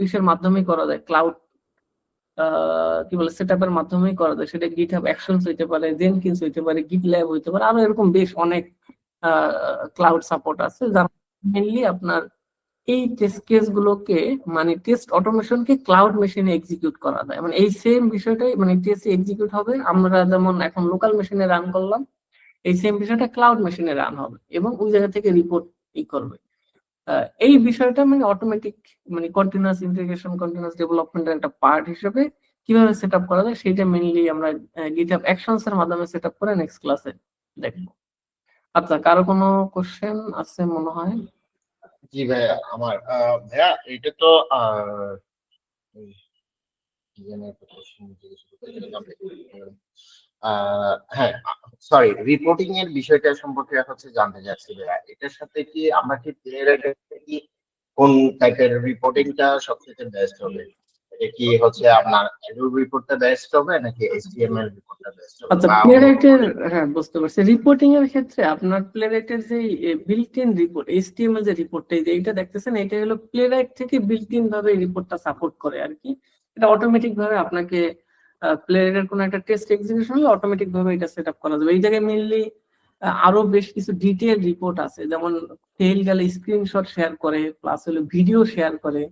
ইসের মাধ্যমেই করা যায়, ক্লাউড কি বলে সেটআপের মাধ্যমেই করা যায়, সেটা গিটহাব অ্যাকশনস হইতে পারে, জেনকিন্স হইতে পারে, গিটল্যাব হইতে পারে, আরো এরকম বেশ অনেক ক্লাউড সাপোর্ট আছে যার মেইনলি আপনার এই টেস্ট কেস গুলোকে মানে টেস্ট অটোমেশনকে ক্লাউড মেশিনে এক্সিকিউট করা যায়। মানে এই সেম বিষয়টাই মানে টেস্ট এক্সিকিউট হবে, আমরা যেমন এখন লোকাল মেশিনে রান করলাম এই সেম বিষয়টা ক্লাউড মেশিনে রান হবে এবং ওই জায়গা থেকে রিপোর্ট করবে। এই বিষয়টা মানে অটোমেটিক মানে কন্টিনিউয়াস ইন্টিগ্রেশন কন্টিনিউয়াস ডেভেলপমেন্টের একটা পার্ট হিসেবে কিভাবে সেট আপ করা যায় সেটা মেইনলি আমরা গিটহাব অ্যাকশনস এর মাধ্যমে সেট আপ করে নেক্সট ক্লাসে দেখবো। আচ্ছা, কারো কোনো কোশ্চেন আছে মনে হয়? জি ভাইয়া, আমার ভাইয়া এটা তো হ্যাঁ, সরি, রিপোর্টিং এর বিষয়টা সম্পর্কে হচ্ছে জানতে চাচ্ছি ভাইয়া, এটার সাথে কি আমরা কি কি কোন টাইপের রিপোর্টিংটা সবথেকে বেস্ট হবে? এটা কি হচ্ছে আপনার অ্যাডোব রিপোর্টটা বেস্ট হবে নাকি এইচটিএমএল রিপোর্টটা বেস্ট হবে? আচ্ছা, প্লেরাইটের, হ্যাঁ বুঝতে পারছি, রিপোর্টিং এর ক্ষেত্রে আপনার প্লেরাইটের যে বিল্ট ইন রিপোর্ট এইচটিএমএল যে রিপোর্টটা এইটা দেখতেছেন, এটা হলো প্লেরাইট থেকে বিল্ট ইন ভাবে এই রিপোর্টটা সাপোর্ট করে আর কি। এটা অটোমেটিক ভাবে আপনাকে প্লেরাইটের কোনো একটা টেস্ট এক্সিকিউশন হলে অটোমেটিক ভাবে এটা সেট আপ করা যাবে। এই জায়গায় মেইনলি আরো বেশ কিছু ডিটেইল রিপোর্ট আছে, যেমন ফেল গেলে স্ক্রিনশট শেয়ার করে, প্লাস হলো ভিডিও শেয়ার করে,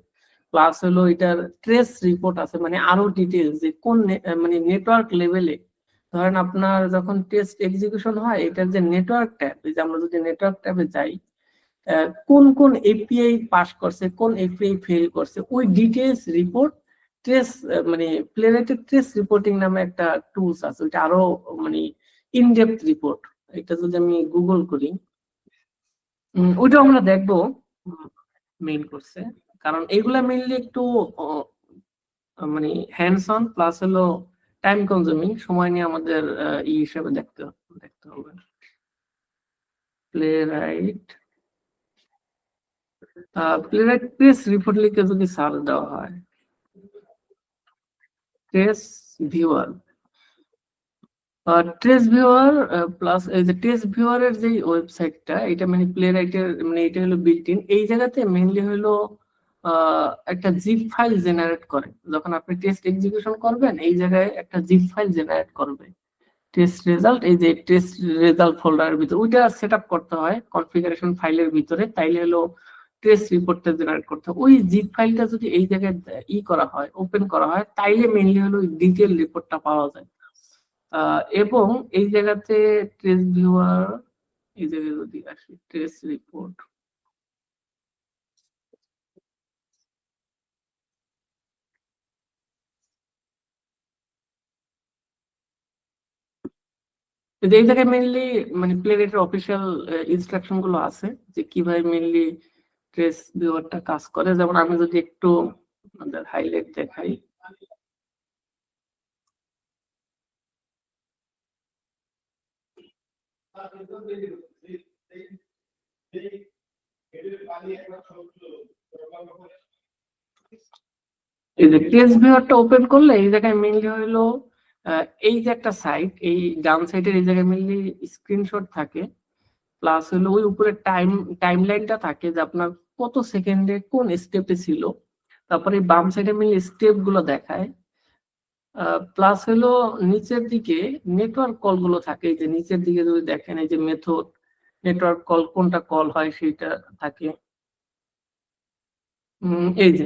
প্লাস হলো এটার ট্রেস রিপোর্ট আছে, মানে আরো ডিটেইলস যে কোন মানে নেটওয়ার্ক লেভেলে ধরেন আপনার যখন টেস্ট এক্সিকিউশন হয় এটার যে নেটওয়ার্ক ট্যাব, এই যে আমরা যদি নেটওয়ার্ক ট্যাবে যাই কোন কোন এপিআই পাস করছে কোন এপিআই ফেল করছে ওই ডিটেইলস রিপোর্ট ট্রেস মানে প্লেরাইটের ট্রেস রিপোর্টিং নামে একটা টুলস আছে, ওইটা আরো মানে ইনডেপথ রিপোর্ট। এটা যদি আমি গুগল করি ওইটা আমরা দেখবো মেইন করছে, কারণ এগুলা মেইনলি একটু মানে হ্যান্ডস অন প্লাস হলো টাইম কনজিউমিং, সময় নিয়ে আমাদের ই হিসাবে দেখতে হবে। প্লেরাইট প্রেস রিপোর্ট লিখে যদি সার্চ দেওয়া হয়, ট্রেস ভিউয়ার প্লাস এই যে টেস্ট ভিউয়ারের যে ওয়েবসাইটটা এটা মানে প্লেরাইটের মানে এটা হলো বিল্ট ইন, এই জায়গাতে মেইনলি হলো একটা জিপ ফাইল জেনারেট করে, যখন আপনি টেস্ট এক্সিকিউশন করবেন এই জায়গায় একটা জিপ ফাইল জেনারেট করবে টেস্ট রেজাল্ট, এই যে টেস্ট রেজাল্ট ফোল্ডারের ভিতরে ওইটা সেট আপ করতে হয় কনফিগারেশন ফাইলের ভিতরে, তাইলে হলো টেস্ট রিপোর্টটা জেনারেট করতে হয়। ওই জিপ ফাইলটা যদি এই জায়গায় করা হয় ওপেন করা হয় তাইলে মেইনলি হলো ডিটেইল রিপোর্টটা পাওয়া যায়। এবং এই জায়গাতে ট্রেস ভিউয়ার, এই জায়গায় যদি আসি ট্রেস রিপোর্ট, এই জায়গায় মেইনলি মানে প্লেরেটের অফিসিয়াল ইনস্ট্রাকশন গুলো আছে যে কিভাবে মেইনলি ট্রেস ভিউয়ারটা কাজ করে। যেমন আমি যদি একটু আপনাদের হাইলাইট দেখাই, এই যে ট্রেস ভিউয়ারটা ওপেন করলে এই জায়গায় মেইনলি হলো এই যে একটা সাইট, এই ডান সাইডের এই জায়গায় মেইনলি স্ক্রিনশট থাকে, প্লাস হলো ওই উপরে টাইমলাইনটা থাকে যে আপনার কত সেকেন্ডে কোন স্টেপে ছিল, তারপরে বাম সাইডে মেইনলি স্টেপ গুলো দেখায়, প্লাস হলো নিচের দিকে নেটওয়ার্ক কল গুলো থাকে। এই যে নিচের দিকে যদি দেখেন এই যে মেথড নেটওয়ার্ক কল কোনটা কল হয় সেটা থাকে এই যে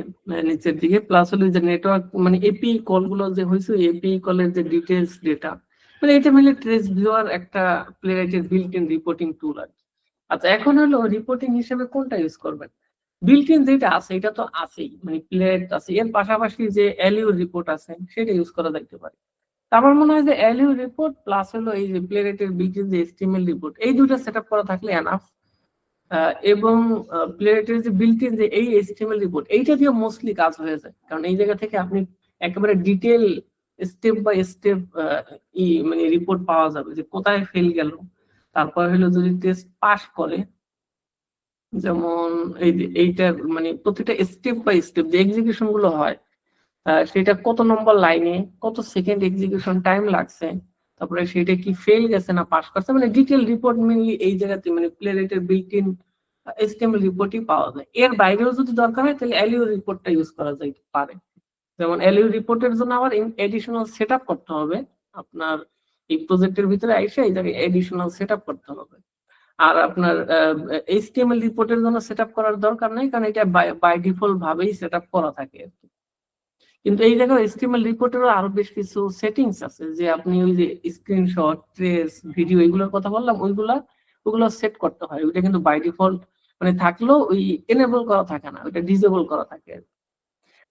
নিচের দিকে, প্লাস হলো যে নেটওয়ার্ক মানে এপি কল গুলো যে হয়েছে এপি কলের যে ডিটেলস ডেটা, মানে এটা মিলে ট্রেস ভিউয়ার একটা প্লেরাইটের বিল্ট ইন রিপোর্টিং টুল আর কি। আচ্ছা এখন হলো রিপোর্টিং হিসেবে কোনটা ইউজ করবেন? বিল্ট ইন যেটা আছে এটা তো আছেই, মানে প্লেরাইট আছে, এর পাশাপাশি যে এলইউ রিপোর্ট আছে সেটা ইউজ করা যাইতে পারে। আমার মনে হয় যে এলইউ রিপোর্ট প্লাস হলো এই যে প্লেরাইটের বিল্ট ইন যে এসটিএমএল রিপোর্ট, এই দুটো সেটআপ করা থাকলে এনাফ। এবং প্লেরাইটের যে বিল্ট ইন যে এই এসটিএমএল রিপোর্ট এইটা দিয়ে মোস্টলি কাজ হয়ে যায়, কারণ এই জায়গা থেকে আপনি একেবারে ডিটেল স্টেপ বাই স্টেপ মানে রিপোর্ট পাওয়া যাবে যে কোথায় ফেল গেল, তারপর হলো যদি টেস্ট পাস করে, যেমন এই যে এইটার মানে প্রতিটা স্টেপ বাই স্টেপ যে এক্সিকিউশন গুলো হয় সেটা কত নম্বর লাইনে কত সেকেন্ড এক্সিকিউশন টাইম লাগছে, তারপরে সেটা কি ফেল গেছে না পাস করছে, মানে ডিটেল রিপোর্ট মেনলি এই জায়গাতে মানে প্লেরাইটের বিল্ট ইন এসটিএমএল রিপোর্টই পাওয়া যায়। এর বাইরেও যদি দরকার হয় তাহলে এলইউ রিপোর্টটা ইউজ করা যাইতে পারে। যেমন এলইউ রিপোর্টের জন্য আবার এডিশনাল সেটআপ করতে হবে, আপনার এই প্রজেক্টের ভিতরে আইসা এই জায়গায় এডিশনাল সেটআপ করতে হবে। আর আপনার এইচটিএমএল রিপোর্টের জন্য সেটআপ করার দরকার নেই, কারণ এটা বাই ডিফল্ট ভাবেই সেটআপ করা থাকে। কিন্তু এই জায়গায় এইচটিএমএল রিপোর্টেরও আরো বেশ কিছু সেটিংস আছে, যে আপনি ওই যে স্ক্রিনশট ট্রেস ভিডিও এগুলোর কথা বললাম ওগুলো সেট করতে হয়। ওইটা কিন্তু বাই ডিফল্ট মানে থাকলেও ওই এনেবল করা থাকে না, ওইটা ডিসেবল করা থাকে।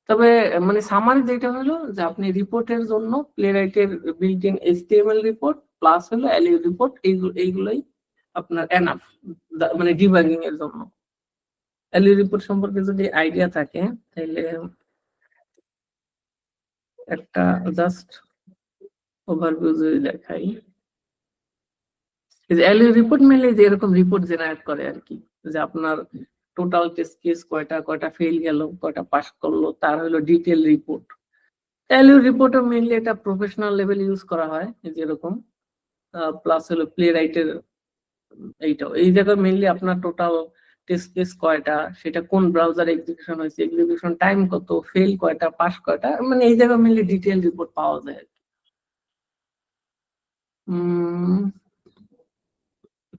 তবে মানে সামারি যেটা হলো যে আপনি রিপোর্টের জন্য প্লেরাইটের built in HTML report plus হলো এলইউ রিপোর্ট এইগুলোই আপনার এনাফ মানে ডিবাগিং এর জন্য। এলইউ রিপোর্ট সম্পর্কে যদি আইডিয়া থাকে তাহলে একটা জাস্ট ওভারভিউ যদি দেখাই, এলইউ রিপোর্ট মেনলি যে এরকম রিপোর্ট জেনারেট করে আর কি, যে আপনার টোটাল টেস্ট কেস কয়টা ফেল গেল কয়টা পাস করলো তার হলো ডিটেল রিপোর্ট। এলইউ রিপোর্টও মেনলি এটা প্রফেশনাল লেভেল ইউজ করা হয় যেরকম, প্লাস হলো প্লেরাইটের এইটাও এই জায়গায় মেনলি আপনার টোটাল টেস্ট কেস কয়টা, সেটা কোন ব্রাউজার এক্সিকিউশন হয়েছে, এক্সিকিউশন টাইম কত, ফেল কয়টা পাস কয়টা, মানে এই জায়গায় মেনলি ডিটেল রিপোর্ট পাওয়া যায় আর কি।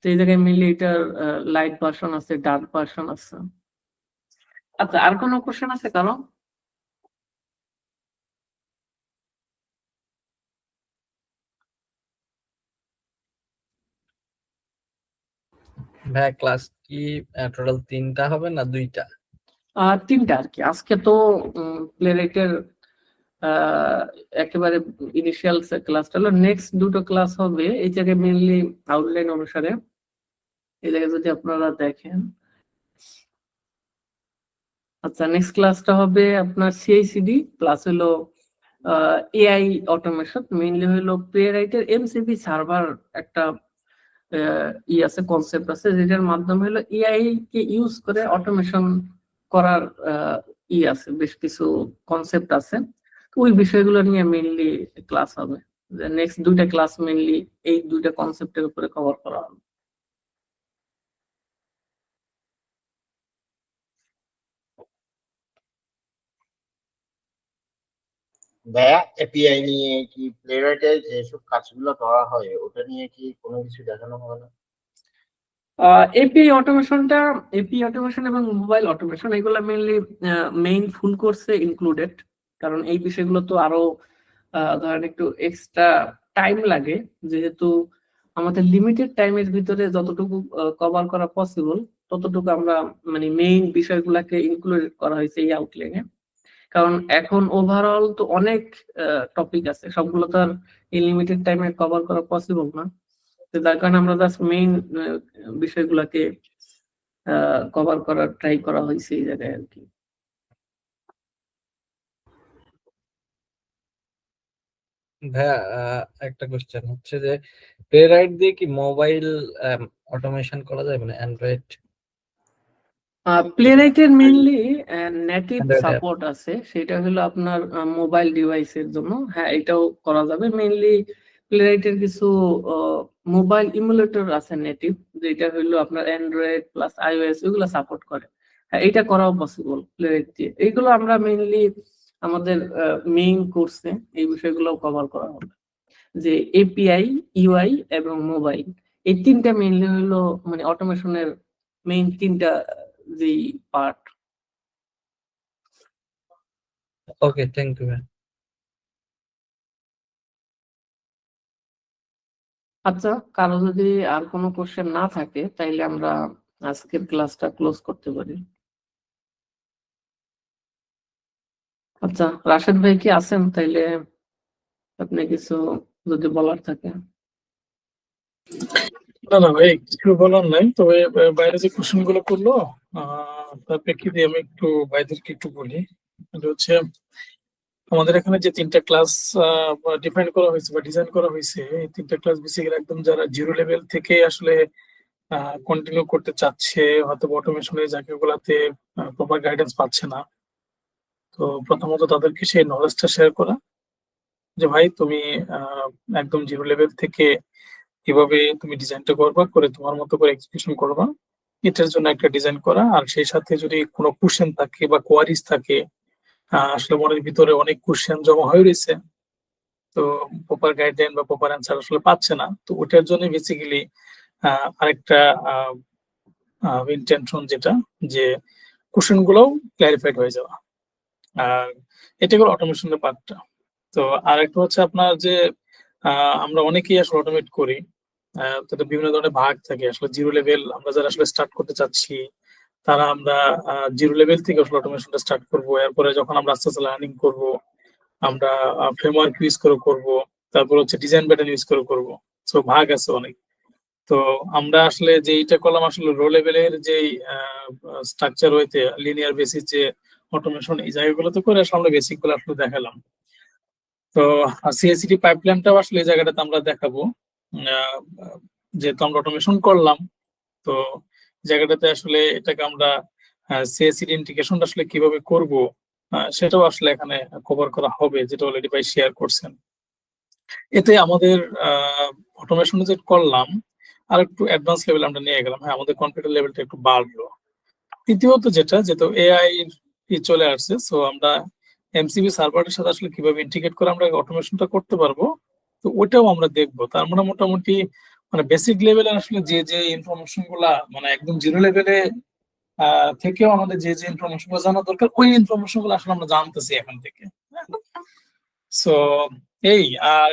তো এই জায়গায় মেনলি এটার লাইট ভার্সন আছে ডার্ক ভার্সন আছে। আচ্ছা আর কোনো কোশ্চেন আছে কারো? ভাই ক্লাস কি টোটাল 3টা হবে না 2টা? 3টা আর কি। আজকে তো প্লেরাইটের একেবারে ইনিশিয়াল ক্লাসটা হলো, নেক্সট দুটো ক্লাস হবে এই জায়গায় মেনলি আউটলাইন অনুসারে। এই জায়গায় যদি আপনারা দেখেন, আচ্ছা নেক্সট ক্লাসটা হবে আপনার সিআইসিডি প্লাস হলো এআই অটোমেশন, মেইনলি হলো প্লেরাইটের এমসিপি সার্ভার একটা আছে কনসেপ্ট আছে, যেটার মাধ্যমে হলো এআই কে ইউজ করে অটোমেশন করার আছে বেশ কিছু কনসেপ্ট আছে। ওই বিষয়গুলো নিয়ে মেইনলি ক্লাস হবে। নেক্সট দুইটা ক্লাস মেইনলি এই দুইটা কনসেপ্টের উপরে কভার করা হবে। ভাইয়া এপিআই নিয়ে কি প্লেরাইটে যেসব কাজগুলো করা হয় ওটা নিয়ে কি কোনো কিছু দেখানো হবে না? এপিআই অটোমেশন এবং মোবাইল অটোমেশন এগুলো মেইনলি মেইন ফুল কোর্সে ইনক্লুডেড, কারণ এই বিষয়গুলো তো আরো ধরেন একটু এক্সট্রা টাইম লাগে, যেহেতু আমাদের লিমিটেড টাইমের ভিতরে যতটুকু কভার করা পসিবল ততটুকু আমরা মানে মেইন বিষয়গুলোকে ইনক্লুড করা হয়েছে এই আউটলাইনে। কারণ এখন ওভারঅল তো অনেক টপিক আছে, সবগুলো তো আর এই লিমিটেড টাইমে কভার করা পসিবল না। তো যার কারণে আমরা জাস্ট মেইন বিষয়গুলোকে কভার করার ট্রাই করা হয়েছে এই জায়গায় আর কি। ভাইয়া একটা কোশ্চেন হচ্ছে যে প্লেরাইট দিয়ে কি মোবাইল অটোমেশন করা যায়, মানে অ্যান্ড্রয়েড? প্লেরাইটের mainly native Android app. Support আছে, সেটা হলো আপনার মোবাইল ডিভাইসের জন্য। হ্যাঁ, এটাও করা যাবে। মেইনলি প্লেরাইটের কিছু মোবাইল ইমুলেটর আছে নেটিভ, যেটা হলো আপনার অ্যান্ড্রয়েড প্লাস আইওএস ওইগুলো সাপোর্ট করে। হ্যাঁ, এটা করাও পসিবল প্লেরাইট দিয়ে। এইগুলো আমরা মেইনলি আমাদের মেইন কোর্সে এই বিষয়গুলো কভার করা হবে, যে এপিআই, ইউআই এবং মোবাইল, এই তিনটা মেইনলি হলো মানে অটোমেশনের মেইন তিনটা যেই পার্ট। ওকে, থ্যাংক ইউ ভাই। আচ্ছা, কারো যদি আর কোনো কোশ্চেন না থাকে তাইলে আমরা আজকের ক্লাসটা ক্লোজ করতে পারি। আচ্ছা, রাশেদ ভাই কি আছেন? তাইলে আপনি কিছু যদি বলার থাকে। না না ভাই, কিছু বলার নাই, তবে বাইরে যে কোশ্চেন গুলো করলো তার প্রেক্ষিতে আমি একটু ভাইদেরকে একটু বলি। এটা হচ্ছে আমাদের এখানে যে তিনটা ক্লাস ডিফাইন করা হয়েছে বা ডিজাইন করা হয়েছে, এই তিনটা ক্লাস বেসিক্যালি একদম যারা জিরো লেভেল থেকে আসলে কন্টিনিউ করতে চাচ্ছে, হয়তো অটোমেশনের জায়গাগুলোতে প্রপার গাইডেন্স পাচ্ছে না, তো প্রথমত তাদেরকে সেই নলেজটা শেয়ার করা যে ভাই তুমি একদম জিরো লেভেল থেকে কিভাবে তুমি ডিজাইনটা করবা, করে তোমার মতো করে এক্সিকিউশন করবা, এটার জন্য একটা ডিজাইন করা। আর সেই সাথে যদি কোনো কোশ্চেন থাকে বা কোয়ারিজ থাকে, আসলে মনের ভিতরে অনেক কোশ্চেন জমা হয়ে রয়েছে, তো প্রপার গাইডলাইন বা প্রপার অ্যান্সার আসলে পাচ্ছে না, তো ওটার জন্য বেসিক্যালি আরেকটা ইন্টেনশন যেটা, যে কোশ্চেন গুলোও ক্লারিফাইড হয়ে যাওয়া। আর এটা হলো অটোমেশনের পার্টটা। তো আর একটা হচ্ছে আপনার যে আমরা অনেকেই আসলে অটোমেট করি, তো বিভিন্ন ধরনের ভাগ থাকে। আসলে জিরো লেভেল আমরা যারা আসলে স্টার্ট করতে চাচ্ছি, তারা আমরা জিরো লেভেল থেকে আসলে অটোমেশনটা স্টার্ট করবো। এরপরে যখন আমরা আস্তে আস্তে লার্নিং করবো, আমরা ফ্রেমওয়ার্ক ইউজ করে করবো, তারপর হচ্ছে ডিজাইন প্যাটার্ন ইউজ করে করবো। সো ভাগ আছে অনেক। তো আমরা আসলে যে এইটা করলাম, আসলে লো লেভেলের যে স্ট্রাকচার হইতে লিনিয়ার বেসিস যে অটোমেশন, এই জায়গাগুলোতে করে আসলে আমরা বেসিক গুলো আসলে দেখালাম। তো সিএসিডি পাইপলাইনটাও আসলে এই জায়গাটাতে আমরা দেখাবো, যেহেতু আমরা অটোমেশন করলাম, তো জায়গাটাতে আসলে এটাকে আমরা সিএসিডি ইন্টিগ্রেশনটা আসলে কিভাবে করব সেটাও আসলে এখানে কভার করা হবে, যেটা অলরেডি ভাই শেয়ার করছেন। এতে আমাদের অটোমেশন যে করলাম আর একটু অ্যাডভান্স লেভেল আমরা নিয়ে গেলাম। হ্যাঁ, আমাদের কম্পিউটার লেভেলটা একটু বাড়লো। তৃতীয়ত যেটা, যেহেতু এআই চলে আসছে, সো আমরা এমসিবি সার্ভারের সাথে আসলে কিভাবে ইন্টিগ্রেট করে আমরা অটোমেশনটা করতে পারবো, তো ওটাও আমরা দেখবো। তার মানে মোটামুটি মানে বেসিক লেভেলে আসলে যে যে ইনফরমেশন গুলা মানে একদম জিরো লেভেলে থেকেও আমাদের যে যে ইনফরমেশন গুলো জানা দরকার, ওই ইনফরমেশন গুলো আসলে আমরা জানতেছি এখান থেকে। সো এই আর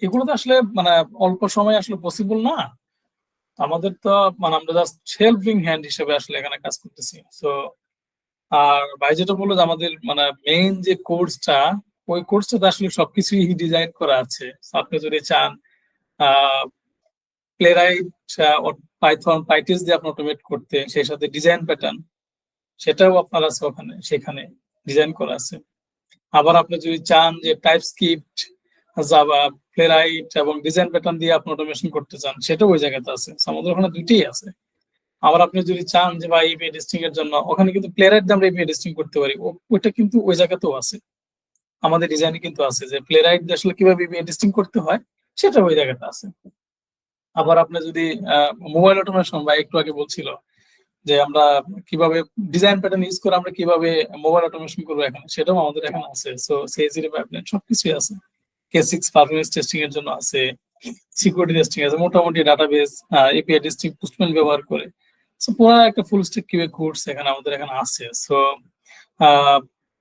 এগুলো তো আসলে মানে অল্প সময় আসলে পসিবল না আমাদের, তো মানে আমরা জাস্ট হেল্পিং হ্যান্ড হিসেবে আসলে এখানে কাজ করতেছি। সো আর ভাই যেটা বললো যে আমাদের মানে মেইন যে কোর্সটা, ওই কোর্সটাতে আসলে সবকিছুই ডিজাইন করা আছে। আপনি যদি চান প্লেরাইট, পাইথন, পাইটেস দিয়ে আপনি অটোমেট করতে, সেই সাথে ডিজাইন প্যাটার্ন সেটাও আপনার আছে ওখানে, সেখানে ডিজাইন করা আছে। আবার আপনি যদি চান যে টাইপস্ক্রিপ্ট, জাভা, প্লেরাইট এবং ডিজাইন প্যাটার্ন দিয়ে আপনি অটোমেশন করতে চান, সেটাও ওই জায়গাতে আছে। আমাদের ওখানে দুইটাই আছে। আবার আপনি যদি চান যে ভাই এপিআই টেস্টিং এর জন্য, ওখানে কিন্তু প্লেরাইট দিয়ে আমরা এপিআই টেস্টিং করতে পারি, ওইটা কিন্তু ওই জায়গাতেও আছে। আমাদের ডিজাইনে কিন্তু আছে যে প্লেরাইট দিয়ে আসলে কিভাবে এপিআই টেস্টিং করতে হয়, সেটা ওই জায়গাতে আছে। আবার আপনি যদি মোবাইল অটোমেশন বা একটু আগে বলছিল যে আমরা কিভাবে ডিজাইন প্যাটার্ন ইউজ করে আমরা কিভাবে মোবাইল অটোমেশন করবো, এখানে সেটাও আমাদের এখানে আছে। সো সিএসডি পাইপলাইন সবকিছুই আছে। K6 পারফরম্যান্স টেস্টিং এর জন্য আছে, সিকিউরিটি টেস্টিং আছে, মোটামুটি ডাটাবেস, এপিআই টেস্টিং, পোস্টম্যান ব্যবহার করে। সো পুরো একটা ফুল স্ট্যাক কিউএ কোর্স এখানে আমাদের এখানে আছে। সো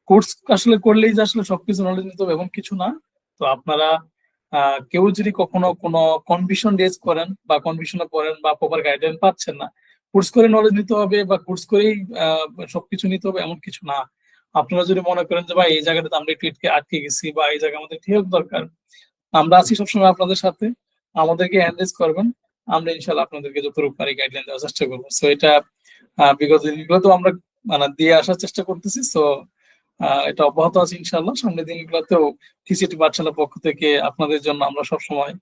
কোর্স আসলে করলেই যে আসলে সবকিছু নলেজ নিতে হবে এমন কিছু না। তো আপনারা কেউ যদি কখনো কোনো কনফিউশন রেজ করেন বা কনফিউশনে পড়েন বা প্রপার গাইডলাইন পাচ্ছেন না, কোর্স করে নলেজ নিতে হবে বা কোর্স করেই সবকিছু নিতে হবে এমন কিছু না। আপনারা যদি মনে করেন যে ভাই এই জায়গাটাতে আমরা একটু আটকে গেছি বা এই জায়গায় আমাদের হেল্প দরকার, আমরা আছি সবসময় আপনাদের সাথে, আমাদেরকে এনরেজ করবেন, আমরা ইনশাল্লাহ আপনাদেরকে যতটুকু পারি গাইডলাইন দেওয়ার চেষ্টা করবো। সো এটা বিগত দিনগুলো তো আমরা মানে দিয়ে আসার চেষ্টা করতেছি। সো এটা অব্যাহত আছে ইনশাল্লাহ। সামনের দিনগুলোতেও টিসিটি পাঠশালার পক্ষ থেকে আপনাদের জন্য আমরা সবসময়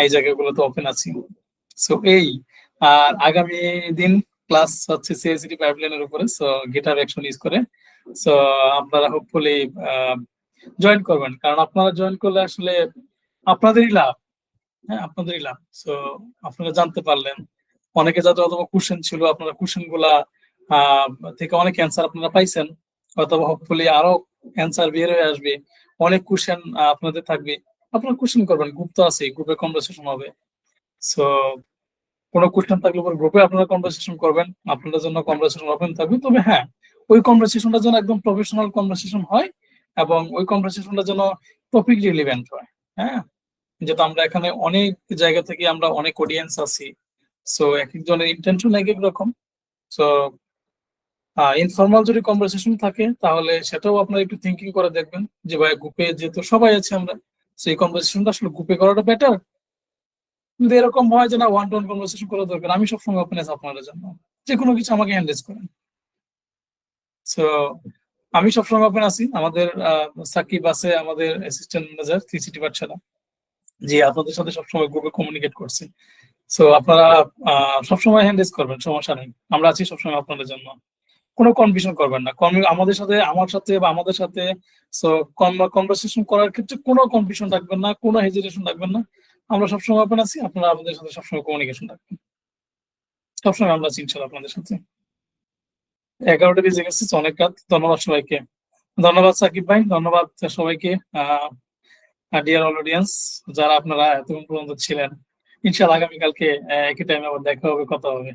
এই জায়গাগুলোতে ওপেন আছি। সো এই আর আগামী দিন ক্লাস হচ্ছে সিএসিটি পাইপলাইনের উপরে, সো গিটহাব অ্যাকশন ইউজ করে। সো আপনারা হোপফুলি জয়েন করবেন, কারণ আপনারা জয়েন করলে আসলে আপনাদেরই লাভ। হ্যাঁ, আপনাদেরই লাভ। সো আপনারা জানতে পারলেন, অনেকে যাদের অথবা কোশ্চেন ছিল, আপনারা কোশ্চেন গুলা থেকে অনেক অ্যান্সার আপনারা পাইছেন, অথবা হোপফুলি আরো অ্যান্সার বের হয়ে আসবে। অনেক কোশ্চেন আপনাদের থাকবে, আপনারা কোশ্চেন করবেন, গ্রুপ তো আছে, গ্রুপে কনভারসেশন হবে। সো কোনো কোশ্চেন থাকলে পরে গ্রুপে আপনারা কনভারসেশন করবেন, আপনাদের জন্য কনভারসেশন ওপেন থাকবে। তবে হ্যাঁ, ওই কনভারসেশনটা যেন একদম প্রফেশনাল কনভারসেশন হয় এবং ওই কনভারসেশনটা যেন টপিক রিলেভেন্ট হয়। হ্যাঁ, যেহেতু আমরা এখানে অনেক জায়গা থেকে আমরা অনেক অডিয়েন্স আছি, সো এক একজনের ইন্টেনশন এক এক রকম। সো ইনফর্মাল যদি কনভারসেশন থাকে তাহলে সেটাও আপনারা একটু থিঙ্কিং করে দেখবেন যে ভাই গ্রুপে যেহেতু সবাই আছে আমরা, সেই কনভারসেশনটা আসলে গ্রুপে করাটা বেটার। যদি এরকম হয় যে না ওয়ান টু ওয়ান কনভারসেশন করা দরকার, আমি সবসময় ওপেন আছি আপনাদের জন্য, যে কোনো কিছু আমাকে হ্যান্ডেজ করেন। সো আমি সবসময় ওপেন আছি। আমাদের সাকিব আছে, আমাদের অ্যাসিস্ট্যান্ট ম্যানেজার সিসিটি পাঠশালা, জি আপনাদের সাথে সবসময় গ্রুপে কমিউনিকেট করছি। সো আপনারা সবসময় হ্যান্ডেজ করবেন, সমস্যা নেই, আমরা আছি সবসময় আপনাদের জন্য। কোনো কনফিউশন করবেন না, আমাদের সাথে, আমার সাথে বা আমাদের সাথে সো কনভারসেশন করার ক্ষেত্রে কোনো কনফিউশন রাখবেন না, কোনো হেজিটেশন রাখবেন না। আমরা সবসময় ওপেন আছি, আপনারা আমাদের সাথে সবসময় কমিউনিকেশন রাখবেন। সবসময় আমরা আছি ইনশাল্লাহ আপনাদের সাথে। 11টা বেজে গেছে, অনেক রাত। ধন্যবাদ সবাইকে, ধন্যবাদ সাকিব ভাই, ধন্যবাদ সবাইকে। ডিয়ার অল অডিয়েন্স, যারা আপনারা এতক্ষণ পর্যন্ত ছিলেন, ইনশাল্লাহ আগামীকালকে একই টাইমে আবার দেখা হবে, কথা হবে।